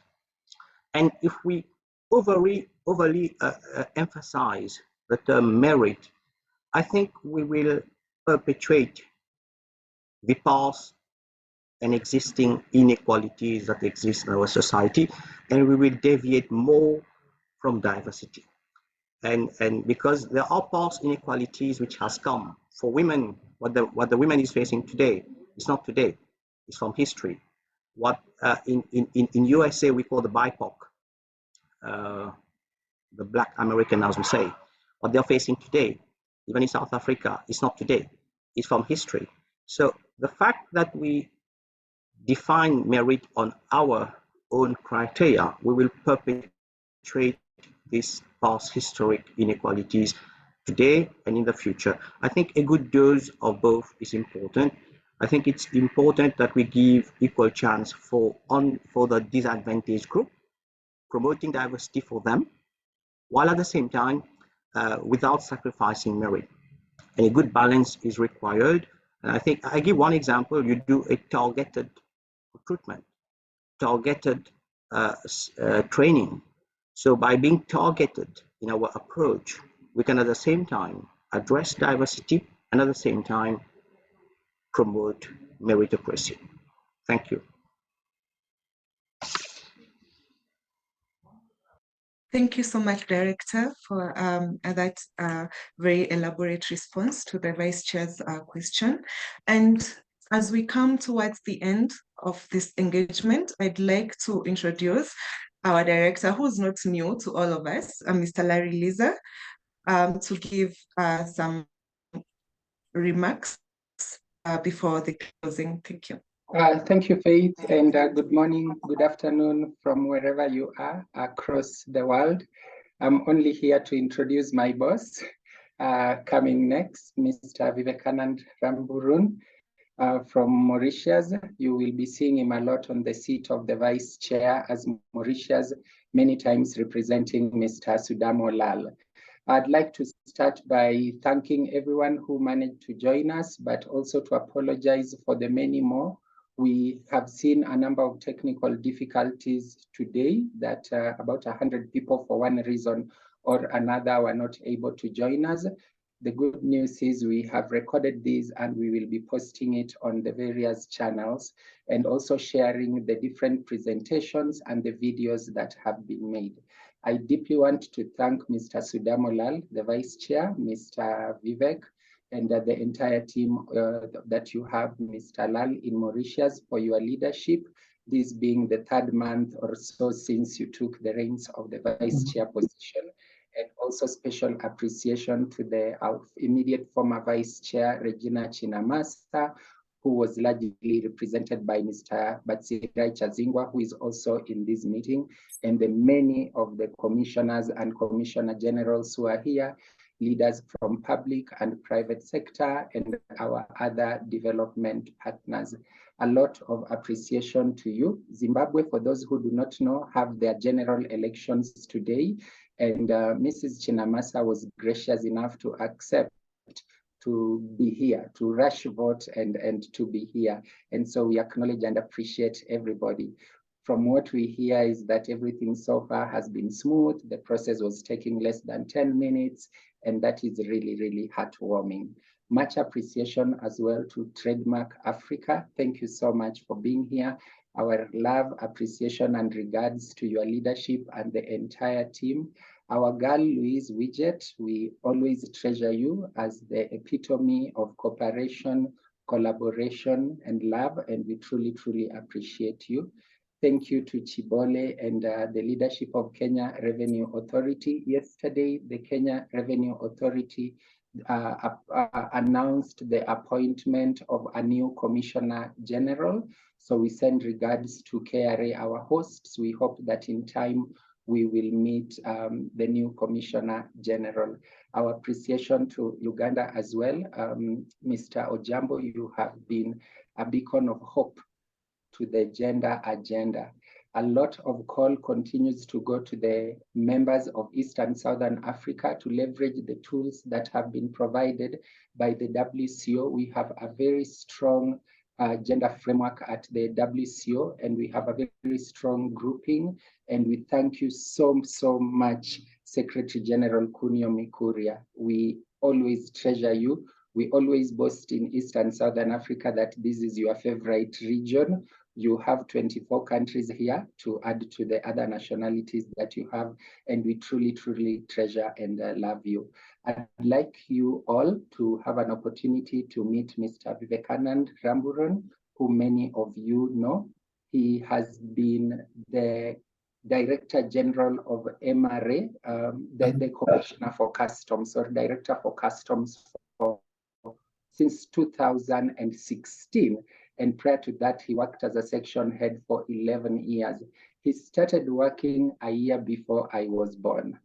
And if we overly emphasize the term merit, I think we will perpetuate the past and existing inequalities that exist in our society, and we will deviate more from diversity. And because there are past inequalities which has come for women, what the women is facing today, it's not today, it's from history. what in USA we call the BIPOC, the Black American, as we say, what they're facing today, even in South Africa, it's not today, it's from history. So the fact that we define merit on our own criteria, we will perpetuate these past historic inequalities today and in the future. I think a good dose of both is important. I think it's important that we give equal chance for the disadvantaged group, promoting diversity for them, while at the same time, without sacrificing merit. And a good balance is required. And I think I give one example: you do a targeted recruitment, targeted training. So by being targeted in our approach, we can at the same time address diversity and at the same time promote meritocracy. Thank you. Thank you so much, Director, for that very elaborate response to the Vice Chair's question. And as we come towards the end of this engagement, I'd like to introduce our Director, who's not new to all of us, Mr. Larry Liza, to give some remarks before the closing. Thank you. Thank you, Faith, and good morning, good afternoon from wherever you are across the world. I'm only here to introduce my boss. Coming next, Mr. Vivekanand Ramburun from Mauritius. You will be seeing him a lot on the seat of the Vice Chair as Mauritius, many times representing Mr. Sudamo Lal. I'd like to start by thanking everyone who managed to join us, but also to apologize for the many more. We have seen a number of technical difficulties today that about 100 people for one reason or another were not able to join us. The good news is we have recorded these and we will be posting it on the various channels and also sharing the different presentations and the videos that have been made. I deeply want to thank Mr. Sudamo Lal, the Vice Chair, Mr. Vivek, and the entire team that you have, Mr. Lal, in Mauritius for your leadership, this being the third month or so since you took the reins of the Vice Chair position. And also special appreciation to the immediate former Vice Chair, Regina Chinamasa, who was largely represented by Mr. Batsirai Chazingwa, who is also in this meeting, and the many of the commissioners and commissioner generals who are here, leaders from public and private sector, and our other development partners. A lot of appreciation to you. Zimbabwe, for those who do not know, have their general elections today, and Mrs. Chinamasa was gracious enough to accept to be here, to rush vote and to be here. And so we acknowledge and appreciate everybody. From what we hear is that everything so far has been smooth. The process was taking less than 10 minutes, and that is really, really heartwarming. Much appreciation as well to Trademark Africa. Thank you so much for being here. Our love, appreciation, and regards to your leadership and the entire team. Our girl, Louise Widget, we always treasure you as the epitome of cooperation, collaboration, and love, and we truly, truly appreciate you. Thank you to Chibole and the leadership of Kenya Revenue Authority. Yesterday, the Kenya Revenue Authority announced the appointment of a new Commissioner General. So we send regards to KRA, our hosts. We hope that in time we will meet the new Commissioner General. Our appreciation to Uganda as well. Mr. Ojambo, you have been a beacon of hope to the gender agenda. A lot of call continues to go to the members of East and Southern Africa to leverage the tools that have been provided by the WCO. We have a very strong gender framework at the WCO, and we have a very strong grouping. And we thank you so much, Secretary General Kunio Mikuria. We always treasure you. We always boast in East and Southern Africa that this is your favorite region. You have 24 countries here to add to the other nationalities that you have, and we truly, truly treasure and love you. I'd like you all to have an opportunity to meet Mr. Vivekanand Ramburun, who many of you know. He has been the Director General of MRA, the Commissioner for Customs, or Director for Customs since 2016. And prior to that, he worked as a section head for 11 years. He started working a year before I was born.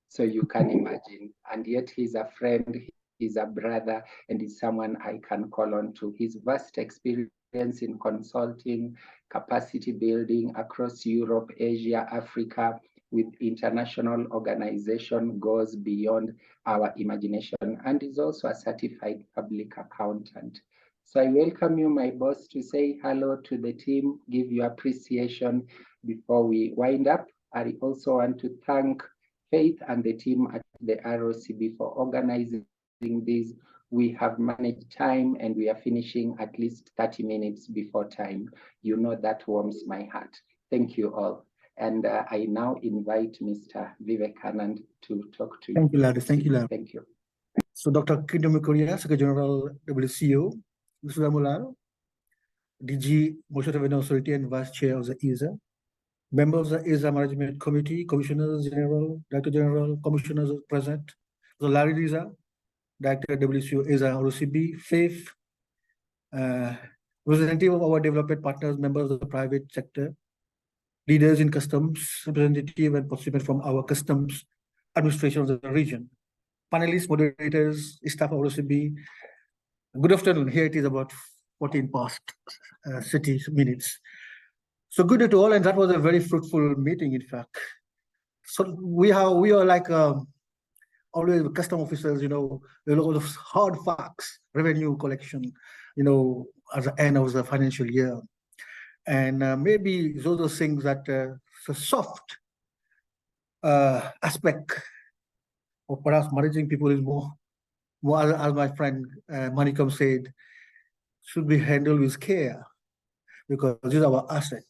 So you can imagine. And yet he's a friend, he's a brother, and he's someone I can call on to. His vast experience in consulting, capacity building across Europe, Asia, Africa, with international organization goes beyond our imagination, and is also a certified public accountant. So I welcome you, my boss, to say hello to the team, give you appreciation before we wind up. I also want to thank Faith and the team at the ROCB for organizing this. We have managed time and we are finishing at least 30 minutes before time. You know that warms my heart. Thank you all. And I now invite Mr. Vivekanand to talk to you. Thank you, Larry. Thank you, Larry. Thank you. So Dr. Kunyo Mikuria, Secretary General, WCO, Mr. Damular, DG, Motor Revenue Authority and Vice Chair of the ESA, members of the ESA Management Committee, Commissioners General, Director General, Commissioners present, so Larry Liza, Director WCO, ESA, ROCB, Faith, representative of our development partners, members of the private sector, leaders in customs, representative and participants from our customs administration of the region, panelists, moderators, staff of ROCB. Good afternoon. Here it is about 14 past 30 minutes. So good day to all, and that was a very fruitful meeting, in fact. So we are like always custom officers, you know, a lot of hard facts, revenue collection, you know, at the end of the financial year. And maybe those are things that the soft aspect of perhaps managing people is more as my friend Manikam said, should be handled with care, because this is our asset.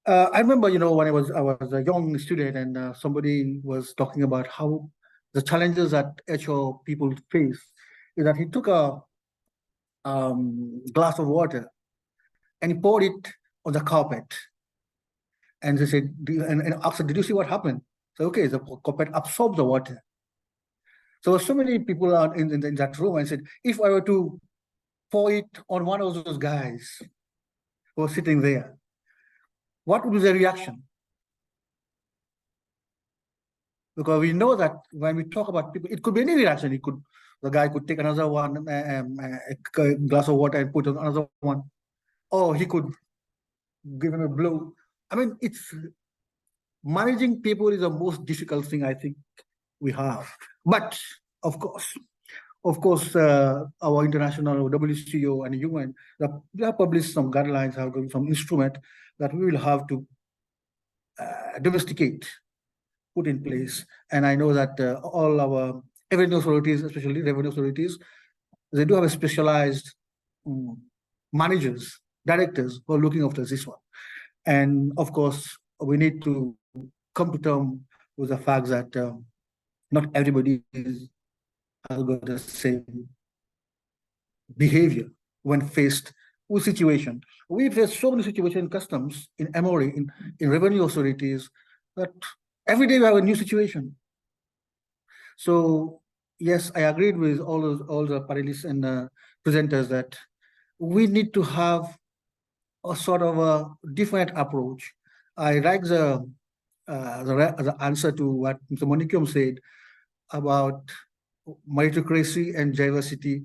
I remember, you know, when I was a young student and somebody was talking about how the challenges that HR people face is that he took a glass of water and he poured it on the carpet. And they said, and asked, did you see what happened? So, okay, the carpet absorbs the water. So many people are in that room and said, if I were to pour it on one of those guys who was sitting there, what would be the reaction? Because we know that when we talk about people, it could be any reaction. The guy could take another one, a glass of water and put on another one. Or he could give him a blow. I mean, managing people is the most difficult thing I think we have. But of course, our international WCO and UN, they have published some guidelines, some instrument that we will have to domesticate, put in place. And I know that all our revenue authorities, especially revenue authorities, they do have a specialized managers, directors who are looking after this one. And of course, we need to come to terms with the fact that not everybody has got the same behavior when faced with situation. We face so many situations in customs, in MRA, in revenue authorities, that every day we have a new situation. So yes, I agreed with all the panelists and presenters that we need to have a sort of a different approach. I like the answer to what Mr. Monikum said about meritocracy and diversity,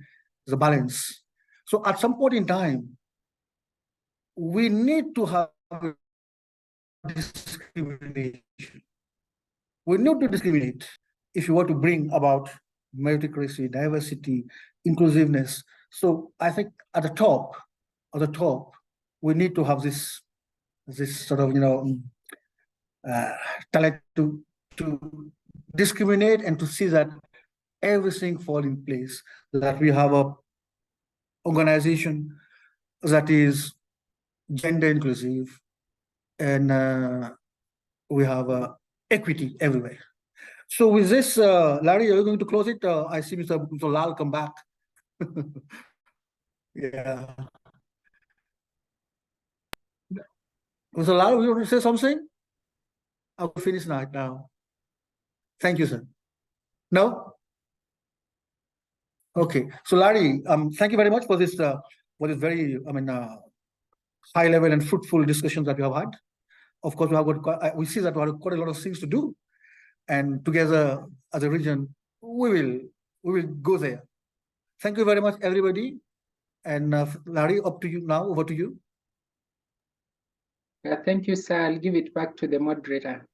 the balance. So at some point in time, we need to have discrimination. We need to discriminate if you want to bring about meritocracy, diversity, inclusiveness. So I think at the top, we need to have this sort of, you know, talent to discriminate and to see that everything falls in place, that we have a organization that is gender inclusive, and we have equity everywhere. So with this, Larry, are you going to close it? I see Mr. Lal come back. Yeah. Mr. Lal, you want to say something? I will finish now. Thank you, sir. No? Okay. So Larry, thank you very much for this very, high level and fruitful discussions that we have had. Of course, we see that we have quite a lot of things to do, and together as a region, we will go there. Thank you very much, everybody. And Larry, up to you now. Over to you. Thank you, sir. I'll give it back to the moderator.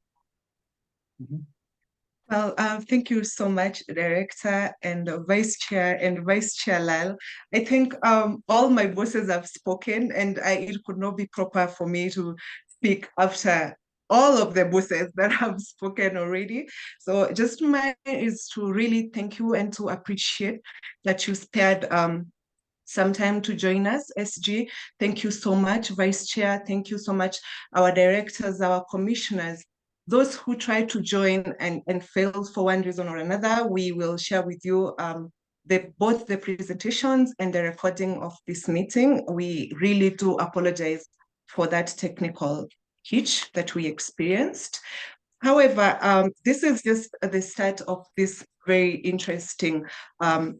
Well, thank you so much, Director and Vice Chair Lal. I think all my bosses have spoken, and it could not be proper for me to speak after all of the bosses that have spoken already. So just mine is to really thank you and to appreciate that you spared some time to join us, SG. Thank you so much, Vice Chair. Thank you so much, our directors, our commissioners. Those who try to join and fail for one reason or another, we will share with you both the presentations and the recording of this meeting. We really do apologize for that technical hitch that we experienced. However, this is just the start of this very interesting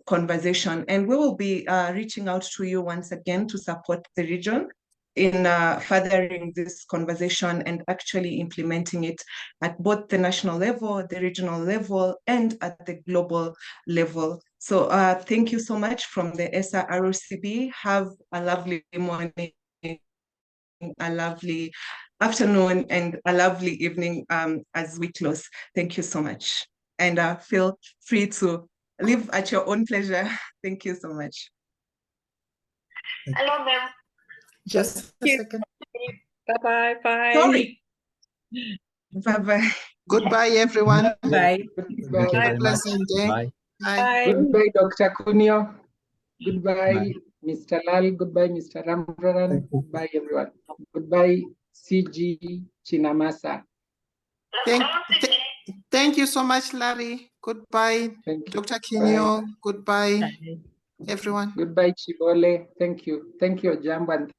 conversation, and we will be reaching out to you once again to support the region in furthering this conversation and actually implementing it at both the national level, the regional level, and at the global level. So thank you so much from the SRROCB. Have a lovely morning, a lovely afternoon, and a lovely evening as we close. Thank you so much. And feel free to live at your own pleasure. Thank you so much. Hello, ma'am. Just a second. Bye-bye. Bye. Sorry. Bye-bye. Goodbye, everyone. Bye. Thank you very much. Pleasant day. Bye. Bye. Goodbye, Dr. Cunio. Goodbye, Mr. Lal. Goodbye, Mr. Rampraran. Goodbye, everyone. Goodbye, CG Chinamasa. Thank you so much, Larry. Goodbye, Dr. Kinyo. Goodbye, everyone. Goodbye, Chibole. Thank you. Thank you, Jamban.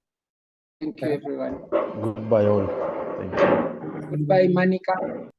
Thank you, everyone. Goodbye, all. Thank you. Goodbye, Manika.